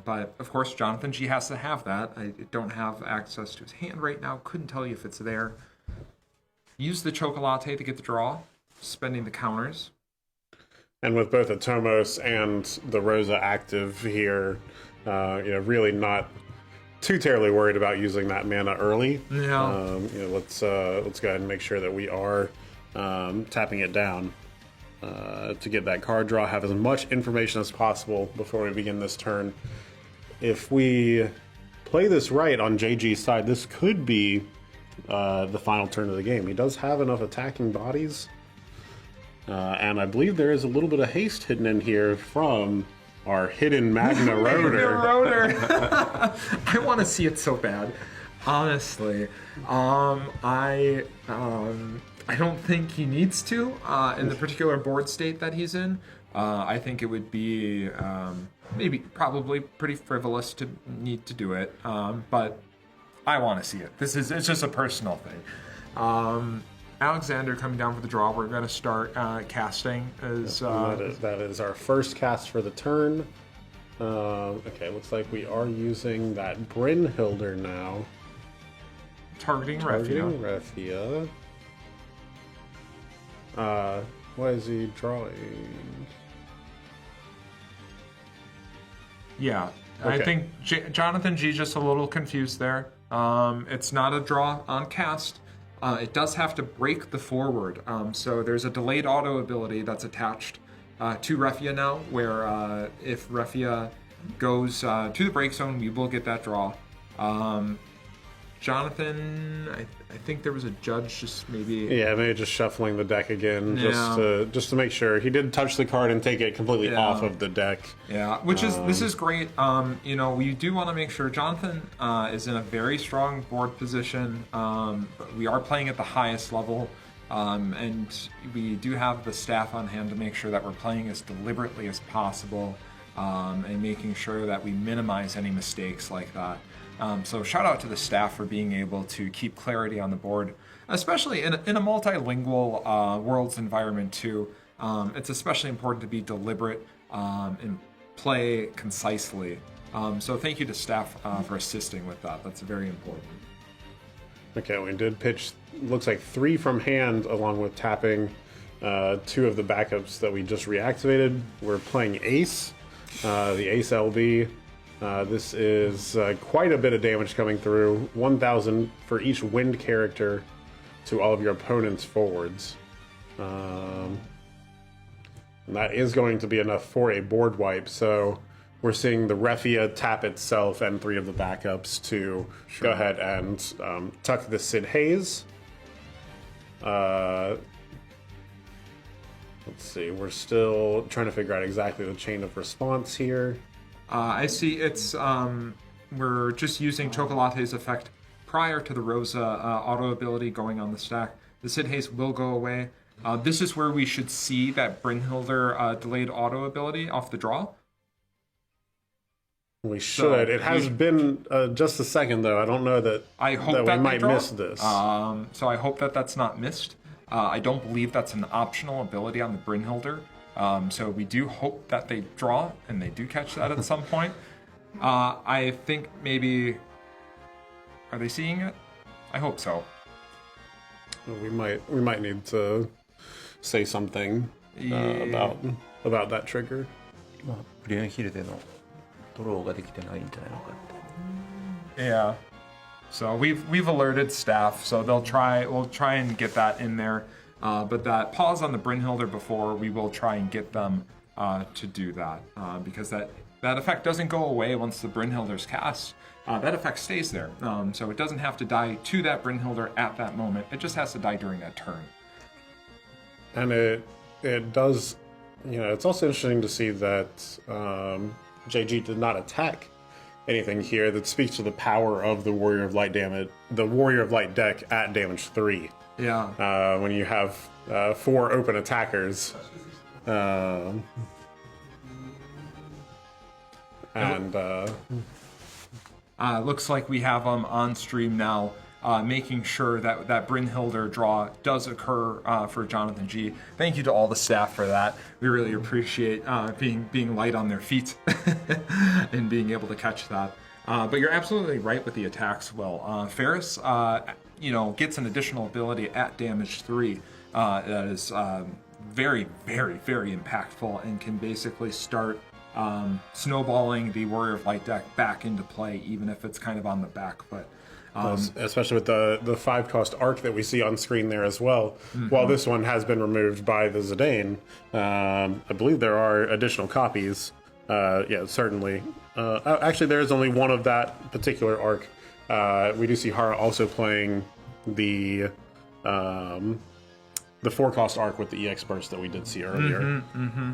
But of course, Jonathan G has to have that. I don't have access to his hand right now. Couldn't tell you if it's there. Use the Chocolate to get the draw, spending the counters. And with both the Tomos and the Rosa active here, really not too terribly worried about using that mana early. Yeah. Let's go ahead and make sure that we are tapping it down to get that card draw, have as much information as possible before we begin this turn. If we play this right on JG's side, this could be the final turn of the game. He does have enough attacking bodies, and I believe there is a little bit of haste hidden in here from our hidden Magna Rotor. I want to see it so bad, honestly. I don't think he needs to in the particular board state that he's in. I think it would be probably pretty frivolous to need to do it, but I want to see it. It's just a personal thing. Alexander coming down for the draw. We're going to start casting. That is our first cast for the turn. Okay, looks like we are using that Brynhilder now. Targeting Refia. What is he drawing? Yeah, okay. I think Jonathan G just a little confused there. It's not a draw on cast. It does have to break the forward. So there's a delayed auto ability that's attached to Refia now, where if Refia goes to the break zone, we will get that draw. Jonathan, I think there was a judge just maybe just shuffling the deck again, just to make sure he did touch the card and take it completely off of the deck. Yeah, this is great. We do want to make sure Jonathan is in a very strong board position. We are playing at the highest level, and we do have the staff on hand to make sure that we're playing as deliberately as possible, and making sure that we minimize any mistakes like that. So shout out to the staff for being able to keep clarity on the board, especially in a multilingual Worlds environment too. it's especially important to be deliberate and play concisely. So thank you to staff for assisting with that. That's very important. Okay, we did pitch, looks like 3 from hand, along with tapping 2 of the backups that we just reactivated. We're playing Ace, the Ace LB. This is quite a bit of damage coming through. 1,000 for each wind character to all of your opponent's forwards. And that is going to be enough for a board wipe, so we're seeing the Refia tap itself and 3 of the backups to go ahead and tuck the Sid Haze. Let's see, we're still trying to figure out exactly the chain of response here. I see it's, we're just using Chocolate's effect prior to the Rosa auto ability going on the stack. The Sid Haze will go away. This is where we should see that Brynhilder delayed auto ability off the draw. We should. It has been just a second, though. I don't know that, I hope that we might miss this. So I hope that that's not missed. I don't believe that's an optional ability on the Brynhilder. So we do hope that they draw and they do catch that at some point. I think maybe... Are they seeing it? I hope so. We might need to say something about that trigger. ブリアンヒルでのドローができてないんじゃないのかって。 Yeah. So we've alerted staff, so we'll try and get that in there. But that pause on the Brynhilder before, we will try and get them to do that. Because that effect doesn't go away once the Brynhilder's cast. That effect stays there. So it doesn't have to die to that Brynhilder at that moment. It just has to die during that turn. And it does, you know, it's also interesting to see that JG did not attack anything here. That speaks to the power of the Warrior of Light deck at damage 3. Yeah. When you have 4 open attackers. Looks like we have them on stream now, making sure that Brynhilder draw does occur for Jonathan G. Thank you to all the staff for that. We really appreciate being light on their feet and being able to catch that. But you're absolutely right with the attacks, Will. Ferris, gets an additional ability at damage 3 that is very, very, very impactful and can basically start snowballing the Warrior of Light deck back into play, even if it's kind of on the back foot. Especially with the 5-cost arc that we see on screen there as well. Mm-hmm. While this one has been removed by the Zidane, I believe there are additional copies. Yeah, certainly. Actually, there is only one of that particular arc. We do see Hara also playing the 4-cost arc with the EX burst that we did see earlier. Mm-hmm, mm-hmm.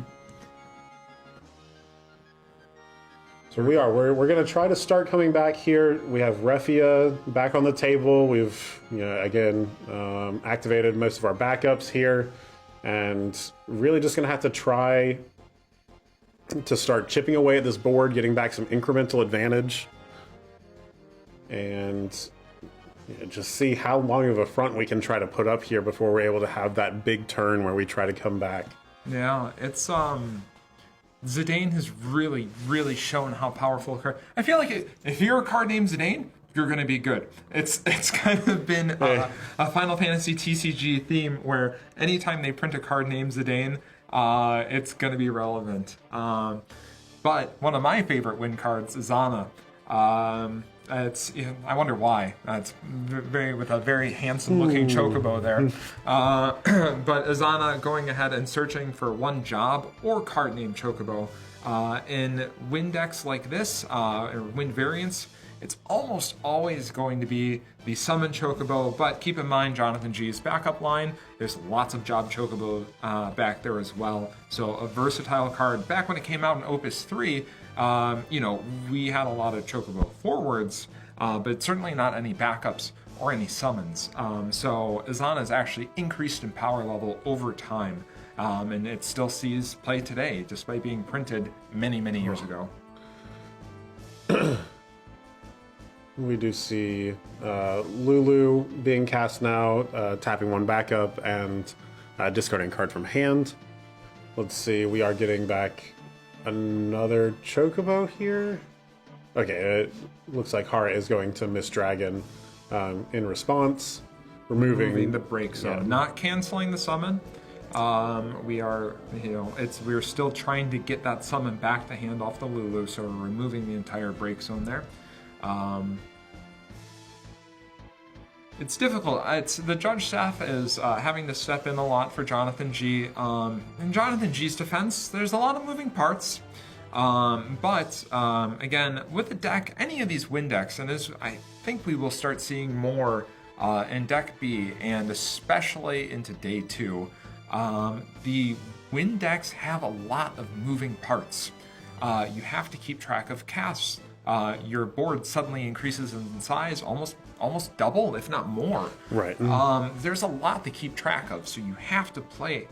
So we're going to try to start coming back here. We have Refia back on the table. We've again activated most of our backups here, and really just going to have to try to start chipping away at this board, getting back some incremental advantage, and just see how long of a front we can try to put up here before we're able to have that big turn where we try to come back. Yeah, it's Zidane has really, really shown how powerful a card. I feel like if you're a card named Zidane, you're going to be good. It's kind of been a Final Fantasy TCG theme where anytime they print a card named Zidane, it's going to be relevant. But one of my favorite win cards is Ana. I wonder why. It's with a very handsome-looking chocobo there. But Azana going ahead and searching for one job or card named Chocobo. In win decks like this, or win variants, it's almost always going to be the summon Chocobo, but keep in mind Jonathan G's backup line, there's lots of job Chocobo back there as well. So a versatile card. Back when it came out in Opus 3, we had a lot of Chocobo forwards, but certainly not any backups or any summons. So Azana's actually increased in power level over time, and it still sees play today, despite being printed many, many years ago. We do see Lulu being cast now, tapping one backup and discarding a card from hand. Let's see, we are getting back another Chocobo here. Okay, it looks like Hara is going to Miss Dragon in response, removing the break zone, not canceling the summon. We are, we're still trying to get that summon back to hand off the Lulu, so we're removing the entire break zone there. It's difficult. The judge staff is having to step in a lot for Jonathan G. In Jonathan G's defense, there's a lot of moving parts. But again, with the deck, any of these win decks, and I think we will start seeing more in Deck B, and especially into Day 2, the win decks have a lot of moving parts. You have to keep track of casts. Your board suddenly increases in size, almost double, if not more. Right. There's a lot to keep track of, so you have to play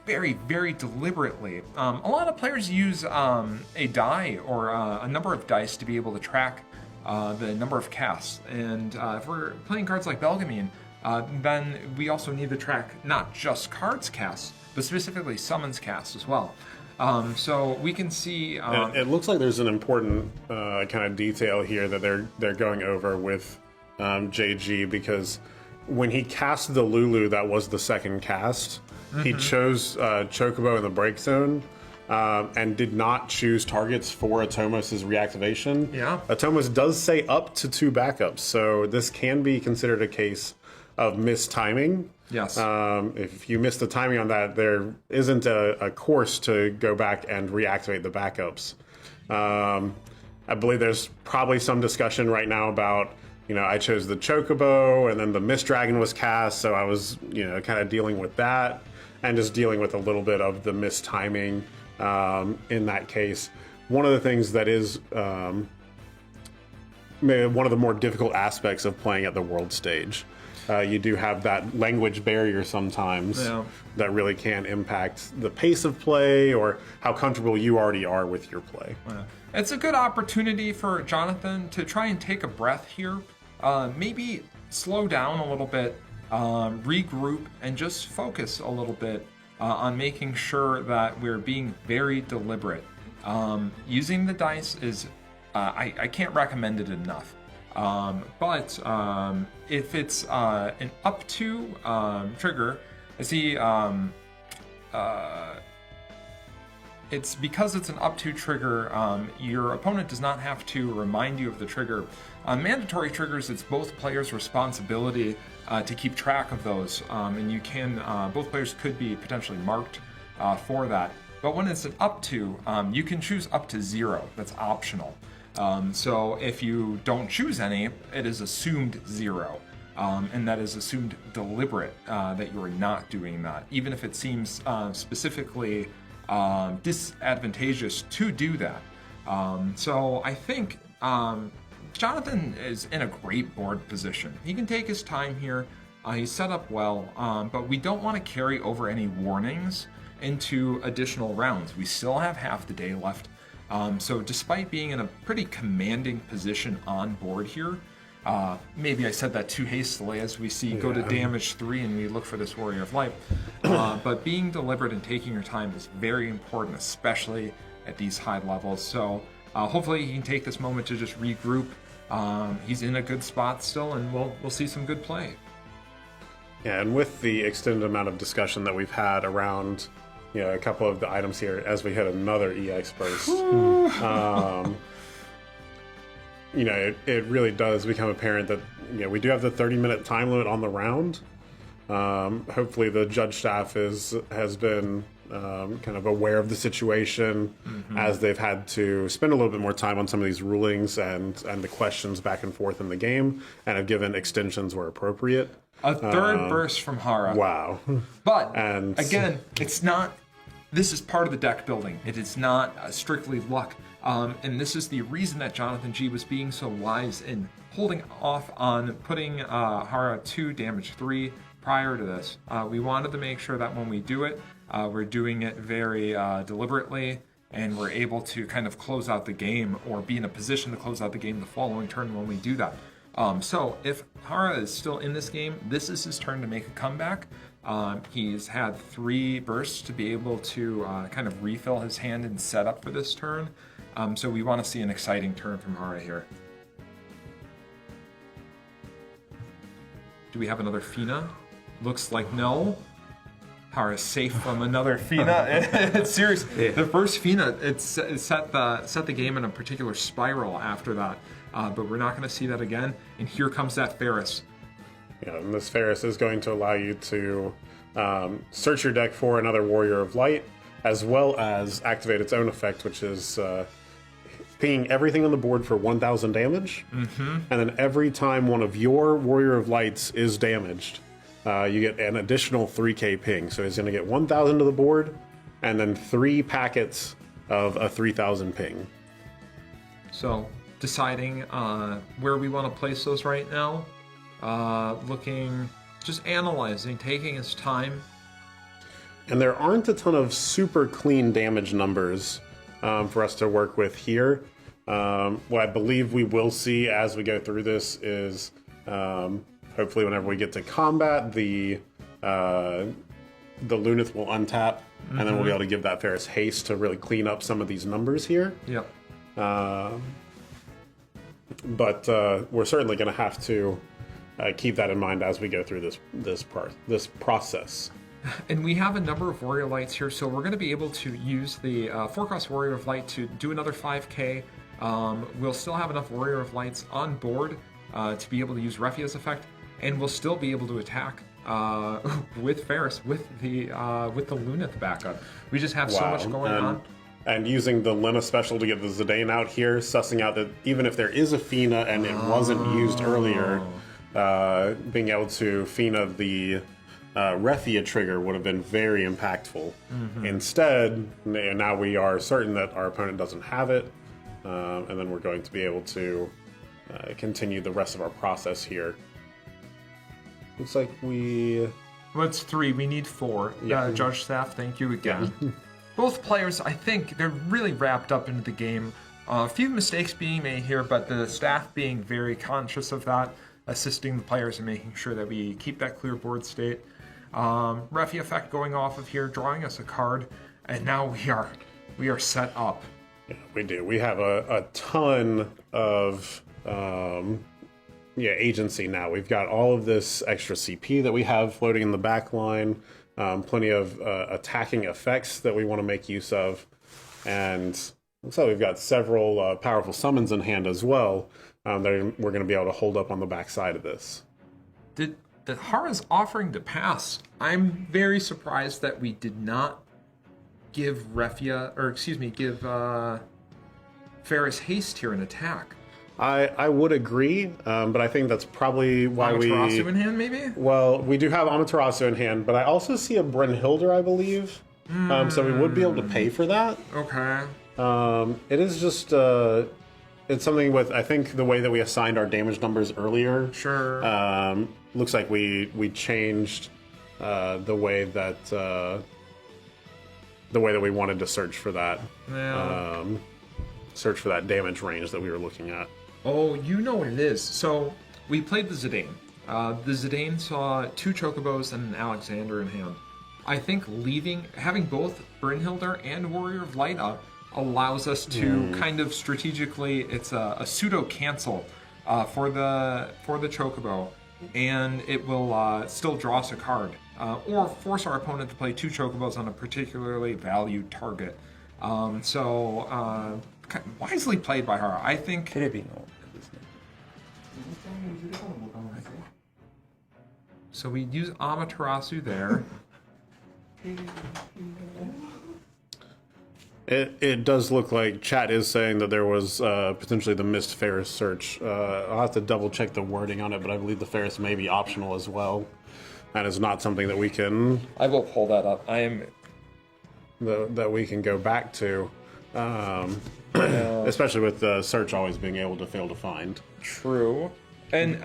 very, very deliberately. A lot of players use a die or a number of dice to be able to track the number of casts. And if we're playing cards like Belgamine, then we also need to track not just cards cast, but specifically summons cast as well. So we can see. It looks like there's an important kind of detail here that they're going over with JG, because when he cast the Lulu, that was the second cast. He chose Chocobo in the break zone and did not choose targets for Atomos' reactivation. Yeah. Atomos does say up to 2 backups, so this can be considered a case of mistiming. Yes. If you miss the timing on that, there isn't a course to go back and reactivate the backups. I believe there's probably some discussion right now about, I chose the Chocobo and then the Mist Dragon was cast, so I was, kind of dealing with that and just dealing with a little bit of the mistiming in that case. One of the things that is one of the more difficult aspects of playing at the world stage. You do have that language barrier sometimes that really can impact the pace of play or how comfortable you already are with your play. Yeah. It's a good opportunity for Jonathan to try and take a breath here, maybe slow down a little bit, regroup, and just focus a little bit on making sure that we're being very deliberate. Using the dice is, I can't recommend it enough. But if it's an up to trigger, I see it's because it's an up to trigger, your opponent does not have to remind you of the trigger. Mandatory triggers, it's both players' responsibility to keep track of those, and you can, both players could be potentially marked for that. But when it's an up to, you can choose up to 0, that's optional. So if you don't choose any, it is assumed 0, and that is assumed deliberate, that you are not doing that, even if it seems specifically disadvantageous to do that. So I think Jonathan is in a great board position. He can take his time here. He's set up well, but we don't want to carry over any warnings into additional rounds. We still have half the day left. So despite being in a pretty commanding position on board here, maybe I said that too hastily as we see go to damage 3 and we look for this Warrior of Light. But being deliberate and taking your time is very important, especially at these high levels. So hopefully he can take this moment to just regroup. He's in a good spot still, and we'll see some good play. Yeah, and with the extended amount of discussion that we've had around a couple of the items here as we hit another EX burst. It really does become apparent that we do have the 30-minute time limit on the round. Hopefully the judge staff has been kind of aware of the situation as they've had to spend a little bit more time on some of these rulings and the questions back and forth in the game, and have given extensions where appropriate. A third burst from Hara. Wow. But, again, it's not... This is part of the deck building. It is not strictly luck. And this is the reason that Jonathan G was being so wise in holding off on putting Hara 2 damage 3 prior to this. We wanted to make sure that when we do it, we're doing it very deliberately, and we're able to kind of close out the game, or be in a position to close out the game the following turn when we do that. So if Hara is still in this game, this is his turn to make a comeback. He's had 3 bursts to be able to kind of refill his hand and set up for this turn. So we want to see an exciting turn from Hara here. Do we have another Fina? Looks like no. Hara is safe from another Fina. It's serious. Yeah. The first Fina, it set the game in a particular spiral after that. But we're not going to see that again. And here comes that Ferris. Yeah, and this Ferris is going to allow you to search your deck for another Warrior of Light, as well as activate its own effect, which is pinging everything on the board for 1,000 damage. Mm-hmm. And then every time one of your Warrior of Lights is damaged, you get an additional 3k ping. So he's going to get 1,000 to the board, and then 3 packets of a 3,000 ping. So deciding where we want to place those right now. Just analyzing, taking his time. And there aren't a ton of super clean damage numbers for us to work with here. What I believe we will see as we go through this is hopefully whenever we get to combat, the Lunith will untap, and then we'll be able to give that Ferris haste to really clean up some of these numbers here. Yep. But we're certainly going to have to keep that in mind as we go through this process. And we have a number of Warrior Lights here, so we're going to be able to use the 4-cost Warrior of Light to do another 5k. We'll still have enough Warrior of Lights on board to be able to use Refia's effect, and we'll still be able to attack with Ferris, with the Lunith backup. We just have so much going on. And using the Lena special to get the Zidane out here, sussing out that even if there is a Fina and it wasn't used earlier, being able to Fina the Refia trigger would have been very impactful. Mm-hmm. Instead, now we are certain that our opponent doesn't have it, and then we're going to be able to continue the rest of our process here. Looks like Well, it's 3. We need 4. Yeah. Judge staff, thank you again. Both players, I think, they're really wrapped up into the game. A few mistakes being made here, but the staff being very conscious of that, assisting the players and making sure that we keep that clear board state. Refi effect going off of here, drawing us a card, and now we are set up. Yeah, we do. We have a ton of agency now. We've got all of this extra CP that we have floating in the back line, plenty of attacking effects that we want to make use of, and so we've got several powerful summons in hand as well that we're going to be able to hold up on the back side of this. The Hara's offering to pass. I'm very surprised that we did not give Ferris haste here in attack. I would agree, but I think that's probably why Amaterasu in hand, maybe? Well, we do have Amaterasu in hand, but I also see a Brynhildr, I believe. So we would be able to pay for that. Okay. It is just... it's something with, I think, the way that we assigned our damage numbers earlier. Sure. Looks like we changed the way that we wanted to search for that. Yeah. Search for that damage range that we were looking at. Oh, you know what it is. So we played the Zidane. The Zidane saw 2 Chocobos and an Alexander in hand. I think having both Brynhildr and Warrior of Light up allows us to kind of strategically, it's a pseudo cancel for the Chocobo, and it will still draw us a card or force our opponent to play 2 Chocobos on a particularly valued target. Wisely played by her, I think. So we use Amaterasu there. It does look like chat is saying that there was potentially the missed Ferris search. I'll have to double check the wording on it, but I believe the Ferris may be optional as well. That is not something that we can... I will pull that up. That we can go back to. Especially with the search always being able to fail to find. True. And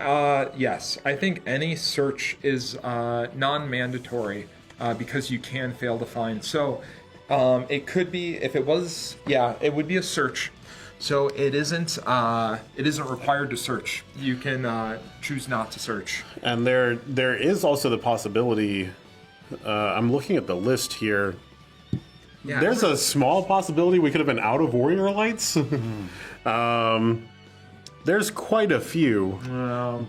yes, I think any search is non-mandatory because you can fail to find. So it could be, if it was, it would be a search. So it isn't required to search. You can choose not to search. And there is also the possibility I'm looking at the list here. Yeah, There's a small possibility we could have been out of Warrior Lights. There's quite a few,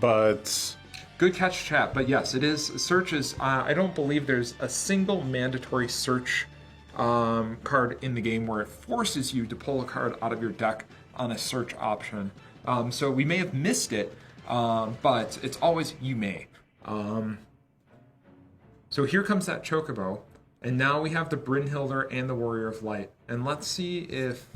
but... Good catch, chat. But yes, it is. Search is... I don't believe there's a single mandatory search card in the game where it forces you to pull a card out of your deck on a search option. So we may have missed it, but it's always you may. So here comes that Chocobo. And now we have the Brynhilder and the Warrior of Light. And let's see if...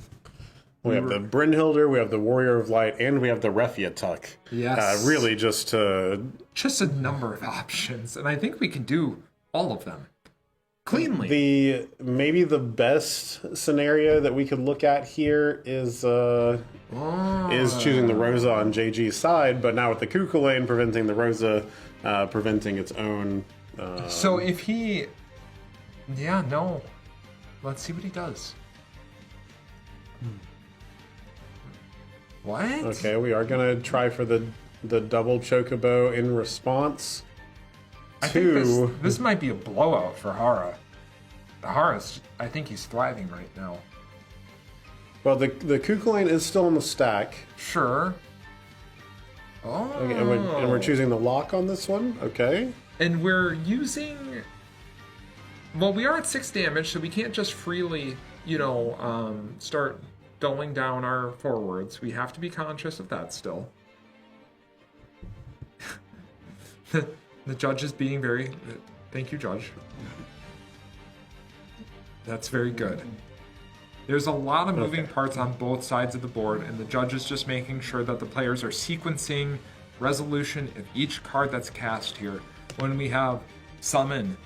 We have the Brynhilder, we have the Warrior of Light, and we have the Refiatuk. Yes. Really just to... Just a number of options. And I think we can do all of them cleanly. Maybe the best scenario that we could look at here is choosing the Rosa on JG's side, but now with the Kukulane preventing the Rosa, preventing its own... So if he... Yeah, no. Let's see what he does. What? Okay, we are going to try for the double Chocobo in response I think this might be a blowout for Hara. Hara's, I think he's thriving right now. Well, the Kukulane is still in the stack. Sure. Oh. Okay, and we're choosing the lock on this one. Okay. And we're using... Well, we are at 6 damage, so we can't just freely, start dulling down our forwards. We have to be conscious of that still. The judge is being very... Thank you, Judge. That's very good. There's a lot of moving parts on both sides of the board, and the judge is just making sure that the players are sequencing resolution of each card that's cast here. When we have summon,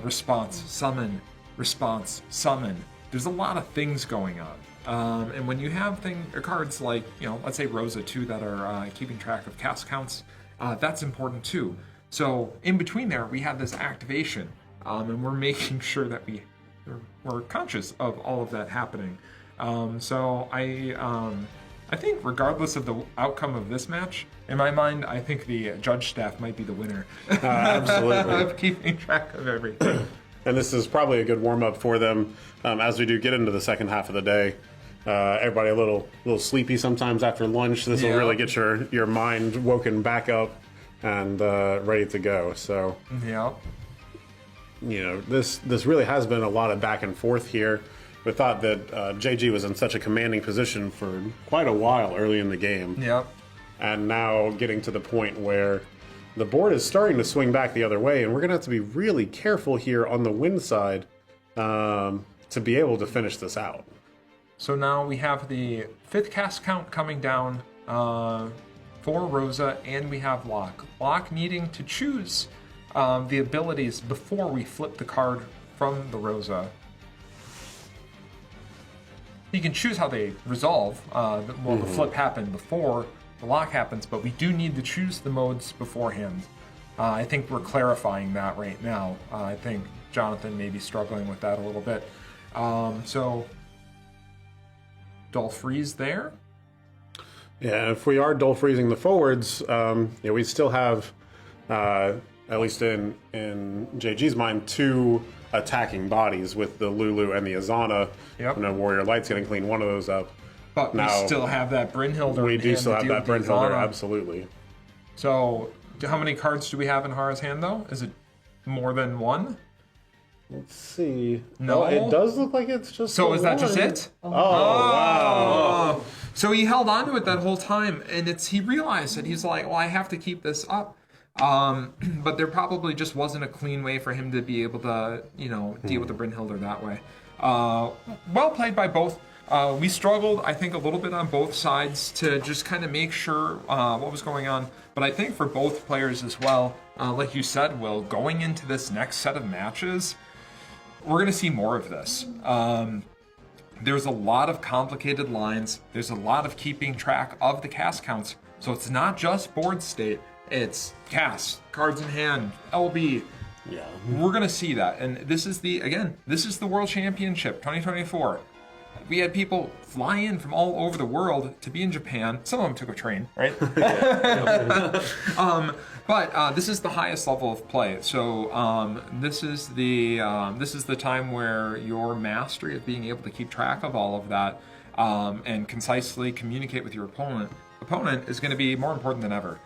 response, summon, response, summon, there's a lot of things going on. And when you have cards like, let's say Rosa 2 that are keeping track of cast counts, that's important too. So in between there, we have this activation, and we're making sure that we're conscious of all of that happening. So I think regardless of the outcome of this match, in my mind, I think the judge staff might be the winner. Absolutely. Of keeping track of everything. And this is probably a good warm-up for them as we do get into the second half of the day. Everybody a little sleepy sometimes after lunch. This will really get your mind woken back up and ready to go. So, this really has been a lot of back and forth here. We thought that JG was in such a commanding position for quite a while early in the game. Yep. And now getting to the point where the board is starting to swing back the other way, and we're going to have to be really careful here on the win side to be able to finish this out. So now we have the 5th cast count coming down for Rosa, and we have Locke. Locke needing to choose the abilities before we flip the card from the Rosa. You can choose how they resolve. The flip happened before the lock happens, but we do need to choose the modes beforehand. I think we're clarifying that right now. I think Jonathan may be struggling with that a little bit. So, dull freeze there. Yeah, if we are dull freezing the forwards, we still have, at least in JG's mind, 2 attacking bodies with the Lulu and the Azana. Yep. Warrior Light's getting clean one of those up. But now, we still have that Brynhilder. We do still have that Brynhilder, Azana. absolutely. So, how many cards do we have in Hara's hand, though? Is it more than 1? Let's see. No, it does look like it's just. So is that just it? Oh, wow! So he held on to it that whole time, and he realized that he's like, well, I have to keep this up. But there probably just wasn't a clean way for him to be able to, deal with the Brynhilder that way. Well played by both. We struggled, I think, a little bit on both sides to just kind of make sure what was going on. But I think for both players as well, like you said, Will, going into this next set of matches, we're going to see more of this. There's a lot of complicated lines. There's a lot of keeping track of the cast counts. So it's not just board state. It's cast, cards in hand, LB. Yeah. We're going to see that. And this is the World Championship 2024. we had people fly in from all over the world to be in Japan. Some of them took a train, right? But this is the highest level of play. So this is the time where your mastery of being able to keep track of all of that and concisely communicate with your opponent is going to be more important than ever.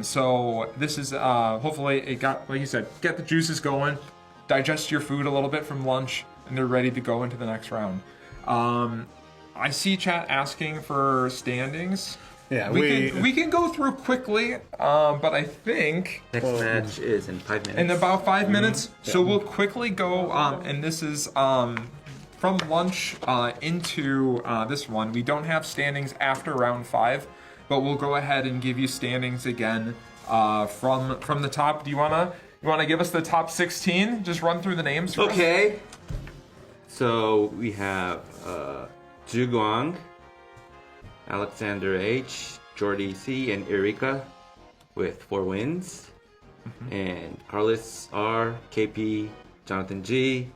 So this is hopefully it got, like you said, get the juices going, digest your food a little bit from lunch, and they're ready to go into the next round. I see chat asking for standings. Yeah, we can go through quickly, but I think Next match is in 5 minutes. in about 5 minutes. So we'll quickly go, and this is from lunch into this one. We don't have standings after round 5, but we'll go ahead and give you standings again from the top. Do you wanna give us the top 16? Just run through the names. For us. Okay. So we have Juguang, Alexander H, Jordy C, and Erika with 4 wins. And Carlos R, KP, Jonathan G,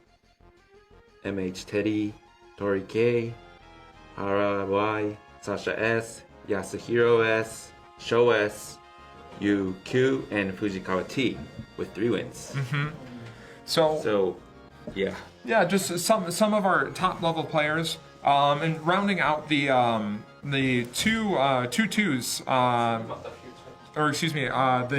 MH Teddy, Tori K, Hara Y, Sasha S, Yasuhiro S, Sho S, Yu Q, and Fujikawa T with 3 wins. So, yeah. Yeah, just some of our top level players, and rounding out the two twos, or excuse me, we have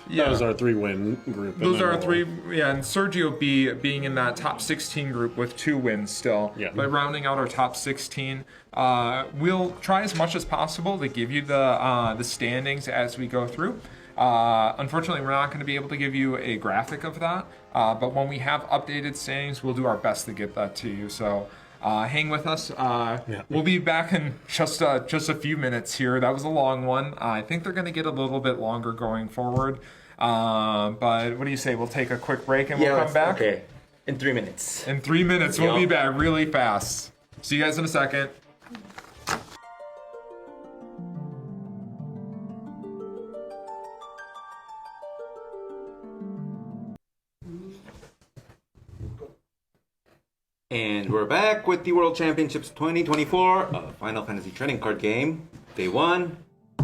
that was our 3-win group. those are our 3, and Sergio B being in that top 16 group with 2 wins still. Yeah. But rounding out our top 16, we'll try as much as possible to give you the standings as we go through. Unfortunately, we're not going to be able to give you a graphic of that, but when we have updated standings, we'll do our best to get that to you. So hang with us. We'll be back in just a few minutes here. That was a long one. I think they're going to get a little bit longer going forward. But what do you say? We'll take a quick break and we'll come back? Okay. In 3 minutes. In 3 minutes, we'll be back really fast. See you guys in a second. And we're back with the World Championships 2024 Final Fantasy trading card game. Day 1.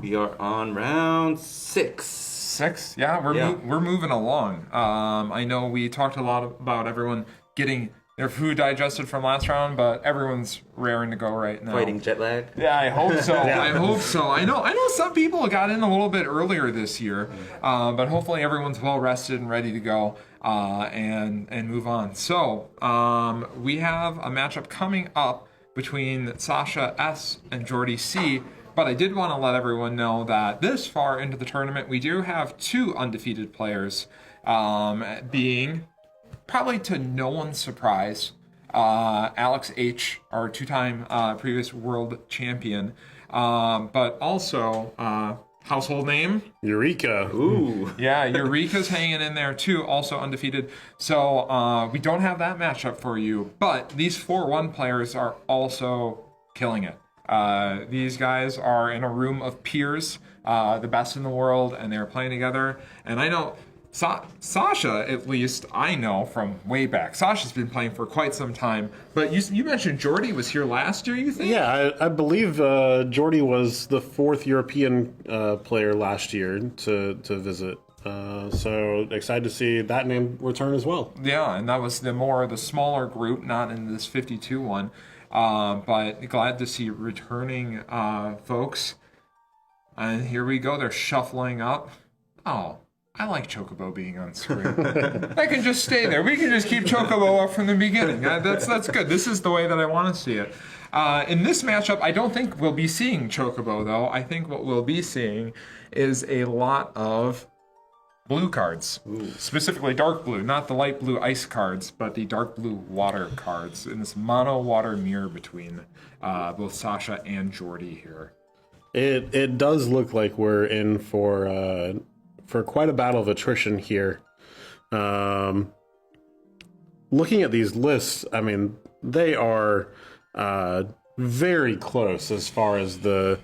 We are on round 6. 6? Yeah, we're moving along. I know we talked a lot about everyone getting their food digested from last round, but everyone's raring to go right now. Fighting jet lag. Yeah, I hope so. I hope so. I know some people got in a little bit earlier this year, but hopefully everyone's well rested and ready to go and move on. So we have a matchup coming up between Sasha S and Jordy C. But I did want to let everyone know that this far into the tournament, we do have 2 undefeated players, being, probably to no one's surprise, Alex H, our 2-time previous world champion, but also household name? Eureka. Ooh. Yeah, Eureka's hanging in there too, also undefeated. So we don't have that matchup for you, but these 4-1 players are also killing it. These guys are in a room of peers, the best in the world, and they're playing together. And I know Sasha, at least I know from way back. Sasha's been playing for quite some time. But you mentioned Jordy was here last year, you think? Yeah, I believe Jordy was the 4th European player last year to visit. So excited to see that name return as well. Yeah, and that was the smaller group, not in this 52 one. But glad to see returning folks. And here we go. They're shuffling up. Oh, I like Chocobo being on screen. I can just stay there. We can just keep Chocobo up from the beginning. That's good. This is the way that I want to see it. In this matchup, I don't think we'll be seeing Chocobo, though. I think what we'll be seeing is a lot of blue cards. Ooh. Specifically dark blue, not the light blue ice cards, but the dark blue water cards in this mono water mirror between both Sasha and Jordy here. It does look like we're in for quite a battle of attrition here. Looking at these lists, I mean, they are very close as far as the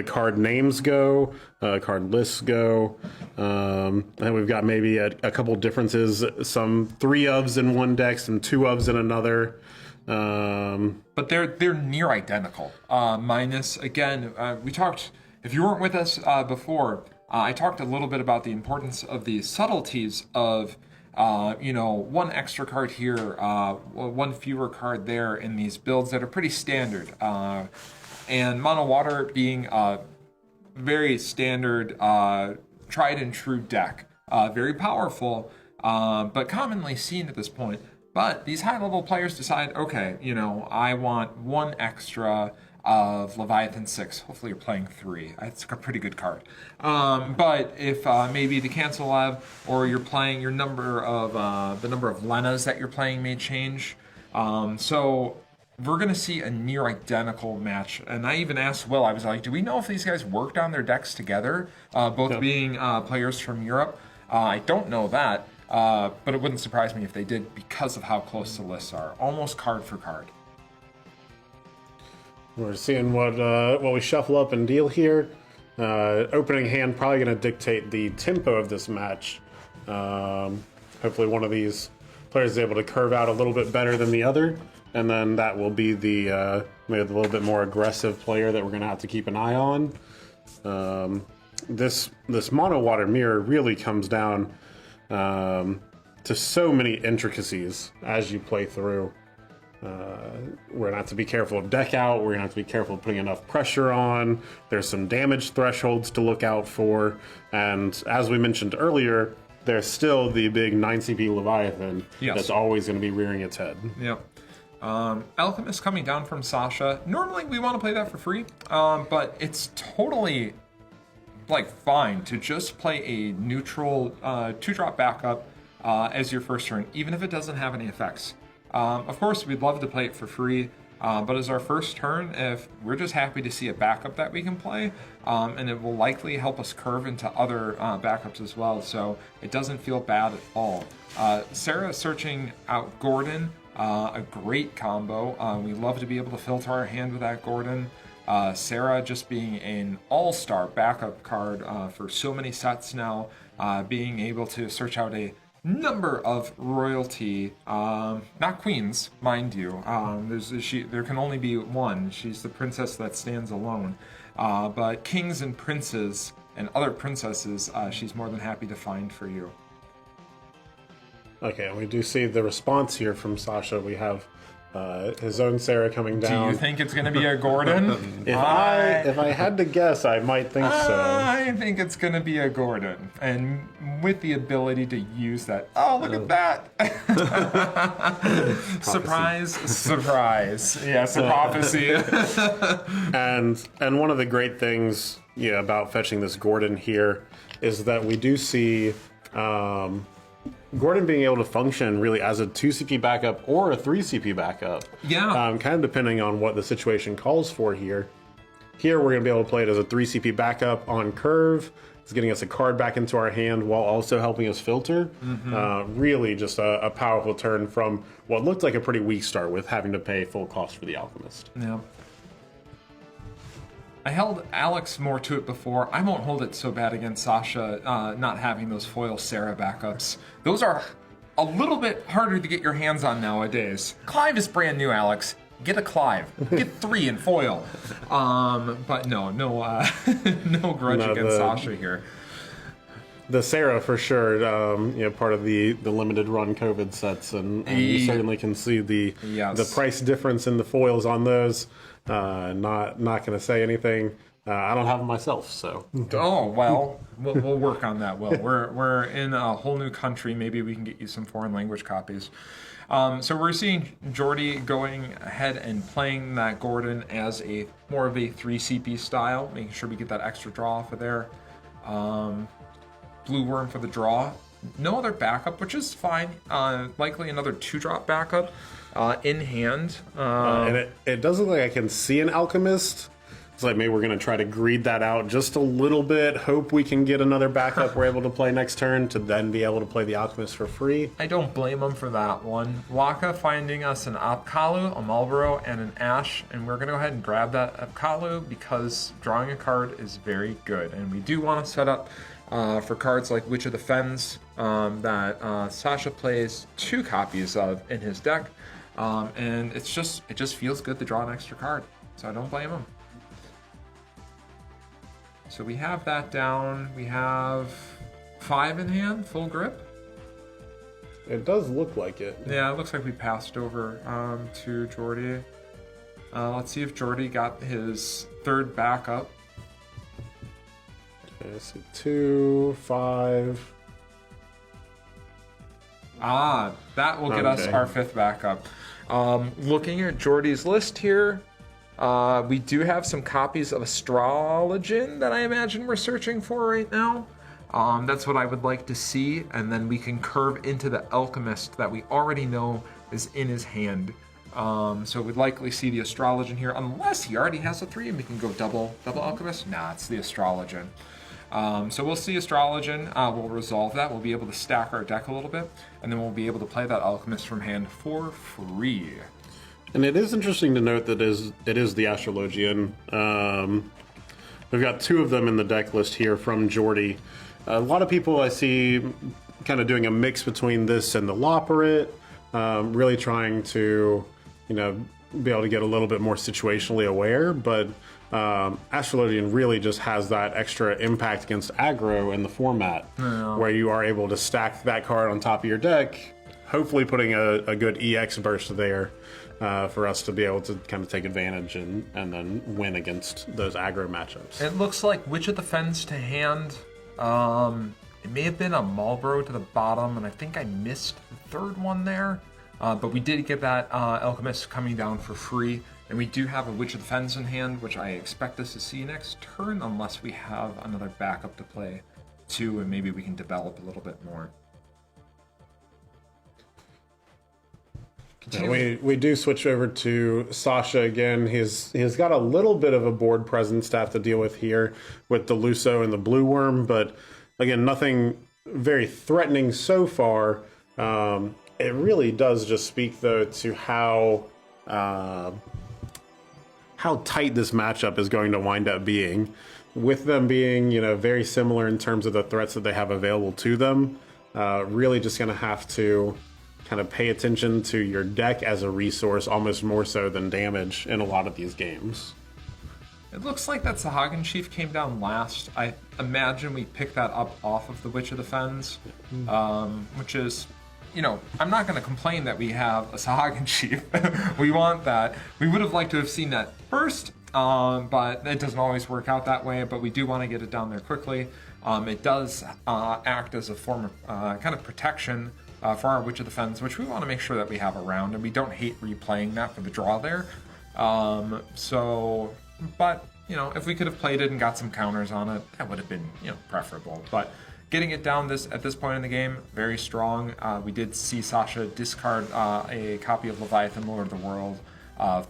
card names go, card lists go. And we've got maybe a couple differences, some 3 ofs in one deck, some 2 ofs in another. But they're near identical. Minus, again, we talked, if you weren't with us before, I talked a little bit about the importance of the subtleties of, one extra card here, one fewer card there in these builds that are pretty standard. And Mono Water being a very standard, tried and true deck. Very powerful, but commonly seen at this point. But these high-level players decide, okay, I want one extra of Leviathan 6. Hopefully you're playing 3. It's a pretty good card. But if maybe the Cancel Lev, or you're playing the number of Lenas that you're playing may change. So we're going to see a near identical match. And I even asked Will, I was like, do we know if these guys worked on their decks together, both being players from Europe? I don't know that. But it wouldn't surprise me if they did because of how close the lists are. Almost card for card. We're seeing what we shuffle up and deal here. Opening hand probably going to dictate the tempo of this match. Hopefully one of these players is able to curve out a little bit better than the other. And then that will be the maybe a little bit more aggressive player that we're going to have to keep an eye on. This Mono Water Mirror really comes down to so many intricacies as you play through. We're gonna have to be careful of deck out. We're gonna have to be careful of putting enough pressure on. There's some damage thresholds to look out for, and as we mentioned earlier, there's still the big 9 CP Leviathan that's always going to be rearing its head. Yep. Alchemist coming down from Sasha. Normally we want to play that for free, but it's totally fine to just play a neutral 2-drop backup as your first turn, even if it doesn't have any effects. Of course, we'd love to play it for free, but as our first turn, if we're just happy to see a backup that we can play, and it will likely help us curve into other backups as well, so it doesn't feel bad at all. Sarah searching out Gordon, a great combo. We love to be able to filter our hand with that Gordon. Sarah just being an all-star backup card for so many sets now, being able to search out a number of royalty, not queens, mind you. There can only be one. She's the princess that stands alone. But kings and princes and other princesses, she's more than happy to find for you. Okay, we do see the response here from Sasha. We have his own Sarah coming down. Do you think it's going to be a Gordon? If I had to guess, I might think so. I think it's going to be a Gordon, and with the ability to use that. Oh, look at that! Surprise, surprise. Yes, a prophecy. and one of the great things, about fetching this Gordon here is that we do see Gordon being able to function really as a 2 CP backup or a 3 CP backup. Yeah. Kind of depending on what the situation calls for here. Here we're going to be able to play it as a 3 CP backup on curve. It's getting us a card back into our hand while also helping us filter. Mm-hmm. Really just a powerful turn from what looked like a pretty weak start with having to pay full cost for the Alchemist. Yeah. I held Alex more to it before. I won't hold it so bad against Sasha not having those foil Sarah backups. Those are a little bit harder to get your hands on nowadays. Clive is brand new, Alex. Get a Clive. Get 3 in foil. But no grudge against Sasha here. The Sarah for sure, part of the limited run COVID sets, and you certainly can see the price difference in the foils on those. Not going to say anything. I don't have them myself, so. Oh well, we'll work on that. Well, we're in a whole new country. Maybe we can get you some foreign language copies. So we're seeing Jordy going ahead and playing that Gordon as more of a 3 CP style, making sure we get that extra draw off of there. Blue Worm for the draw. No other backup, which is fine. Likely another 2-drop backup in hand. And it does look like I can see an Alchemist. It's like maybe we're going to try to greed that out just a little bit. Hope we can get another backup we're able to play next turn to then be able to play the Alchemist for free. I don't blame him for that one. Waka finding us an Apkalu, a Marlboro, and an Ash, and we're going to go ahead and grab that Apkalu because drawing a card is very good. And we do want to set up for cards like Witch of the Fens that Sasha plays 2 copies of in his deck. And it just feels good to draw an extra card, so I don't blame him. So we have that down. We have 5 in hand, full grip. It does look like it. Yeah, it looks like we passed over to Jordy. Let's see if Jordy got his 3rd backup. Okay, so 2, 5. That will get us our 5th backup. Looking at Jordy's list here, we do have some copies of Astrologian that I imagine we're searching for right now. That's what I would like to see, and then we can curve into the Alchemist that we already know is in his hand. So we'd likely see the Astrologian here, unless he already has a 3 and we can go double Alchemist. Nah, it's the Astrologian. So we'll see Astrologian. We'll resolve that. We'll be able to stack our deck a little bit, and then we'll be able to play that Alchemist from hand for free. And it is interesting to note that it is the Astrologian. We've got 2 of them in the deck list here from Jordy. A lot of people I see kind of doing a mix between this and the Loporrit, really trying to, be able to get a little bit more situationally aware, but Astrologian really just has that extra impact against aggro in the format, where you are able to stack that card on top of your deck, hopefully putting a good EX burst there for us to be able to kind of take advantage and then win against those aggro matchups. It looks like Witch of the Fens to hand. It may have been a Marlboro to the bottom, and I think I missed the 3rd one there. But we did get that Alchemist coming down for free, and we do have a Witch of the Fens in hand, which I expect us to see next turn, unless we have another backup to play too, and maybe we can develop a little bit more. Yeah, we do switch over to Sasha again. He's got a little bit of a board presence to have to deal with here with the Luso and the Blue Worm, but again, nothing very threatening so far. It really does just speak, though, to how tight this matchup is going to wind up being. With them being, very similar in terms of the threats that they have available to them, really just going to have to kind of pay attention to your deck as a resource, almost more so than damage in a lot of these games. It looks like that Sahagin Chief came down last. I imagine we picked that up off of the Witch of the Fens, which is, I'm not going to complain that we have a Sahagin Chief. We want that. We would have liked to have seen that first, but it doesn't always work out that way, but we do want to get it down there quickly. It does act as a form of kind of protection for our Witch of the Fens, which we want to make sure that we have around, and we don't hate replaying that for the draw there. But, if we could have played it and got some counters on it, that would have been, preferable. But getting it down at this point in the game, very strong. We did see Sasha discard a copy of Leviathan, Lord of the World,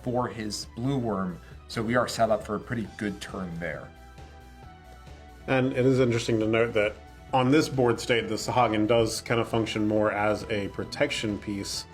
for his Blue Worm, so we are set up for a pretty good turn there. And it is interesting to note that on this board state, the Sahagin does kind of function more as a protection piece,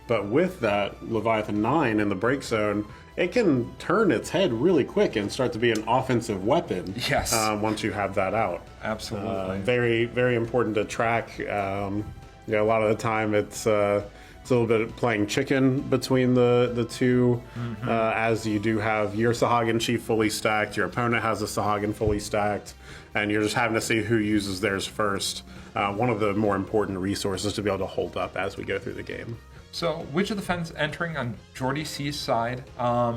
but with that Leviathan 9 in the break zone, it can turn its head really quick and start to be an offensive weapon. Yes. Once you have that out. Absolutely. Very, very important to track. A lot of the time it's a little bit of playing chicken between the two, as you do have your Sahagin Chief fully stacked, your opponent has a Sahagin fully stacked, and you're just having to see who uses theirs first. One of the more important resources to be able to hold up as we go through the game. So, Witch of the Fens entering on Jordy C's side.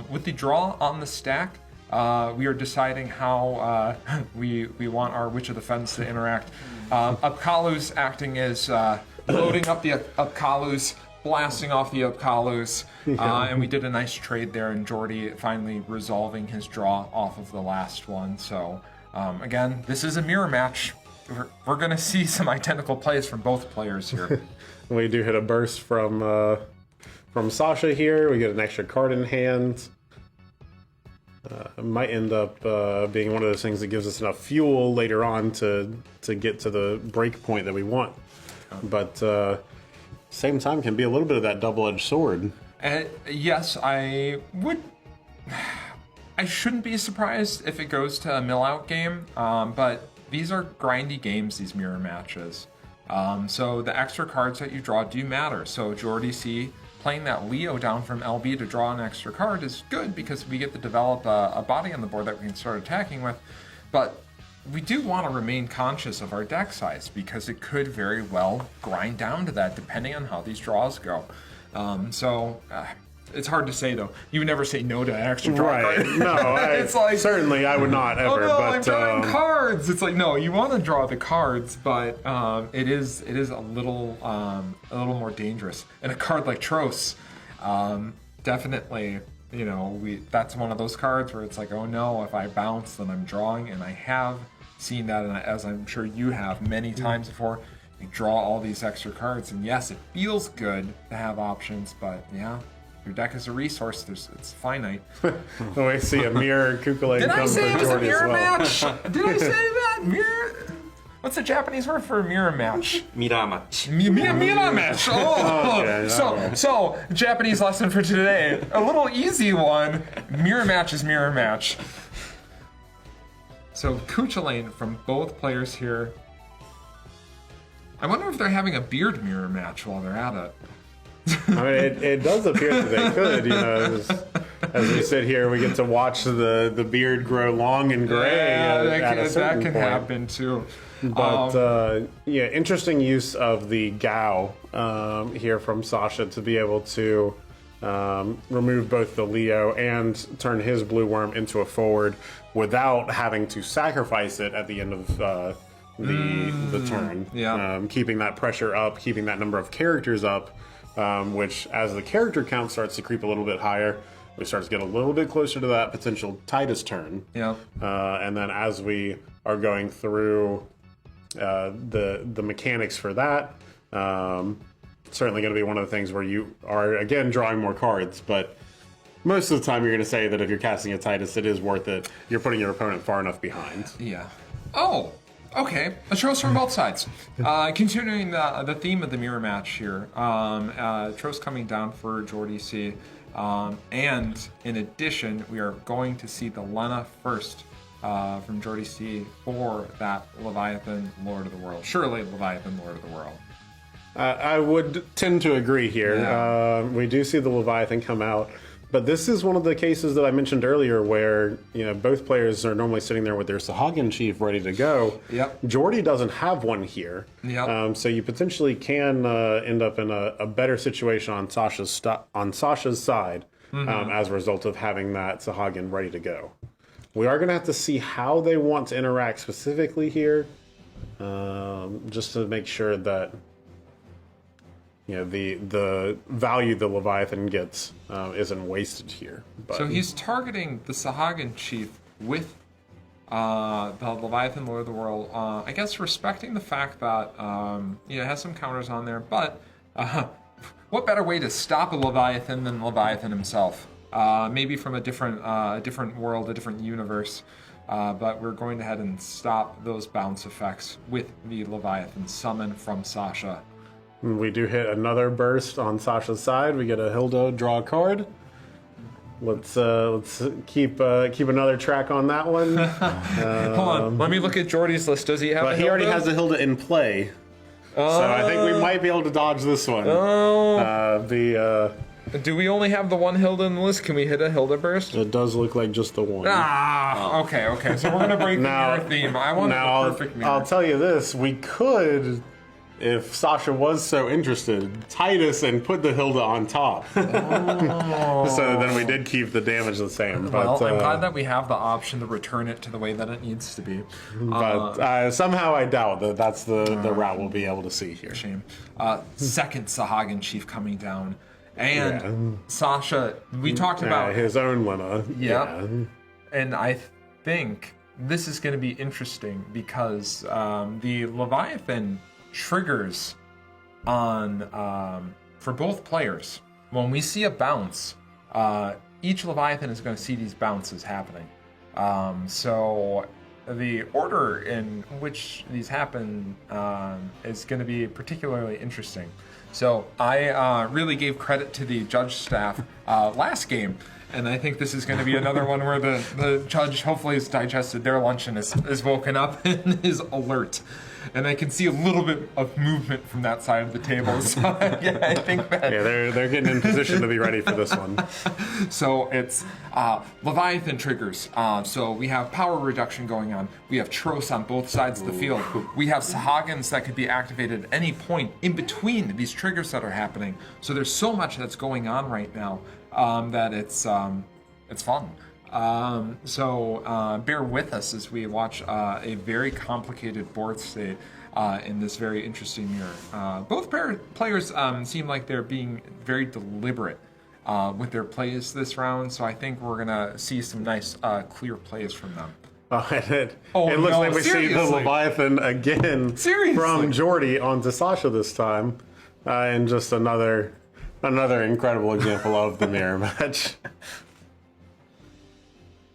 With the draw on the stack, we are deciding how we want our Witch of the Fens to interact. Upkalu's acting as loading up the Upkalu's, blasting off the Upkalu's, and we did a nice trade there, and Jordy finally resolving his draw off of the last one. So, again, this is a mirror match. We're going to see some identical plays from both players here. We do hit a burst from Sasha here. We get an extra card in hand. It might end up being one of those things that gives us enough fuel later on to get to the break point that we want. But same time can be a little bit of that double-edged sword. Yes, I shouldn't be surprised if it goes to a mill-out game, but these are grindy games, these mirror matches. So the extra cards that you draw do matter. So Jordy C playing that Leo down from LB to draw an extra card is good because we get to develop a body on the board that we can start attacking with. But we do want to remain conscious of our deck size because it could very well grind down to that depending on how these draws go. It's hard to say though. You would never say no to an extra draw Right. card. No, It's like, certainly I would not ever. oh no, but I'm drawing cards. It's like, no, you want to draw the cards, but it is a little more dangerous. And a card like Tros, definitely, that's one of those cards where it's like, oh no, if I bounce, then I'm drawing, and I have seen that, and as I'm sure you have many times before. You draw all these extra cards, and yes, it feels good to have options, but yeah. Your deck is a resource. It's finite. Oh, I see a mirror Kukulain. Did I say it was a Jordy as mirror well. match? Did I say that? Mirror? What's the Japanese word for a mirror match? Miramachi. Mirror match. Oh, Okay, so Japanese lesson for today. A little easy one. Mirror match is mirror match. So Kukulain from both players here. I wonder if they're having a beard mirror match while they're at it. I mean, it does appear that they could. As we sit here, we get to watch the beard grow long and gray. That can happen too. But interesting use of the Gao here from Sasha to be able to remove both the Leo and turn his blue worm into a forward without having to sacrifice it at the end of the turn. Yeah. Keeping that pressure up, keeping that number of characters up, which as the character count starts to creep a little bit higher, we start to get a little bit closer to that potential Titus turn. Yeah. And then as we are going through the mechanics for that, certainly going to be one of the things where you are, again, drawing more cards, but most of the time you're going to say that if you're casting a Titus, it is worth it. You're putting your opponent far enough behind. Yeah. Oh, okay. A Tros from both sides. Continuing the theme of the mirror match here. Tros coming down for Jordy C. And in addition, we are going to see the Lena first from Jordy C for that Leviathan Lord of the World. Surely Leviathan Lord of the World. I would tend to agree here. Yeah. We do see the Leviathan come out, but this is one of the cases that I mentioned earlier where both players are normally sitting there with their Sahagin Chief ready to go. Yep. Jordy doesn't have one here. Yep. So you potentially can end up in a better situation on Sasha's side as a result of having that Sahagin ready to go. We are going to have to see how they want to interact specifically here, just to make sure that the value the Leviathan gets isn't wasted here. But, So he's targeting the Sahagin Chief with the Leviathan Lord of the World. I guess respecting the fact that it has some counters on there, but what better way to stop a Leviathan than Leviathan himself? Maybe from a different world, a different universe. But we're going to head and stop those bounce effects with the Leviathan summon from Sasha. we do hit another burst on Sasha's side. We get a Hilda draw a card. Let's keep another track on that one. Hold on, let me look at Jordy's list. Does he have? But he already has a Hilda in play, so I think we might be able to dodge this one. Do we only have the one Hilda in the list? Can we hit a Hilda burst? It does look like just the one. Okay. So we're gonna break the mirror theme. I want the perfect mirror. I'll tell you this: we could, if Sasha was so interested, Titus and put the Hilda on top. So then we did keep the damage the same. But, Well, I'm glad that we have the option to return it to the way that it needs to be. But somehow I doubt that that's the route we'll be able to see here. Shame. Second Sahagin Chief coming down. And Sasha, we talked about his own Lena. Yep. Yeah. And I think this is going to be interesting because the Leviathan triggers on for both players. When we see a bounce, each Leviathan is going to see these bounces happening. So the order in which these happen is going to be particularly interesting. So I really gave credit to the judge staff last game, and I think this is going to be another one where the judge hopefully has digested their lunch and is woken up and is alert. and I can see a little bit of movement from that side of the table. So yeah, I think that. Yeah, they're getting in position to be ready for this one. So it's Leviathan triggers. So we have power reduction going on. We have Tros on both sides of the field. We have Sahagins that could be activated at any point in between these triggers that are happening. So there's so much that's going on right now that it's fun. So bear with us as we watch a very complicated board state in this very interesting mirror. Both players seem like they're being very deliberate with their plays this round, so I think we're gonna see some nice clear plays from them. It looks like we see the Leviathan again from Jordy onto Sasha this time, and just another incredible example of the mirror match.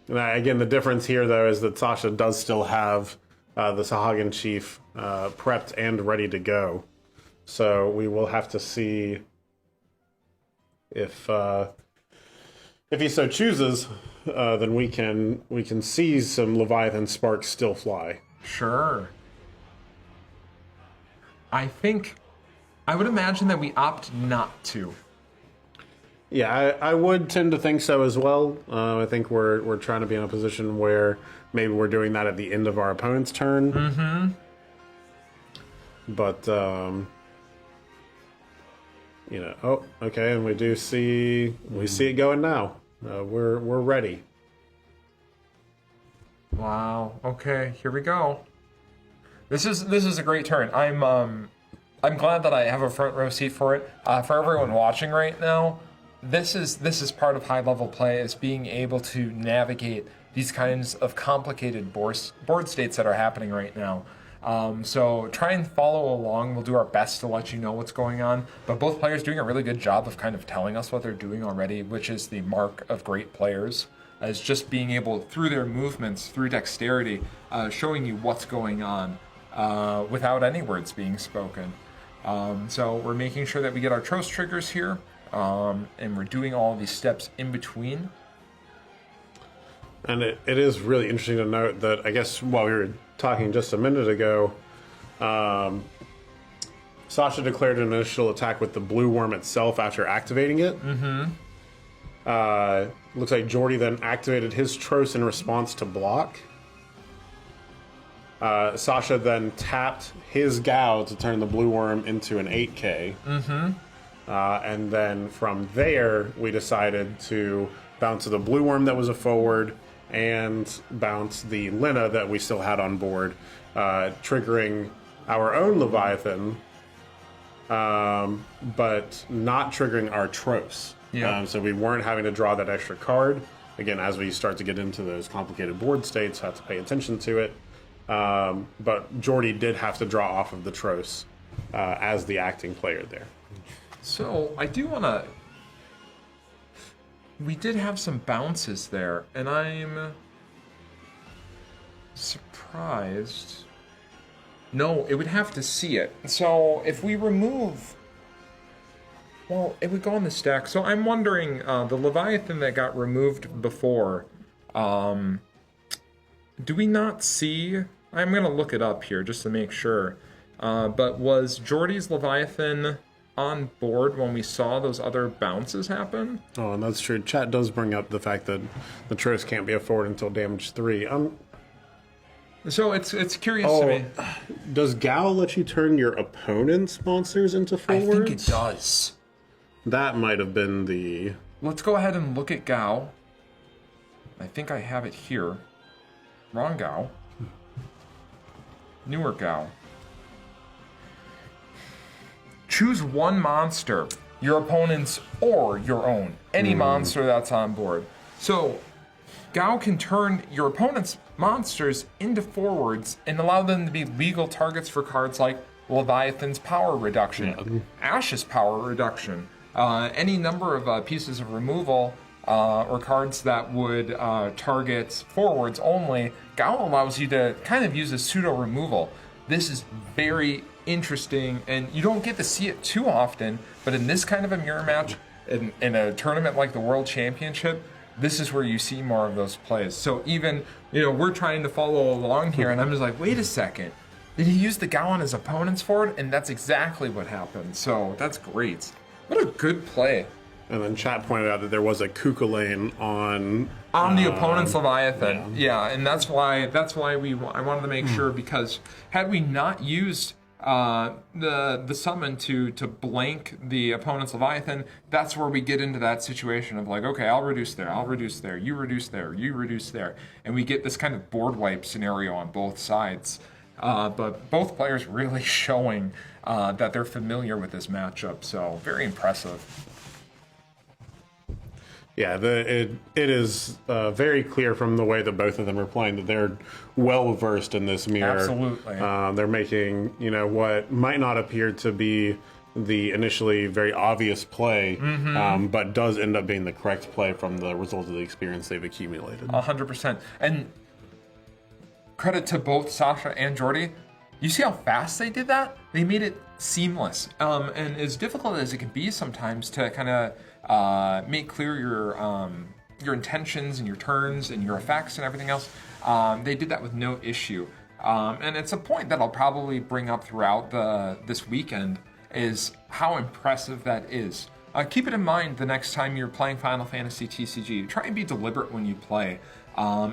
Again, the difference here, though, is that Sasha does still have the Sahagin Chief prepped and ready to go. So we will have to see if he so chooses, then we can see some Leviathan sparks still fly. Sure. I would imagine that we opt not to. Yeah, I would tend to think so as well. I think we're trying to be in a position where maybe we're doing that at the end of our opponent's turn. Mm-hmm. But okay, and we see it going now. We're ready. Wow. Okay, here we go. This is a great turn. I'm glad that I have a front row seat for it. For everyone watching right now, this is part of high level play, is being able to navigate these kinds of complicated board states that are happening right now. So try and follow along. We'll do our best to let you know what's going on. But both players doing a really good job of kind of telling us what they're doing already, which is the mark of great players, as just being able, through their movements, through dexterity, showing you what's going on without any words being spoken. So we're making sure that we get our Tros triggers here, and we're doing all these steps in between. And it is really interesting to note that, I guess while we were talking just a minute ago, Sasha declared an initial attack with the blue worm itself after activating it. Mm-hmm. Looks like Jordy then activated his Tros in response to block. Sasha then tapped his Gao to turn the blue worm into an 8K. Mm-hmm. And then from there, we decided to bounce the blue worm that was a forward and bounce the Lina that we still had on board, triggering our own Leviathan, but not triggering our Tros. Yeah. So we weren't having to draw that extra card. Again, as we start to get into those complicated board states, have to pay attention to it. But Jordy did have to draw off of the Tros as the acting player there. So I do want to... We did have some bounces there, and I'm surprised. No, it would have to see it. So if we remove... Well, it would go on the stack. So I'm wondering, the Leviathan that got removed before, do we not see... I'm going to look it up here just to make sure. But was Jordy's Leviathan on board when we saw those other bounces happen? Oh, and that's true. Chat does bring up the fact that the Tros can't be a forward until damage 3. So it's curious to me. Does Gao let you turn your opponent's monsters into forwards? I think it does. That might have been the... Let's go ahead and look at Gao. I think I have it here. Wrong Gao. Newer Gao. Choose one monster, your opponent's or your own. Any monster that's on board. So, Gao can turn your opponent's monsters into forwards and allow them to be legal targets for cards like Leviathan's power reduction, Ash's power reduction, any number of pieces of removal or cards that would target forwards only. Gao allows you to kind of use a pseudo removal. This is very interesting, and you don't get to see it too often, but in this kind of a mirror match, in a tournament like the World Championship, this is where you see more of those plays. So even, we're trying to follow along here, and I'm just like, wait a second. Did he use the Gao on his opponent's forward? And that's exactly what happened. So that's great. What a good play. And then chat pointed out that there was a Kukulane on the opponent's Leviathan. Yeah, and that's why I wanted to make sure, because had we not used the summon to blank the opponent's Leviathan, that's where we get into that situation of like, okay, I'll reduce there, you reduce there, you reduce there, and we get this kind of board wipe scenario on both sides. But both players really showing that they're familiar with this matchup, so very impressive. Yeah, it is very clear from the way that both of them are playing that they're well versed in this mirror. Absolutely. They're making what might not appear to be the initially very obvious play, but does end up being the correct play from the result of the experience they've accumulated. 100%. And credit to both Sasha and Jordy. You see how fast they did that? They made it seamless. And as difficult as it can be sometimes to kind of make clear your intentions and your turns and your effects and everything else, they did that with no issue. And it's a point that I'll probably bring up throughout this weekend, is how impressive that is. Keep it in mind the next time you're playing Final Fantasy TCG. Try and be deliberate when you play.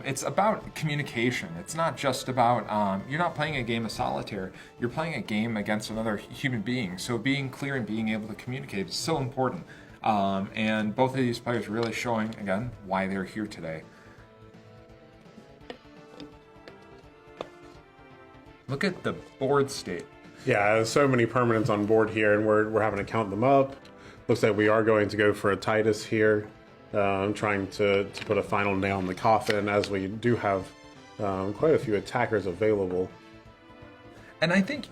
It's about communication. It's not just about, you're not playing a game of solitaire. You're playing a game against another human being. So being clear and being able to communicate is so important. And both of these players really showing, again, why they're here today. Look at the board state. Yeah, there's so many permanents on board here, and we're having to count them up. Looks like we are going to go for a Titus here. Trying to put a final nail in the coffin, as we do have quite a few attackers available. And I think,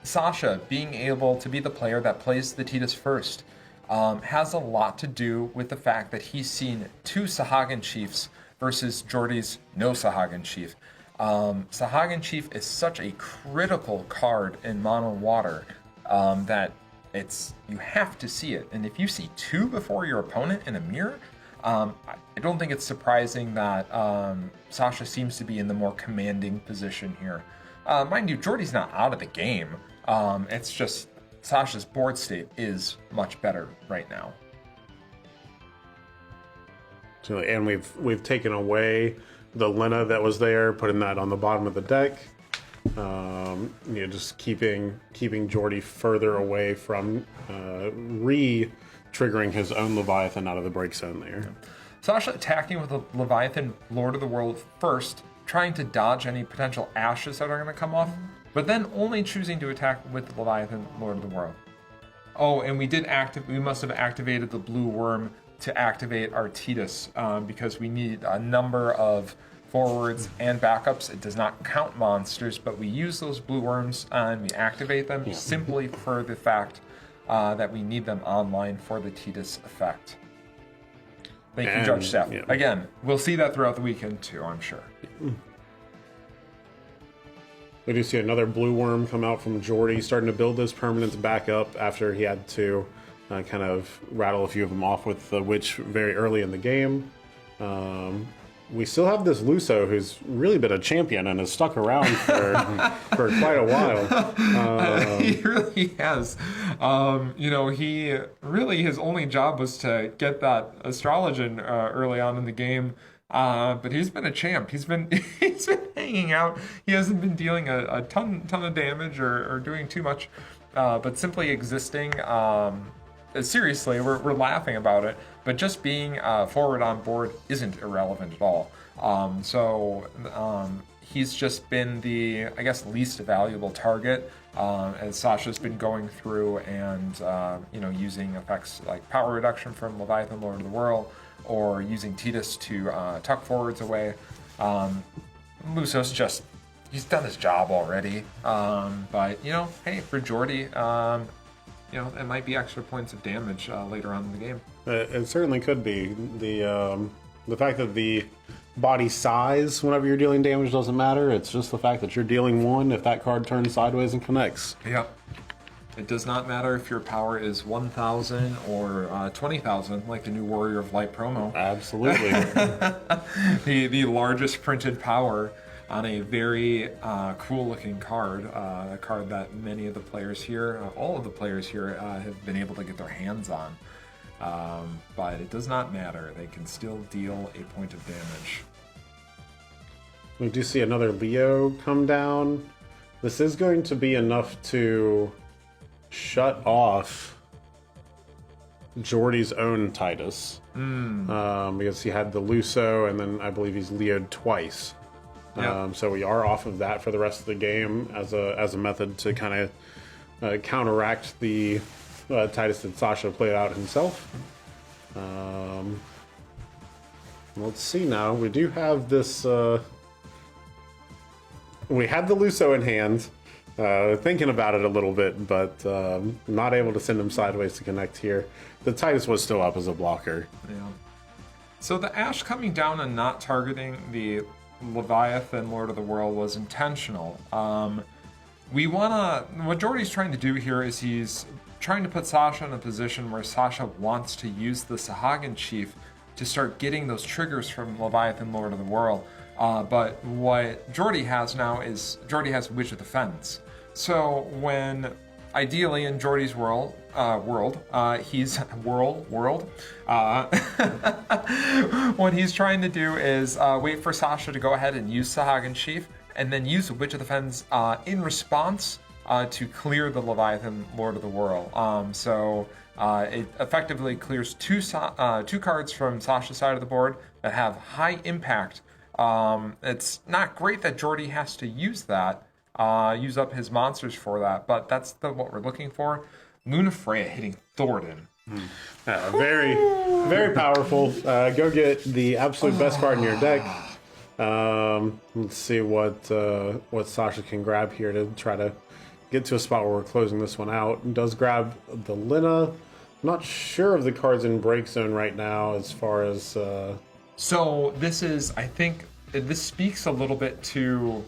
Sasha being able to be the player that plays the Titus first has a lot to do with the fact that he's seen 2 Sahagin Chiefs versus Jordy's no Sahagin Chief. Sahagin Chief is such a critical card in Mono Water that you have to see it. And if you see 2 before your opponent in a mirror, I don't think it's surprising that Sasha seems to be in the more commanding position here. Mind you, Jordy's not out of the game. It's just Sasha's board state is much better right now. And we've taken away the Lena that was there, putting that on the bottom of the deck. Just keeping Jordy further away from triggering his own Leviathan out of the break zone there. Sasha attacking with the Leviathan Lord of the World first, trying to dodge any potential ashes that are going to come off, but then only choosing to attack with the Leviathan Lord of the World. Oh, and we must have activated the blue worm to activate our Titus, because we need a number of forwards and backups. It does not count monsters, but we use those blue worms and we activate them simply for the fact that we need them online for the Titus effect. Thank you, Judge Steph. Yeah. Again, we'll see that throughout the weekend too, I'm sure. We do see another blue worm come out from Jordy, starting to build those permanents back up after he had to kind of rattle a few of them off with the witch very early in the game. We still have this Luso, who's really been a champion and has stuck around for quite a while. He really has. He really, his only job was to get that Astrologian early on in the game. But he's been a champ. He's been hanging out. He hasn't been dealing a ton of damage or doing too much, but simply existing. Seriously, we're laughing about it, but just being forward on board isn't irrelevant at all. He's just been the, I guess, least valuable target as Sasha's been going through and using effects like power reduction from Leviathan Lord of the World, or using Titus to tuck forwards away. Luso's he's done his job already. But hey, for Jordy, it might be extra points of damage later on in the game. It certainly could be. The fact that the body size whenever you're dealing damage doesn't matter. It's just the fact that you're dealing 1 if that card turns sideways and connects. Yep. It does not matter if your power is 1,000 or 20,000, like the new Warrior of Light promo. Absolutely. The largest printed power. on a very cool-looking card, a card that many of the players here, all of the players here, have been able to get their hands on. But it does not matter. They can still deal a point of damage. We do see another Leo come down. This is going to be enough to shut off Jordy's own Titus. Because he had the Luso, and then I believe he's Leo'd twice. Yeah. So we are off of that for the rest of the game as a method to kind of counteract the Titus that Sasha played out himself. Let's see now. We do have this... we had the Luso in hand, thinking about it a little bit, but not able to send him sideways to connect here. The Titus was still up as a blocker. Yeah. So the Ash coming down and not targeting the Leviathan Lord of the World was intentional. What Jordy's trying to do here is he's trying to put Sasha in a position where Sasha wants to use the Sahagin Chief to start getting those triggers from Leviathan Lord of the World. But what Jordy has now is Jordy has Witch of the Fens. So when ideally in Jordy's world, what he's trying to do is wait for Sasha to go ahead and use Sahagin Chief, and then use the Witch of the Fens in response to clear the Leviathan Lord of the World. So it effectively clears two cards from Sasha's side of the board that have high impact. It's not great that Jordy has to use that, use up his monsters for that, but that's what we're looking for. Lunafreya hitting Thornton. Very, very powerful. Go get the absolute best card in your deck. Let's see what Sasha can grab here to try to get to a spot where we're closing this one out. Does grab the Lina. I'm not sure of the cards in break zone right now as far as... So this is, I think, this speaks a little bit to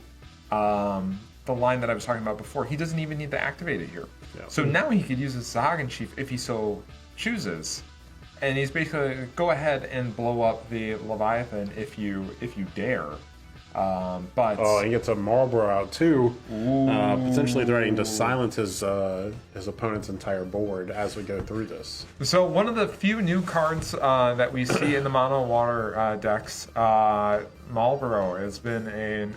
the line that I was talking about before. He doesn't even need to activate it here. Yeah. So now he could use his Sahagin Chief if he so chooses. And he's basically, go ahead and blow up the Leviathan if you dare. But he gets a Marlborough out too, potentially threatening to silence his opponent's entire board as we go through this. So one of the few new cards that we see in the mono water decks, Marlborough, has been an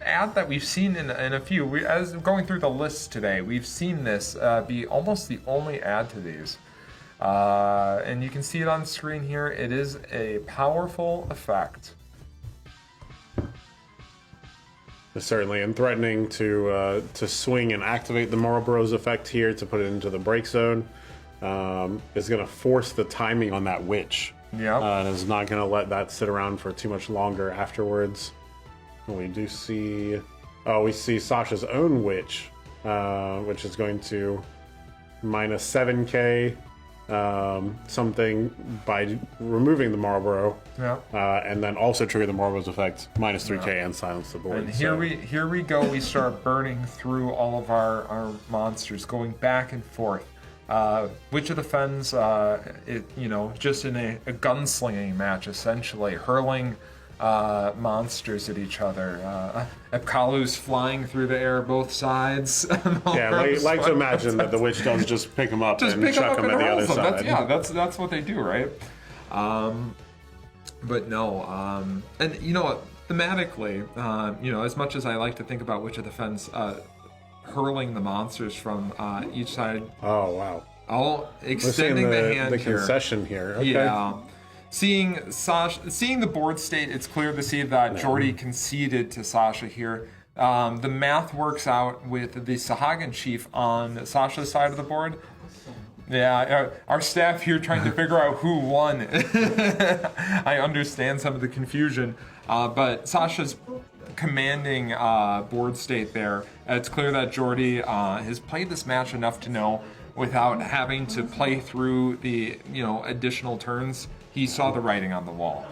ad that we've seen in a few. As going through the lists today, we've seen this be almost the only ad to these. And you can see it on screen here. It is a powerful effect. Certainly, and threatening to swing and activate the Marlborough's effect here to put it into the break zone is going to force the timing on that Witch. Yeah, and is not going to let that sit around for too much longer afterwards. We do see, we see Sasha's own Witch, which is going to minus 7k something by removing the Marlborough, and then also trigger the Marlborough's effect, minus 3k, and silence the board. And here we go. We start burning through all of our monsters, going back and forth. Witch of the Fens, just in a gunslinging match, essentially hurling monsters at each other. Epkalu's flying through the air both sides. like to imagine that the Witch does just pick them up and chuck them at the other side. That's what they do, right? But no, and thematically, as much as I like to think about Witch of the Fens hurling the monsters from each side. Oh wow! All extending the hand the here. concession here. Okay. Yeah. Seeing Sasha, seeing the board state, it's clear to see that Jordy conceded to Sasha here. The math works out with the Sahagin Chief on Sasha's side of the board. Yeah, our staff here trying to figure out who won. I understand some of the confusion, but Sasha's commanding board state there. It's clear that Jordy has played this match enough to know, without having to play through the additional turns, he saw the writing on the wall.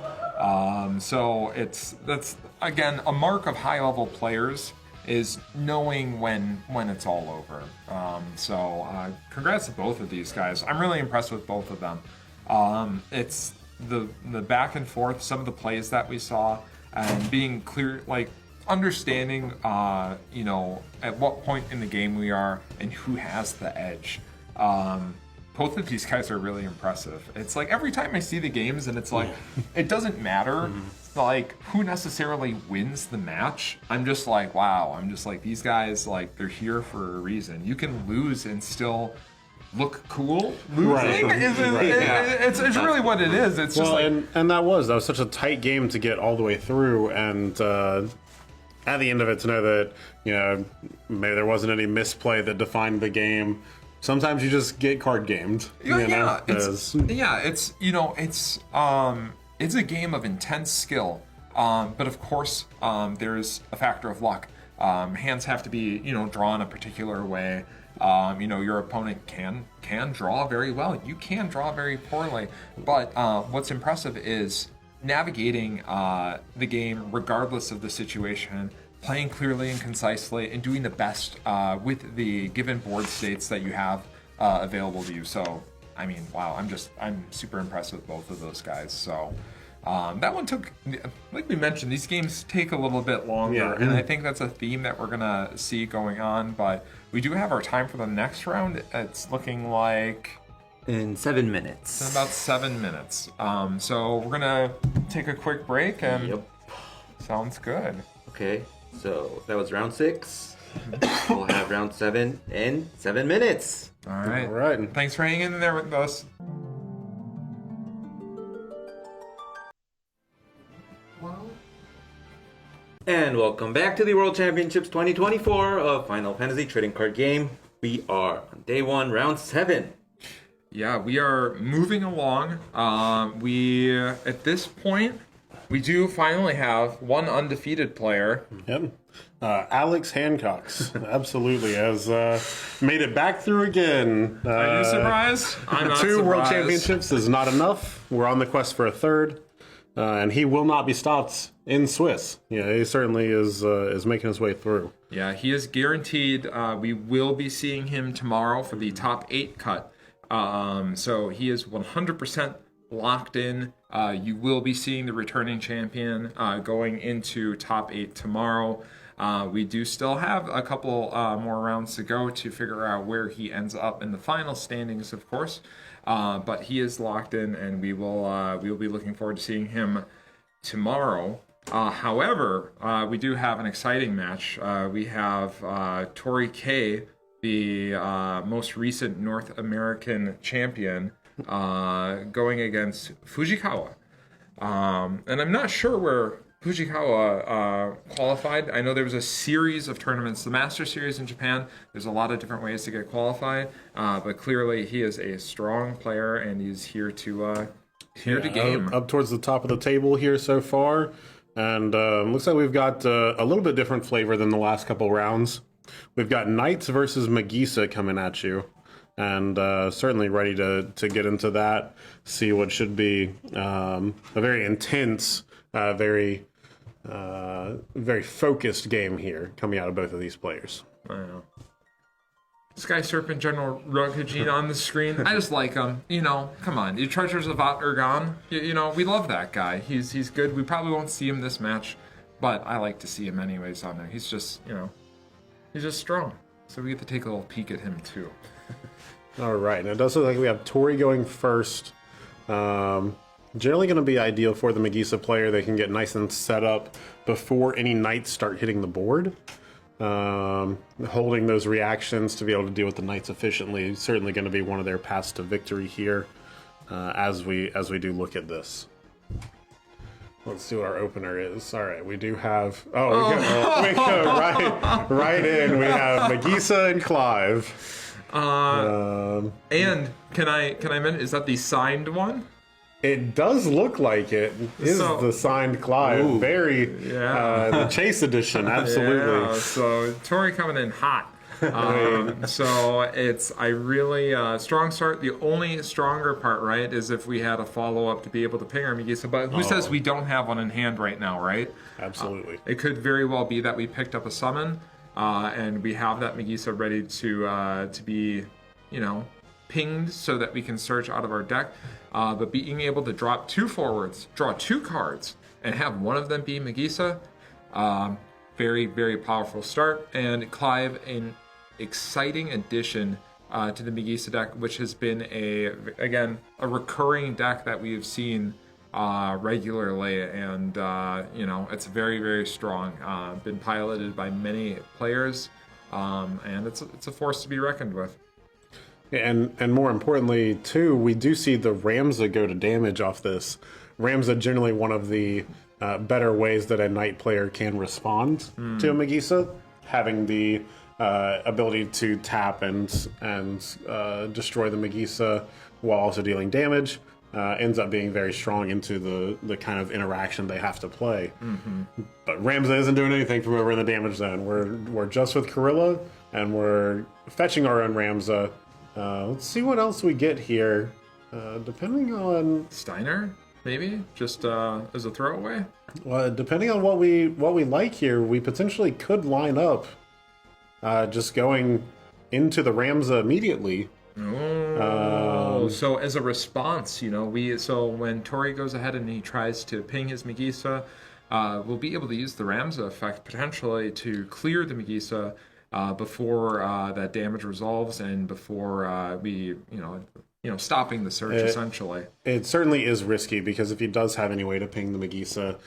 So that's again a mark of high level players, is knowing when it's all over. So congrats to both of these guys. I'm really impressed with both of them. It's the back and forth, some of the plays that we saw, and being clear, like understanding, you know, at what point in the game we are and who has the edge. Both of these guys are really impressive. It's like every time I see the games and it's like, it doesn't matter like who necessarily wins the match. I'm just like, wow, I'm just like, these guys, like, they're here for a reason. You can lose and still look cool. Losing it's really what it is. It's just like, and that was such a tight game to get all the way through, and at the end of it to know that, you know, maybe there wasn't any misplay that defined the game. Sometimes you just get card gamed. It's you know, it's a game of intense skill, but of course there's a factor of luck. Hands have to be, you know, drawn a particular way. You know, your opponent can draw very well. You can draw very poorly, but what's impressive is navigating the game regardless of the situation, playing clearly and concisely, and doing the best with the given board states that you have available to you. So, I mean, wow, I'm super impressed with both of those guys. So, that one took, like we mentioned, these games take a little bit longer, and I think that's a theme that we're gonna see going on. But we do have our time for the next round. It's looking like in 7 minutes. in about 7 minutes. So we're gonna take a quick break, and sounds good. Okay, so that was round 6. We'll have round 7 in 7 minutes. All right. All right. Thanks for hanging in there with us. And welcome back to the World Championships 2024 of Final Fantasy Trading Card Game. We are on day 1, round 7. Yeah, we are moving along. We at this point, we do finally have one undefeated player. Yep. Alex Hancock's absolutely has made it back through again. Are you surprised? I'm not 2 surprised. World Championships is not enough. We're on the quest for a 3rd, and he will not be stopped in Swiss. Yeah, he certainly is making his way through. Yeah, he is guaranteed. We will be seeing him tomorrow for the top 8 cut. So he is 100% locked in. You will be seeing the returning champion going into top 8 tomorrow. We do still have a couple more rounds to go to figure out where he ends up in the final standings, of course. But he is locked in, and we will be looking forward to seeing him tomorrow. However, we do have an exciting match. We have Tori K, the most recent North American champion, going against Fujikawa. And I'm not sure where Fujikawa qualified. I know there was a series of tournaments, the Master Series in Japan. There's a lot of different ways to get qualified, but clearly he is a strong player, and he's here to game. Up towards the top of the table here so far. And looks like we've got a little bit different flavor than the last couple rounds. We've got Knights versus Magisa coming at you. And certainly ready to get into that, see what should be a very intense, very focused game here coming out of both of these players. I know. Sky Serpent General Rugajin on the screen. I just like him. You know, come on. The Treasures of Ot Urgan. You know, we love that guy. He's good. We probably won't see him this match, but I like to see him anyways on there. He's just, you know, he's just strong. So we get to take a little peek at him too. All right. Now it does look like we have Tori going first. Generally going to be ideal for the Magisa player. They can get nice and set up before any knights start hitting the board. Holding those reactions to be able to deal with the knights efficiently is certainly going to be one of their paths to victory here as we do look at this. Let's see what our opener is. All right, we do have. We go right in. We have Magisa and Clive. And can I mention, is that the signed one? It does look like it is the signed Clive. Ooh. The Chase edition, absolutely. Yeah, so Tori coming in hot. So it's strong start. The only stronger part, right, is if we had a follow-up to be able to ping our Magisa. But who says we don't have one in hand right now, right? Absolutely. It could very well be that we picked up a summon, and we have that Magisa ready to be, you know, pinged so that we can search out of our deck. But being able to drop 2 forwards, draw 2 cards, and have one of them be Magisa, very, very powerful start. And Clive, an exciting addition to the Megisa deck, which has been a recurring deck that we have seen regularly, and it's very, very strong. Been piloted by many players, and it's a force to be reckoned with. And more importantly, too, we do see the Ramza go to damage off this. Ramza generally one of the better ways that a Knight player can respond to a Megisa, having the ability to tap and destroy the Megisa while also dealing damage. Ends up being very strong into the kind of interaction they have to play. But Ramza isn't doing anything from over in the damage zone. We're just with Corilla, and we're fetching our own Ramza. Let's see what else we get here. Depending on Steiner, maybe just as a throwaway. Well, depending on what we like here, we potentially could line up just going into the Ramza immediately. So as a response, when Tori goes ahead and he tries to ping his Megisa, we'll be able to use the Ramza effect potentially to clear the Megisa before that damage resolves and before we stopping the search essentially. It certainly is risky, because if he does have any way to ping the Megisa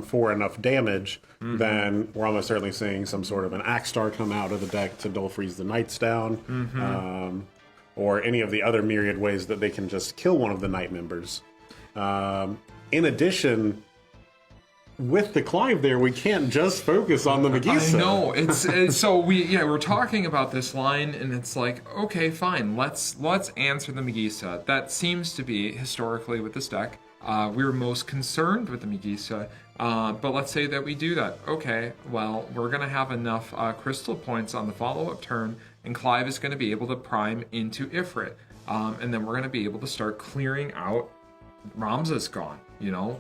for enough damage, then we're almost certainly seeing some sort of an Axstar come out of the deck to dull freeze the Knights down, or any of the other myriad ways that they can just kill one of the Knight members. In addition, with the Clive there, we can't just focus on the Megisa. I know. It's so we're talking about this line, and it's like, okay, fine, let's answer the Megisa. That seems to be historically with this deck. We're most concerned with the Megisa, but let's say that we do that. Okay, well, we're gonna have enough crystal points on the follow-up turn, and Clive is gonna be able to prime into Ifrit, and then we're gonna be able to start clearing out. Ramza's gone,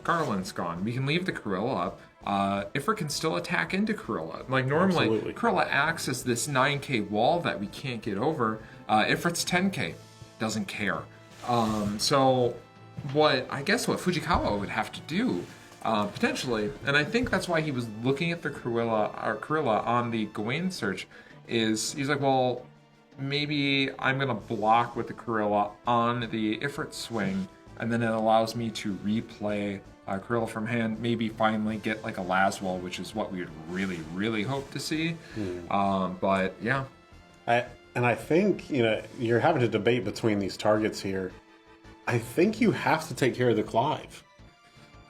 Garland's gone. We can leave the Corilla up. Ifrit can still attack into Corilla. Like normally, Absolutely. Corilla acts as this 9k wall that we can't get over. Ifrit's 10k, doesn't care. So what Fujikawa would have to do, potentially, and I think that's why he was looking at the Corilla on the Gawain search, is he's like, well, maybe I'm gonna block with the Corilla on the Ifrit swing, and then it allows me to replay Corilla from hand, maybe finally get like a Laswell, which is what we would really, really hope to see. But yeah. I think, you're having to debate between these targets here. I think you have to take care of the Clive.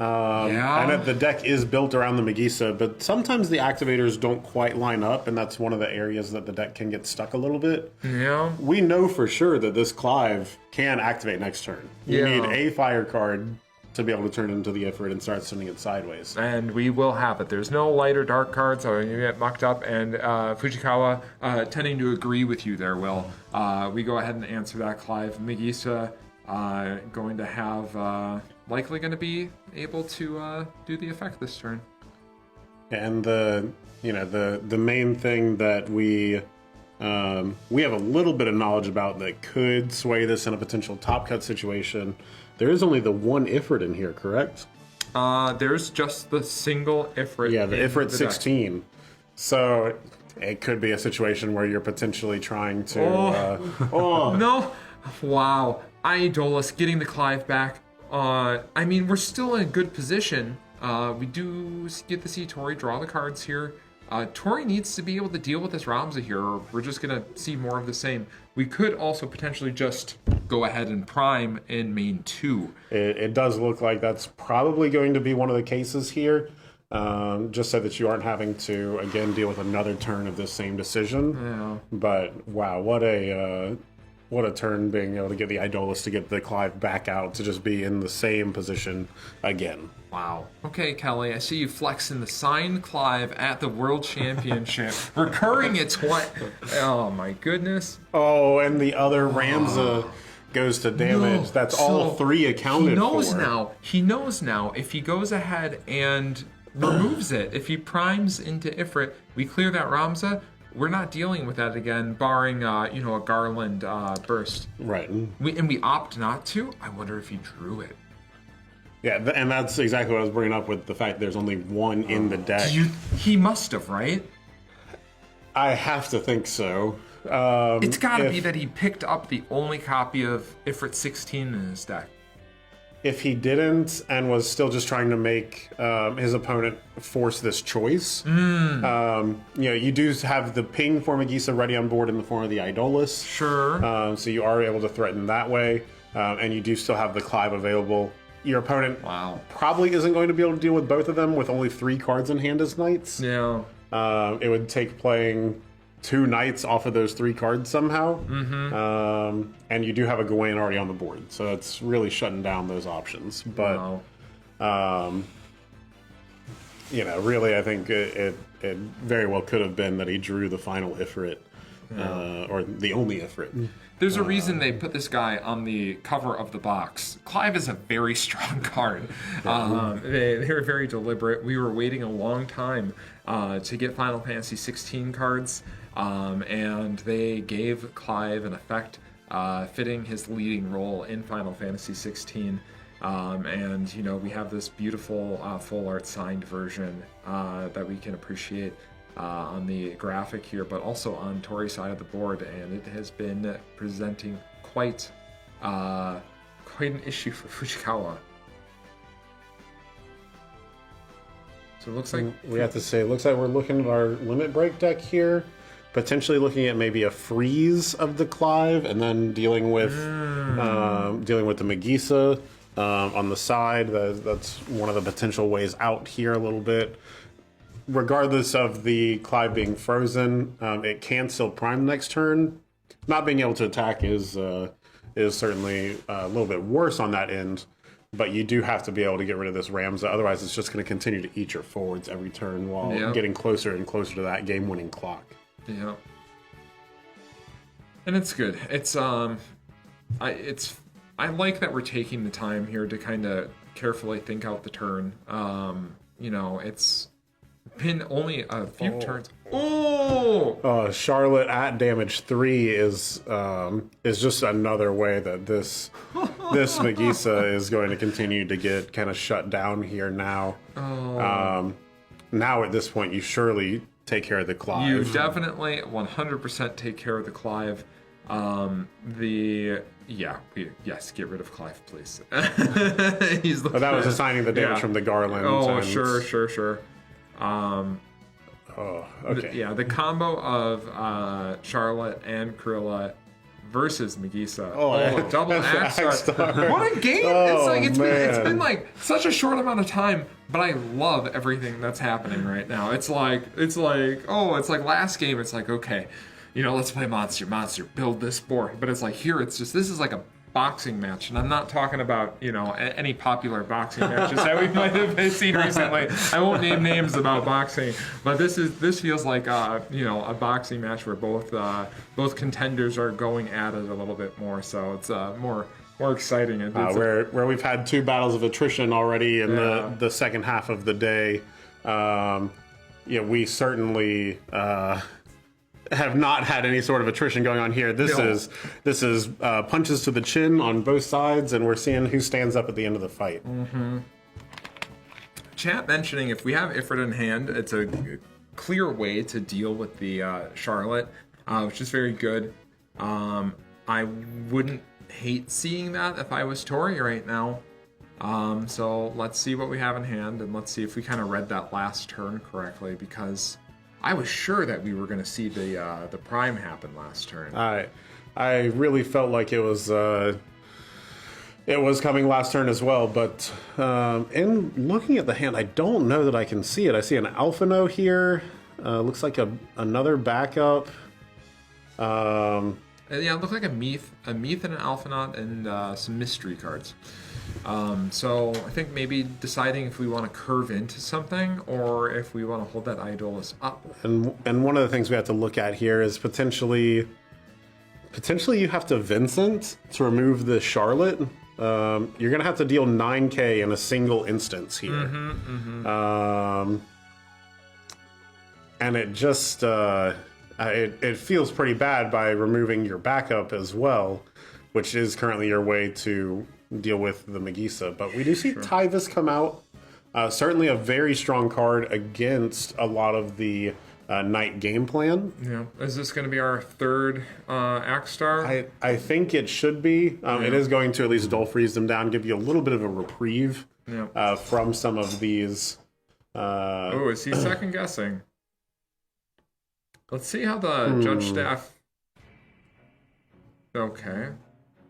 I know the deck is built around the Megisa, but sometimes the activators don't quite line up, and that's one of the areas that the deck can get stuck a little bit. Yeah. We know for sure that this Clive can activate next turn. You need a fire card to be able to turn it into the Ifrit and start sending it sideways. And we will have it. There's no light or dark cards, so you get mucked up. And Fujikawa, tending to agree with you there, Will. We go ahead and answer that, Clive. Megisa going to have... likely going to be able to do the effect this turn. And the main thing that we have a little bit of knowledge about that could sway this in a potential top cut situation. There is only the one Ifrit in here, correct? There's just the single Ifrit. Yeah, the Ifrit 16. So it could be a situation where you're potentially trying to. No! Wow. Idolus getting the Clive back. We're still in a good position. We do get to see Tori draw the cards here. Tori needs to be able to deal with this Ramza here, or we're just going to see more of the same. We could also potentially just go ahead and prime in main 2. It does look like that's probably going to be one of the cases here, just so that you aren't having to, again, deal with another turn of this same decision. Yeah. But, wow, what a turn being able to get the Idolus to get the Clive back out to just be in the same position again. Wow. Okay, Kelly, I see you flexing the signed Clive at the World Championship. Recurring it's what? Oh, my goodness. Oh, and the other Ramza goes to damage. No. That's all 3 accounted for. He knows now. If he goes ahead and removes it, if he primes into Ifrit, we clear that Ramza. We're not dealing with that again, barring a Garland burst. Right. We opt not to. I wonder if he drew it. Yeah, and that's exactly what I was bringing up with the fact there's only one in the deck. He must have, right? I have to think so. It's got to be that he picked up the only copy of Ifrit 16 in his deck. If he didn't and was still just trying to make his opponent force this choice, you do have the ping for Magisa ready on board in the form of the Idolus. Sure. So you are able to threaten that way, and you do still have the Clive available. Your opponent probably isn't going to be able to deal with both of them with only 3 cards in hand as knights. Yeah. It would take playing 2 knights off of those 3 cards somehow. And you do have a Gawain already on the board, so it's really shutting down those options. But, really, I think it very well could have been that he drew the final Ifrit, or the only Ifrit. There's a reason they put this guy on the cover of the box. Clive is a very strong card. They were very deliberate. We were waiting a long time to get Final Fantasy 16 cards, and they gave Clive an effect fitting his leading role in Final Fantasy 16. And we have this beautiful full art signed version that we can appreciate on the graphic here, but also on Tori's side of the board, and it has been presenting quite an issue for Fujikawa. So it looks like we have to say, it looks like we're looking at our limit break deck here, potentially looking at maybe a freeze of the Clive, and then dealing with the Magisa on the side. That's one of the potential ways out here a little bit. Regardless of the Clive being frozen, it can still prime next turn. Not being able to attack is certainly a little bit worse on that end, but you do have to be able to get rid of this Ramza. Otherwise, it's just going to continue to eat your forwards every turn while getting closer and closer to that game-winning clock. Yeah, and it's good. I like that we're taking the time here to kind of carefully think out the turn. It's been only a few turns. Charlotte at damage 3 is just another way that this Magisa is going to continue to get kind of shut down here now. Now at this point, you surely take care of the Clive. You definitely 100% take care of the Clive. Get rid of Clive, please. That was assigning the damage from the Garland. Sure. Okay. The combo of Charlotte and Krilla versus Magisa. Double axe star. What a game! It's been like such a short amount of time, but I love everything that's happening right now. It's like last game. It's like, okay, let's play monster, build this board. But it's like here, this is like a boxing match, and I'm not talking about any popular boxing matches that we might have seen recently. I won't name names about boxing, but this feels like a boxing match where both contenders are going at it a little bit more, so it's more exciting. Where we've had 2 battles of attrition already in the second half of the day. We certainly have not had any sort of attrition going on here. This is punches to the chin on both sides, and we're seeing who stands up at the end of the fight. Chat mentioning if we have Ifrit in hand, it's a clear way to deal with the Charlotte, which is very good. I wouldn't hate seeing that if I was Tori right now. So let's see what we have in hand, and let's see if we kind of read that last turn correctly, because I was sure that we were going to see the prime happen last turn. I really felt like it was coming last turn as well, but in looking at the hand, I don't know that I can see it. I see an Alphino here. Looks like another backup. It looked like a Meath and an Alphinaut, and some mystery cards. So I think maybe deciding if we want to curve into something or if we want to hold that Idolus up. And one of the things we have to look at here is potentially you have to Vincent to remove the Charlotte. You're going to have to deal 9k in a single instance here. And it just it feels pretty bad by removing your backup as well, which is currently your way to deal with the Megisa. But we do see Tyvis come out. Certainly a very strong card against a lot of the Knight game plan. Yeah. Is this going to be our third Axstar? I think it should be. It is going to at least dull freeze them down, give you a little bit of a reprieve from some of these. Is he second guessing? Let's see how the judge staff. Okay.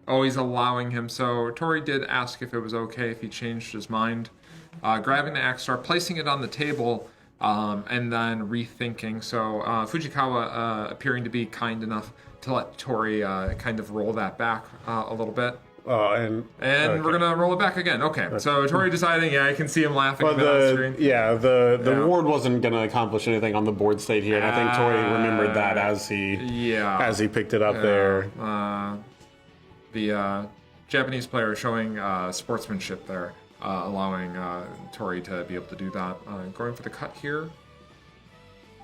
Oh, he's allowing him. So Tori did ask if it was okay if he changed his mind. Grabbing the Axstar, placing it on the table, and then rethinking. So Fujikawa appearing to be kind enough to let Tori kind of roll that back a little bit. And we're gonna roll it back again. Okay, so Tori deciding, I can see him laughing on the screen. The ward wasn't gonna accomplish anything on the board state here, and I think Tori remembered that as he picked it up there. The Japanese player showing sportsmanship there, allowing Tori to be able to do that. Going for the cut here,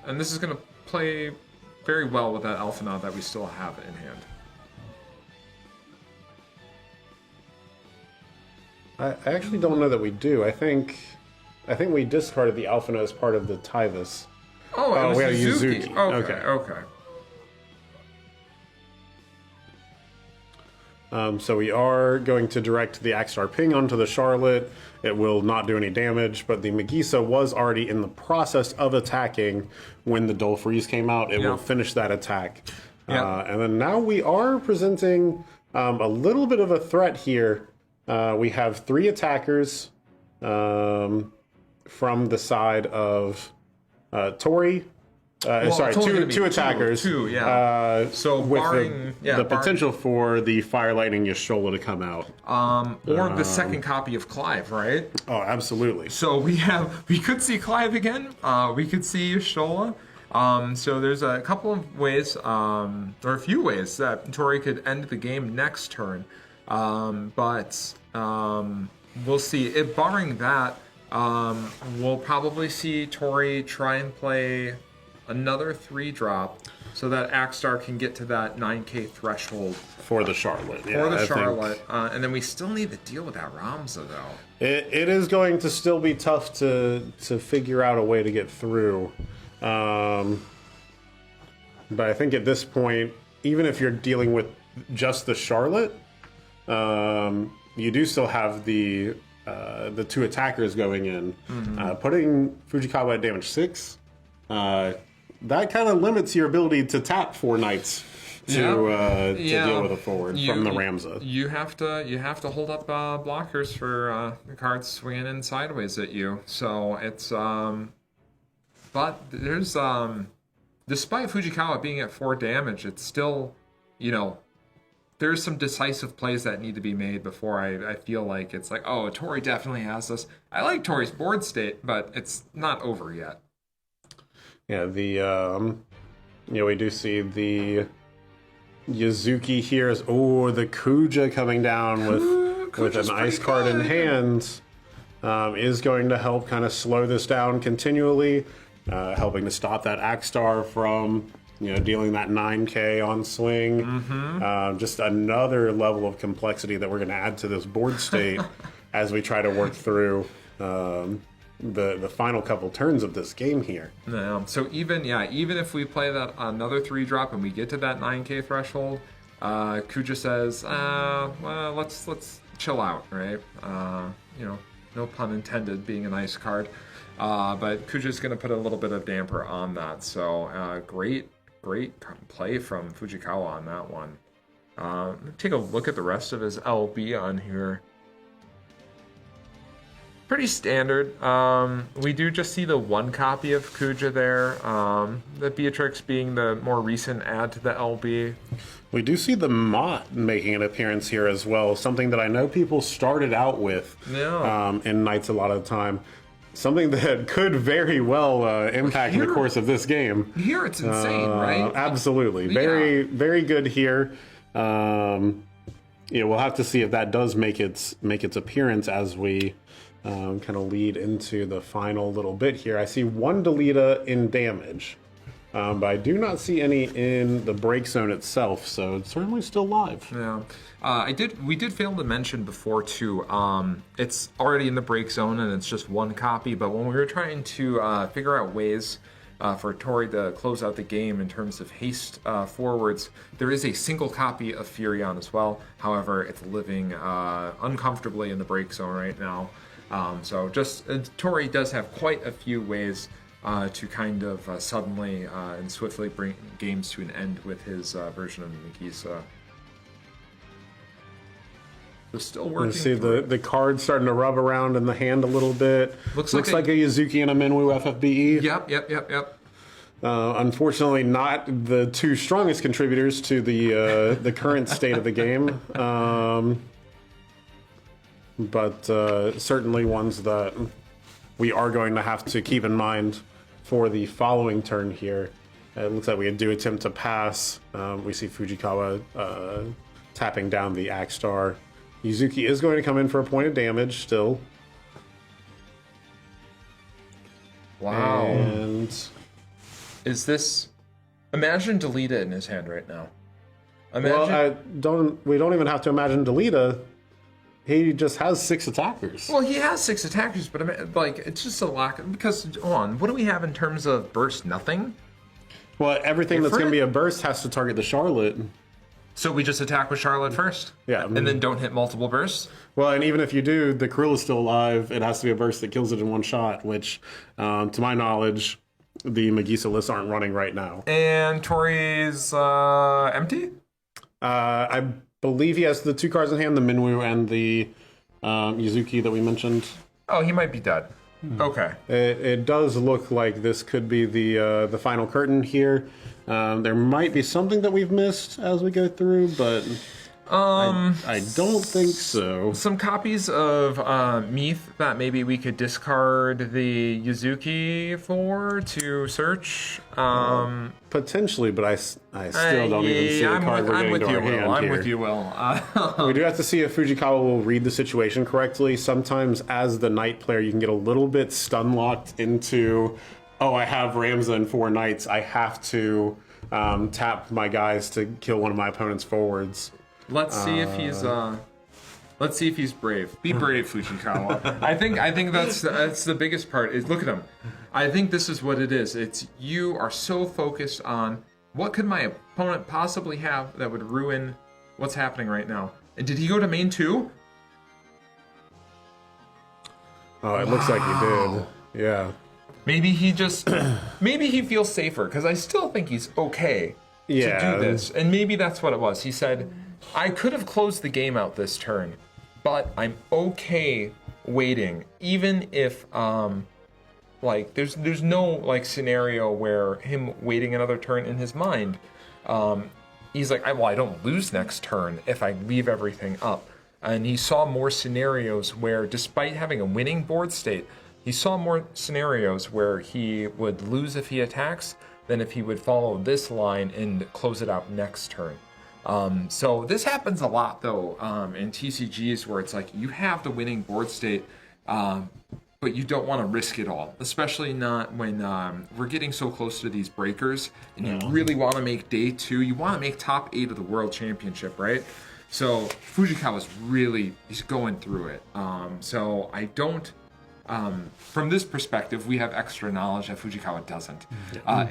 and this is gonna play very well with that Alphinaud that we still have in hand. I actually don't know that we do. I think we discarded the Alphinaud as part of the Tyvis. Oh, it was we have Yuzuki. Okay. So we are going to direct the Axstar ping onto the Charlotte. It will not do any damage, but the Megisa was already in the process of attacking when the Dull Freeze came out. It will finish that attack. And then now we are presenting a little bit of a threat here. We have 3 attackers from the side of Tori. Two attackers. Two, yeah. So with barring the potential for the Fire Lightning Yashola to come out. Or the second copy of Clive, right? Oh, absolutely. So we could see Clive again. We could see Yashola. So there's a couple of ways, or a few ways that Tori could end the game next turn. But we'll see. If barring that, we'll probably see Tori try and play another 3-drop so that Axstar can get to that 9k threshold for the Charlotte. And then we still need to deal with that Ramza though. It is going to still be tough to figure out a way to get through. But I think at this point, even if you're dealing with just the Charlotte, you do still have the 2 attackers going in. Putting Fujikawa at damage 6, that kind of limits your ability to tap 4 knights to deal with a forward from the Ramza. You have to hold up blockers for the cards swinging in sideways at you. So it's but there's despite Fujikawa being at 4 damage, it's still, there's some decisive plays that need to be made before I feel like it's like, oh, Tori definitely has this. I like Tori's board state, but it's not over yet. Yeah, we do see the Yuzuki here as the Kuja coming down with an ice card in hand is going to help kind of slow this down continually, helping to stop that Axstar from dealing that 9k on swing. Just another level of complexity that we're going to add to this board state as we try to work through the final couple turns of this game here. Yeah. So even if we play that another 3-drop and we get to that 9k threshold, Kuja says, well, let's chill out, right? No pun intended, being an ice card. But Kuja's going to put a little bit of damper on that. So great play from Fujikawa on that one. Take a look at the rest of his LB on here. Pretty standard. We do just see the 1 copy of Kuja there. The Beatrix being the more recent add to the LB. We do see the Mott making an appearance here as well. Something that I know people started out with in Knights a lot of the time. Something that could very well impact the course of this game. Here it's insane, right? Absolutely. Very, very good here. We'll have to see if that does make its appearance as we kind of lead into the final little bit here. I see 1 Delita in damage. But I do not see any in the break zone itself, so it's certainly still live. Yeah, we did fail to mention before too. It's already in the break zone and it's just one copy. But when we were trying to figure out ways for Tori to close out the game in terms of haste forwards, there is a single copy of Furion as well. However, it's living uncomfortably in the break zone right now. So just Tori does have quite a few ways to kind of suddenly and swiftly bring games to an end with his version of Nagisa. So still working. You see the card starting to rub around in the hand a little bit. Looks like a Yuzuki and a Minwoo FFBE. Yep. Unfortunately, not the two strongest contributors to the current state of the game. But certainly ones that we are going to have to keep in mind for the following turn here. It looks like we do attempt to pass. We see Fujikawa tapping down the Axe Star. Yuzuki is going to come in for a point of damage still. Wow. And is this... Imagine Delita in his hand right now. Well, we don't even have to imagine Delita. He just has 6 attackers. Well, he has 6 attackers, but I mean, like, it's just a lack of, because, what do we have in terms of burst? Nothing? Well, everything that's going to be a burst has to target the Charlotte. So we just attack with Charlotte first? Yeah. And then don't hit multiple bursts? Well, and even if you do, the Krill is still alive. It has to be a burst that kills it in one shot, which, to my knowledge, the Magisa lists aren't running right now. And Tori's empty? I believe he has the 2 cards in hand, the Minwoo and the Yuzuki that we mentioned. Oh, he might be dead. Okay. It does look like this could be the final curtain here. There might be something that we've missed as we go through, but I don't think so. Some copies of Meath that maybe we could discard the Yuzuki for to search. Potentially, but I still don't even see the card we're getting to our hand here. I'm with you, Will. We do have to see if Fujikawa will read the situation correctly. Sometimes as the knight player, you can get a little bit stun locked into, oh, I have Ramza and 4 knights. I have to tap my guys to kill one of my opponent's forwards. Let's see if he's brave. Be brave, Fujikawa. I think that's the biggest part. Is look at him. I think this is what it is. It's you are so focused on what could my opponent possibly have that would ruin what's happening right now. And did he go to main 2? Oh, it looks like he did. Yeah. Maybe he feels safer because I still think he's okay to do this. And maybe that's what it was. He said, I could have closed the game out this turn, but I'm okay waiting, even if there's no like scenario where him waiting another turn in his mind. He's like, I don't lose next turn if I leave everything up. And he saw more scenarios where, despite having a winning board state, he saw more scenarios where he would lose if he attacks than if he would follow this line and close it out next turn. So this happens a lot, though, in TCGs where it's like you have the winning board state, but you don't want to risk it all, especially not when we're getting so close to these breakers and you really want to make day 2. You want to make top 8 of the World Championship, right? So Fujikawa's he's going through it. So I don't... from this perspective, we have extra knowledge that Fujikawa doesn't.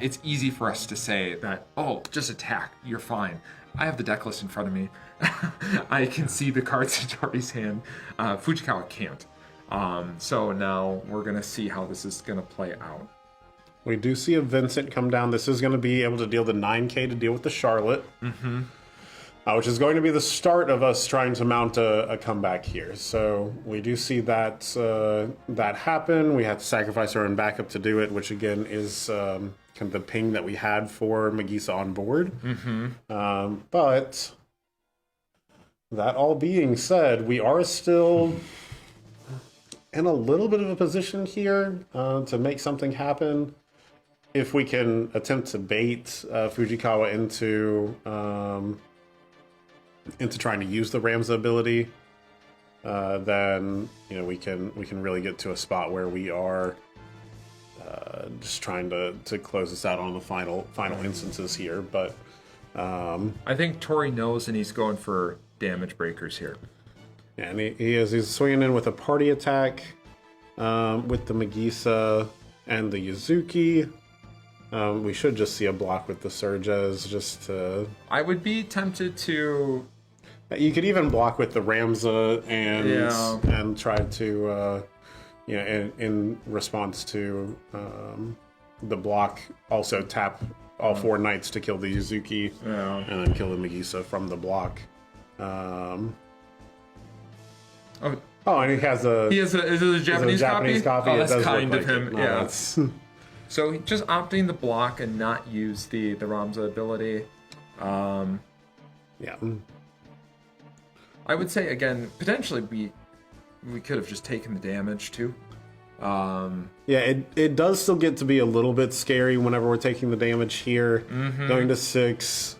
It's easy for us to say that, just attack, you're fine. I have the deck list in front of me. I can see the cards in Tori's hand. Fujikawa can't. So now we're going to see how this is going to play out. We do see a Vincent come down. This is going to be able to deal the 9k to deal with the Charlotte. Which is going to be the start of us trying to mount a comeback here. So we do see that happen. We have to sacrifice our own backup to do it, which again is kind of the ping that we had for Magisa on board. But that all being said, we are still in a little bit of a position here to make something happen. If we can attempt to bait Fujikawa into trying to use the Ramza ability, then we can really get to a spot where we are just trying to close this out on the final instances here. But I think Tori knows, and he's going for damage breakers here. yeah, and he's swinging in with a party attack with the Megisa and the Yuzuki. We should just see a block with the Surges just to... I would be tempted to... You could even block with the Ramza and try to, in response to the block, also tap all 4 knights to kill the Yuzuki and then kill the Megisa from the block. And he has a... Is it a Japanese copy? Oh, that's kind of him. Yeah. So just opting the block and not use the Ramza ability. Yeah. I would say, again, potentially we could have just taken the damage too. It does still get to be a little bit scary whenever we're taking the damage here. Going to 6.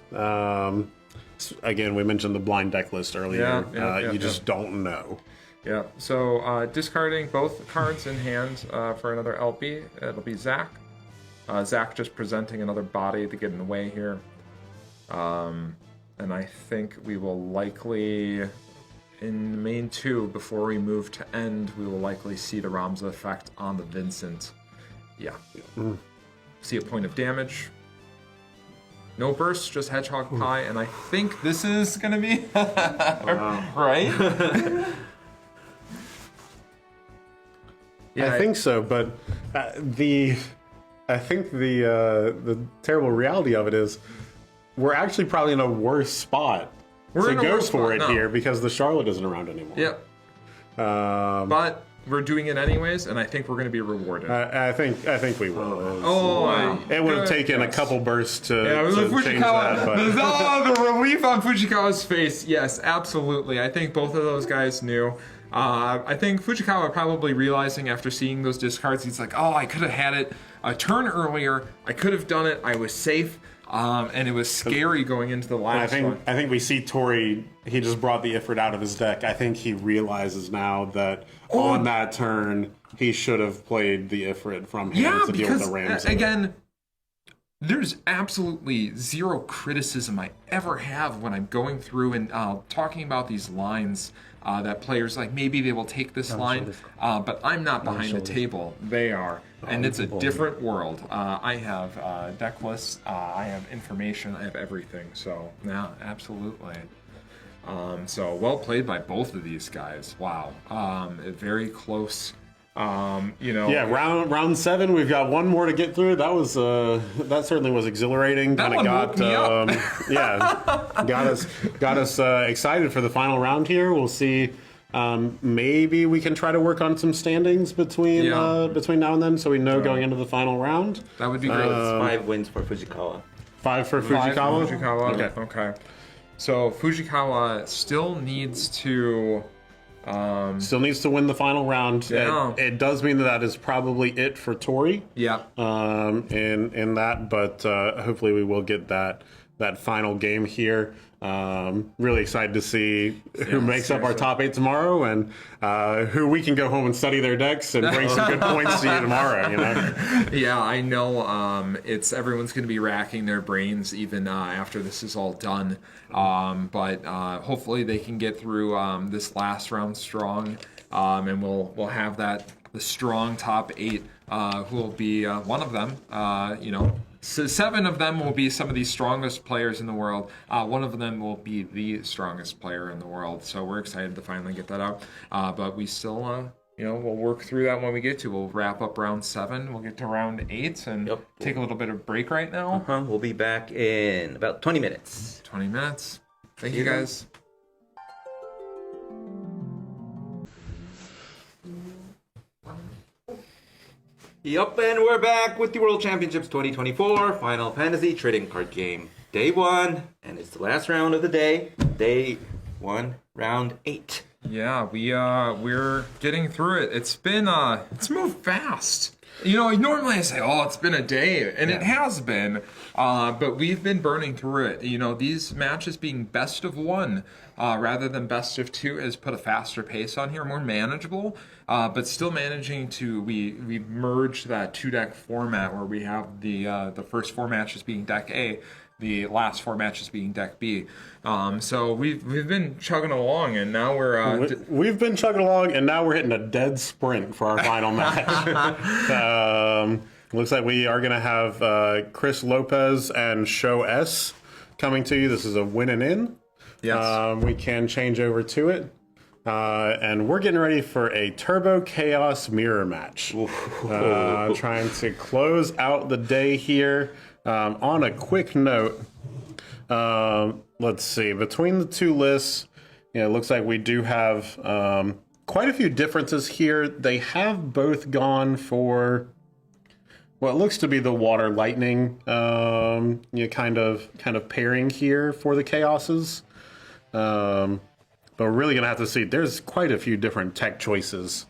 Again, we mentioned the blind deck list earlier. You just don't know. Yeah, so discarding both cards in hand for another LP. It'll be Zach. Zach just presenting another body to get in the way here. And I think we will likely, in the main 2, before we move to end, we will likely see the Ramza effect on the Vincent. Yeah. See a point of damage. No burst, just Hedgehog Pie, and I think this is going to be... right? Yeah, I think so, but the terrible reality of it is we're actually probably in a worse spot to go for it here because the Charlotte isn't around anymore. Yep. But we're doing it anyways, and I think we're going to be rewarded. I think we will. Wow. It would have taken a couple bursts to change that. But... the relief on Fujikawa's face. Yes, absolutely. I think both of those guys knew. I think Fujikawa probably realizing after seeing those discards, he's like, I could have had it a turn earlier. I could have done it. I was safe. And it was scary going into the last one. I think we see Tori, he just brought the Ifrit out of his deck. I think he realizes now that on that turn, he should have played the Ifrit from hand to deal with the Rams. Again, there's absolutely zero criticism I ever have when I'm going through and talking about these lines that players, like, maybe they will take this line, but I'm not behind the table. They are. And it's a different world. I have deck lists, I have information, I have everything. So, yeah, absolutely. So, well played by both of these guys. Wow. Very close. Yeah, round 7. We've got one more to get through. That was that certainly was exhilarating. That one woke me up. got us excited for the final round here. We'll see. Maybe we can try to work on some standings between now and then, so we know going into the final round. That would be great. 5 wins for Fujikawa. 5 for Fujikawa. Okay. So Fujikawa still needs to. Still needs to win the final round. Yeah. It does mean that is probably it for Tori. Yeah. In that, but hopefully we will get that final game here. Really excited to see who makes up our top 8 tomorrow and who we can go home and study their decks and bring some good points to you tomorrow. Yeah, I know. It's everyone's going to be racking their brains even after this is all done. But hopefully they can get through this last round strong, and we'll have the strong top 8 who will be one of them. So 7 of them will be some of the strongest players in the world. One of them will be the strongest player in the world. So we're excited to finally get that out. But we still, we'll work through that when we get to. We'll wrap up round 7. We'll get to round 8 and take a little bit of break right now. We'll be back in about 20 minutes. 20 minutes. Thank you guys. Yup, and we're back with the World Championships 2024 Final Fantasy Trading Card Game. Day 1, and it's the last round of the day. Day 1, round 8. Yeah, we're getting through it. It's been it's moved fast. You know, normally I say, "Oh, it's been a day," and it has been, but we've been burning through it. You know, these matches being best of one rather than best of two has put a faster pace on here, more manageable, but still managing to we merged that 2-deck format where we have the first 4 matches being deck A, the last 4 matches being deck B. So we've been chugging along, and now we've been chugging along, and now we're hitting a dead sprint for our final match. Looks like we are going to have Chris Lopez and Show S coming to you. This is a win and in. Yes. We can change over to it. And we're getting ready for a Turbo Chaos Mirror match. Trying to close out the day here. On a quick note, let's see. Between the two lists, it looks like we do have quite a few differences here. They have both gone for what looks to be the Water Lightning kind of pairing here for the Chaoses. But we're really going to have to see. There's quite a few different tech choices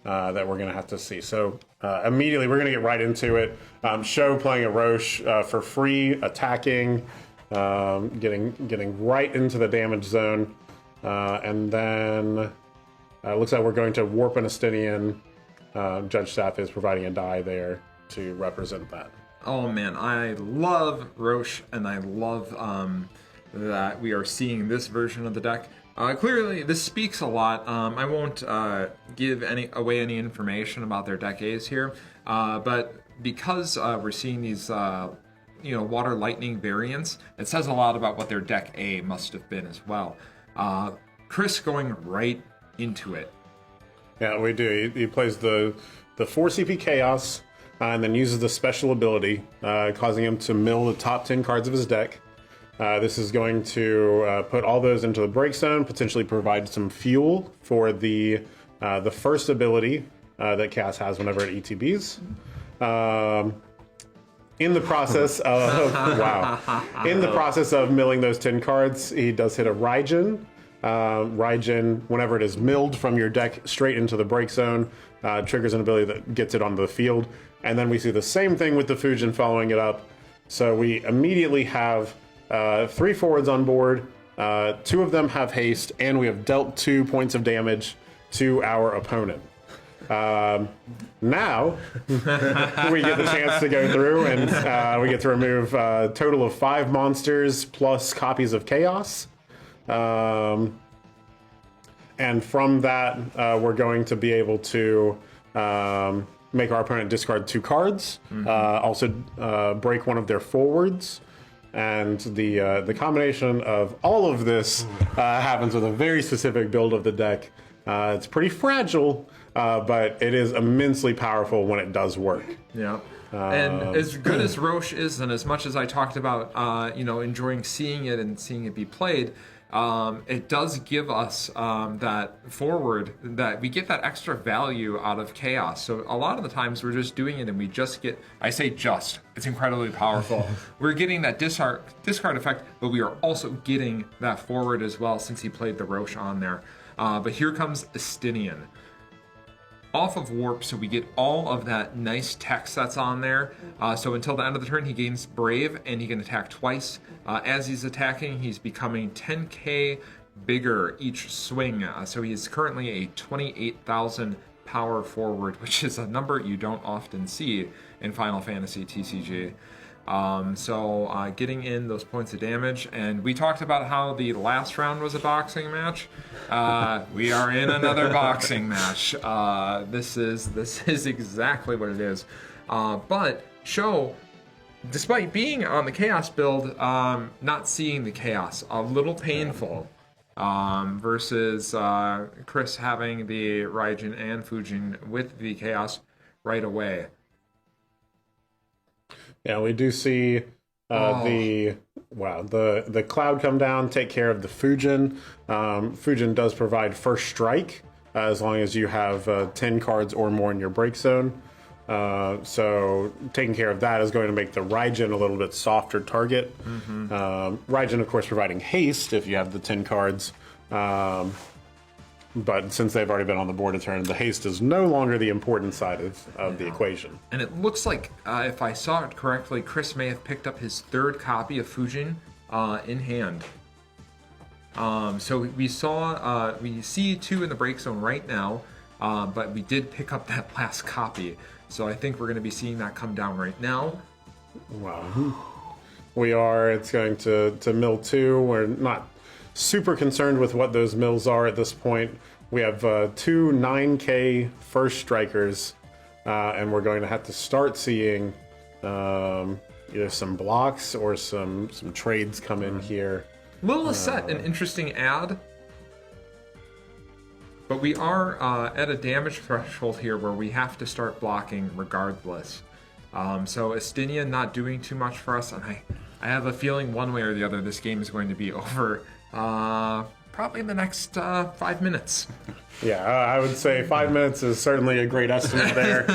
that we're going to have to see. So immediately we're going to get right into it. Show playing a Roche for free, attacking, getting right into the damage zone. And then looks like we're going to Warp an Estinian. Judge Staff is providing a die there to represent that. Oh man, I love Roche, and I love that we are seeing this version of the deck. Clearly, this speaks a lot. I won't give away any information about their deck A's here, but because we're seeing these Water Lightning variants, it says a lot about what their deck A must have been as well. Chris going right into it. Yeah, we do. He plays the 4 CP Chaos, and then uses the special ability, causing him to mill the top 10 cards of his deck. This is going to put all those into the break zone, potentially provide some fuel for the first ability that Chaos has whenever it ETBs. In the process of milling those 10 cards, he does hit a Raijin. Raijin, whenever it is milled from your deck straight into the break zone, triggers an ability that gets it onto the field. And then we see the same thing with the Fujin following it up. So we immediately have 3 forwards on board. 2 of them have haste, and we have dealt 2 points of damage to our opponent. Now we get the chance to go through, and we get to remove a total of 5 monsters plus copies of Chaos. And from that, we're going to be able to make our opponent discard 2 cards, also break one of their forwards. And the combination of all of this happens with a very specific build of the deck. It's pretty fragile, but it is immensely powerful when it does work. Yeah. And as good as Roche is, and as much as I talked about, enjoying seeing it and seeing it be played, it does give us that forward, that we get that extra value out of Chaos. So a lot of the times we're just doing it and we just get, I say just, it's incredibly powerful. We're getting that discard effect, but we are also getting that forward as well since he played the Roche on there. But here comes Estinian. Off of Warp, so we get all of that nice text that's on there. So until the end of the turn, he gains Brave, and he can attack twice. As he's attacking, he's becoming 10k bigger each swing. So he is currently a 28,000 power forward, which is a number you don't often see in Final Fantasy TCG. So getting in those points of damage, and we talked about how the last round was a boxing match. We are in another boxing match. This is exactly what it is. But Show, despite being on the Chaos build, not seeing the Chaos, a little painful. Versus Chris having the Raijin and Fujin with the Chaos right away. Yeah, we do see the cloud come down, take care of the Fujin. Fujin does provide first strike as long as you have 10 cards or more in your break zone. So taking care of that is going to make the Raijin a little bit softer target. Raijin, of course, providing haste if you have the 10 cards. But since they've already been on the board a turn, the haste is no longer the important side of the equation. And it looks like, if I saw it correctly, Chris may have picked up his third copy of Fujin in hand. So we see 2 in the break zone right now, but we did pick up that last copy. So I think we're going to be seeing that come down right now. Wow. It's going to mill 2. We're not super concerned with what those mills are at this point. We have 2 9K first strikers, and we're going to have to start seeing either some blocks or some trades come in here. Little set, an interesting ad. But we are at a damage threshold here where we have to start blocking regardless. So Estinian not doing too much for us, and I have a feeling one way or the other this game is going to be over probably in the next 5 minutes. Yeah, I would say 5 minutes is certainly a great estimate there.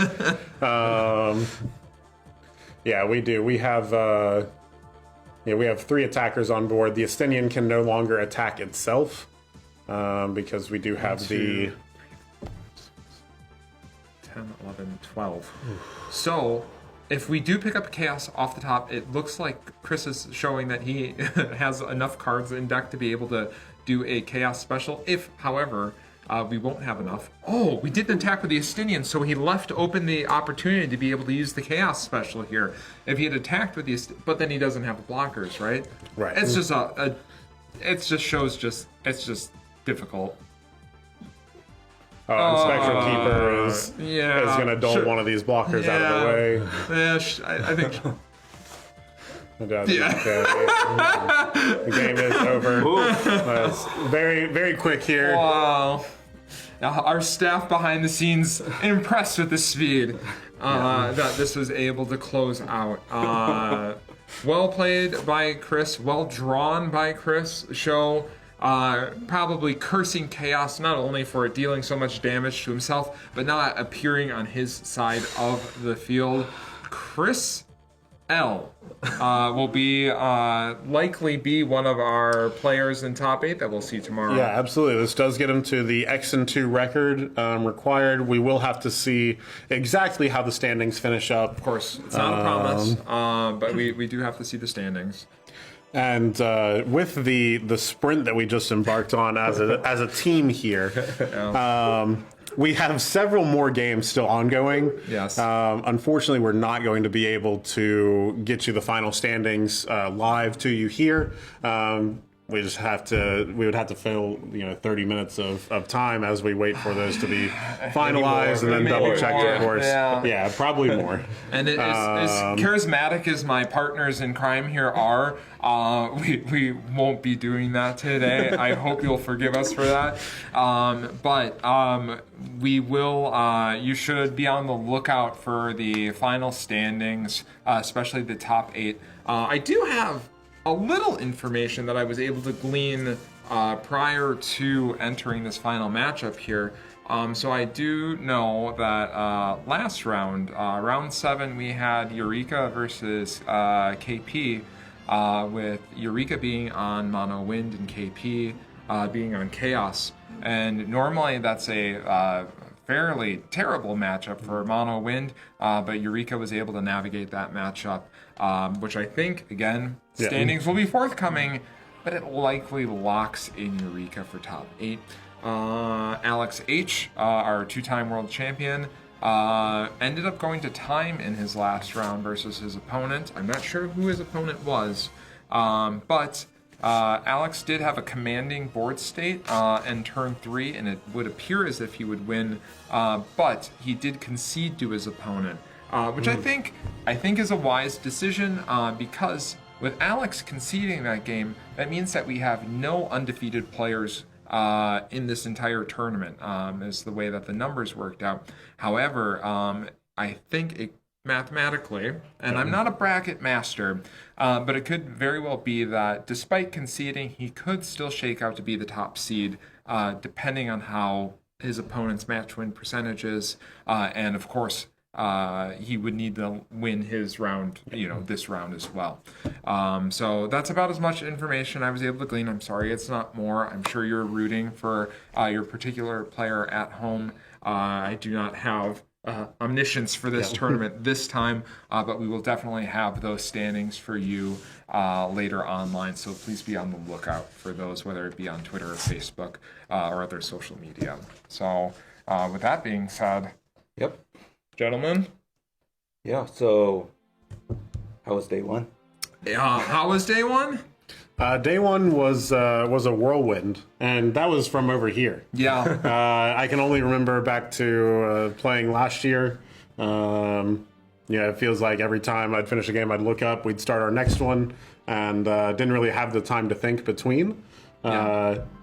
Yeah, we do. We have 3 attackers on board. The Estinian can no longer attack itself because we do have 10, 11, 12. So if we do pick up Chaos off the top, it looks like Chris is showing that he has enough cards in deck to be able to do a Chaos special. If, however, we won't have enough. Oh, we didn't attack with the Estinian, so he left open the opportunity to be able to use the Chaos special here. If he had attacked with the but then he doesn't have the blockers, right? Right. It's just it's just difficult. And Spectral Keeper is going to dole one of these blockers out of the way. Yeah, I think... The game is over. It's very, very quick here. Wow. Our staff behind the scenes impressed with the speed that this was able to close out. Well played by Chris, well drawn by Chris. Show probably cursing Chaos not only for dealing so much damage to himself, but not appearing on his side of the field. Chris L will be likely be one of our players in top 8 that we'll see tomorrow. Yeah, absolutely. This does get him to the X&2 record required. We will have to see exactly how the standings finish up. Of course, it's not a promise, but we do have to see the standings. And with the sprint that we just embarked on as a team here, we have several more games still ongoing. Yes. Unfortunately, we're not going to be able to get you the final standings live to you here. We would have to fill 30 minutes of time as we wait for those to be finalized and then double checked, of course. Yeah, probably more. And as charismatic as my partners in crime here are, we won't be doing that today. I hope you'll forgive us for that. But we will. You should be on the lookout for the final standings, especially the top 8. I do have a little information that I was able to glean prior to entering this final matchup here. So I do know that last round, round 7, we had Eureka versus KP, with Eureka being on Mono Wind and KP being on Chaos. And normally that's a fairly terrible matchup for Mono Wind, but Eureka was able to navigate that matchup, which I think, again, standings will be forthcoming, but it likely locks in Eureka for top 8. Alex H, our 2-time world champion, ended up going to time in his last round versus his opponent. I'm not sure who his opponent was, but Alex did have a commanding board state in turn 3, and it would appear as if he would win, but he did concede to his opponent, which I think is a wise decision, because with Alex conceding that game, that means that we have no undefeated players in this entire tournament, is the way that the numbers worked out. However, I think mathematically, and I'm not a bracket master, but it could very well be that despite conceding, he could still shake out to be the top seed, depending on how his opponent's match win percentages, and of course, he would need to win his round, this round as well. So that's about as much information I was able to glean. I'm sorry it's not more. I'm sure you're rooting for your particular player at home. I do not have omniscience for this tournament this time, but we will definitely have those standings for you later online. So please be on the lookout for those, whether it be on Twitter or Facebook or other social media. So with that being said, Yep. gentlemen. Yeah. So, how was day one? How was day one? Day one was a whirlwind, and that was from over here. Yeah. I can only remember back to playing last year. It feels like every time I'd finish a game, I'd look up, we'd start our next one, and didn't really have the time to think between.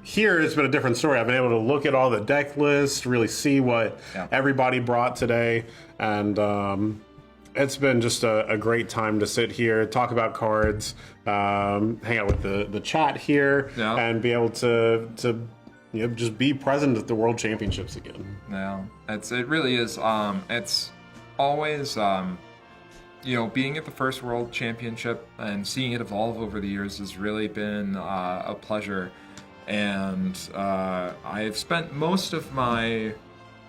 Here, it's been a different story. I've been able to look at all the deck lists, really see what everybody brought today, and it's been just a great time to sit here, talk about cards, hang out with the chat here, and be able to just be present at the World Championships again. Yeah, it really is. It's always being at the first World Championship and seeing it evolve over the years has really been a pleasure. And I've spent most of my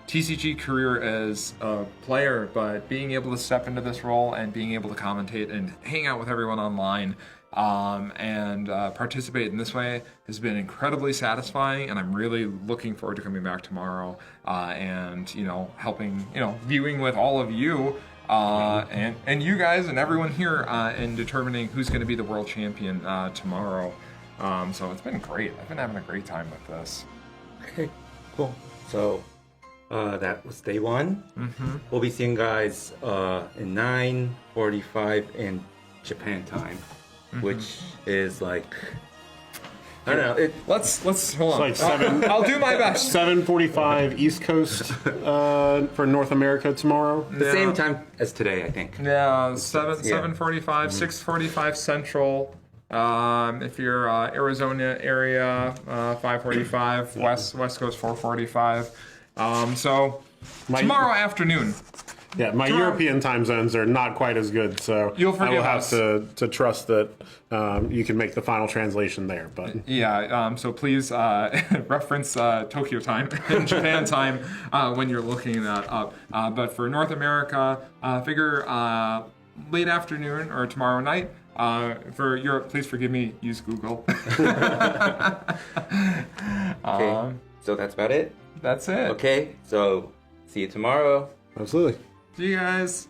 TCG career as a player, but being able to step into this role and being able to commentate and hang out with everyone online and participate in this way has been incredibly satisfying, and I'm really looking forward to coming back tomorrow and helping viewing with all of you and you guys and everyone here in determining who's going to be the world champion tomorrow. So it's been great. I've been having a great time with this. Okay, cool. So that was day one. Mm-hmm. We'll be seeing guys in 9:45 in Japan time, which is like, I don't know. Let's hold on. It's like 7. I'll do my best. 7:45 East Coast for North America tomorrow. The same time as today, I think. Yeah, 7:45, 6:45 Central. If you're Arizona area, 5:45. West Coast 4:45. So tomorrow afternoon. Yeah, my European time zones are not quite as good, so You'll I will forgive have us. to trust that you can make the final translation there. But Yeah, so please reference Tokyo time and Japan time when you're looking that up. But for North America, figure late afternoon or tomorrow night. For Europe, please forgive me, use Google. Okay, so that's about it? That's it. Okay, so see you tomorrow. absolutely. See you guys.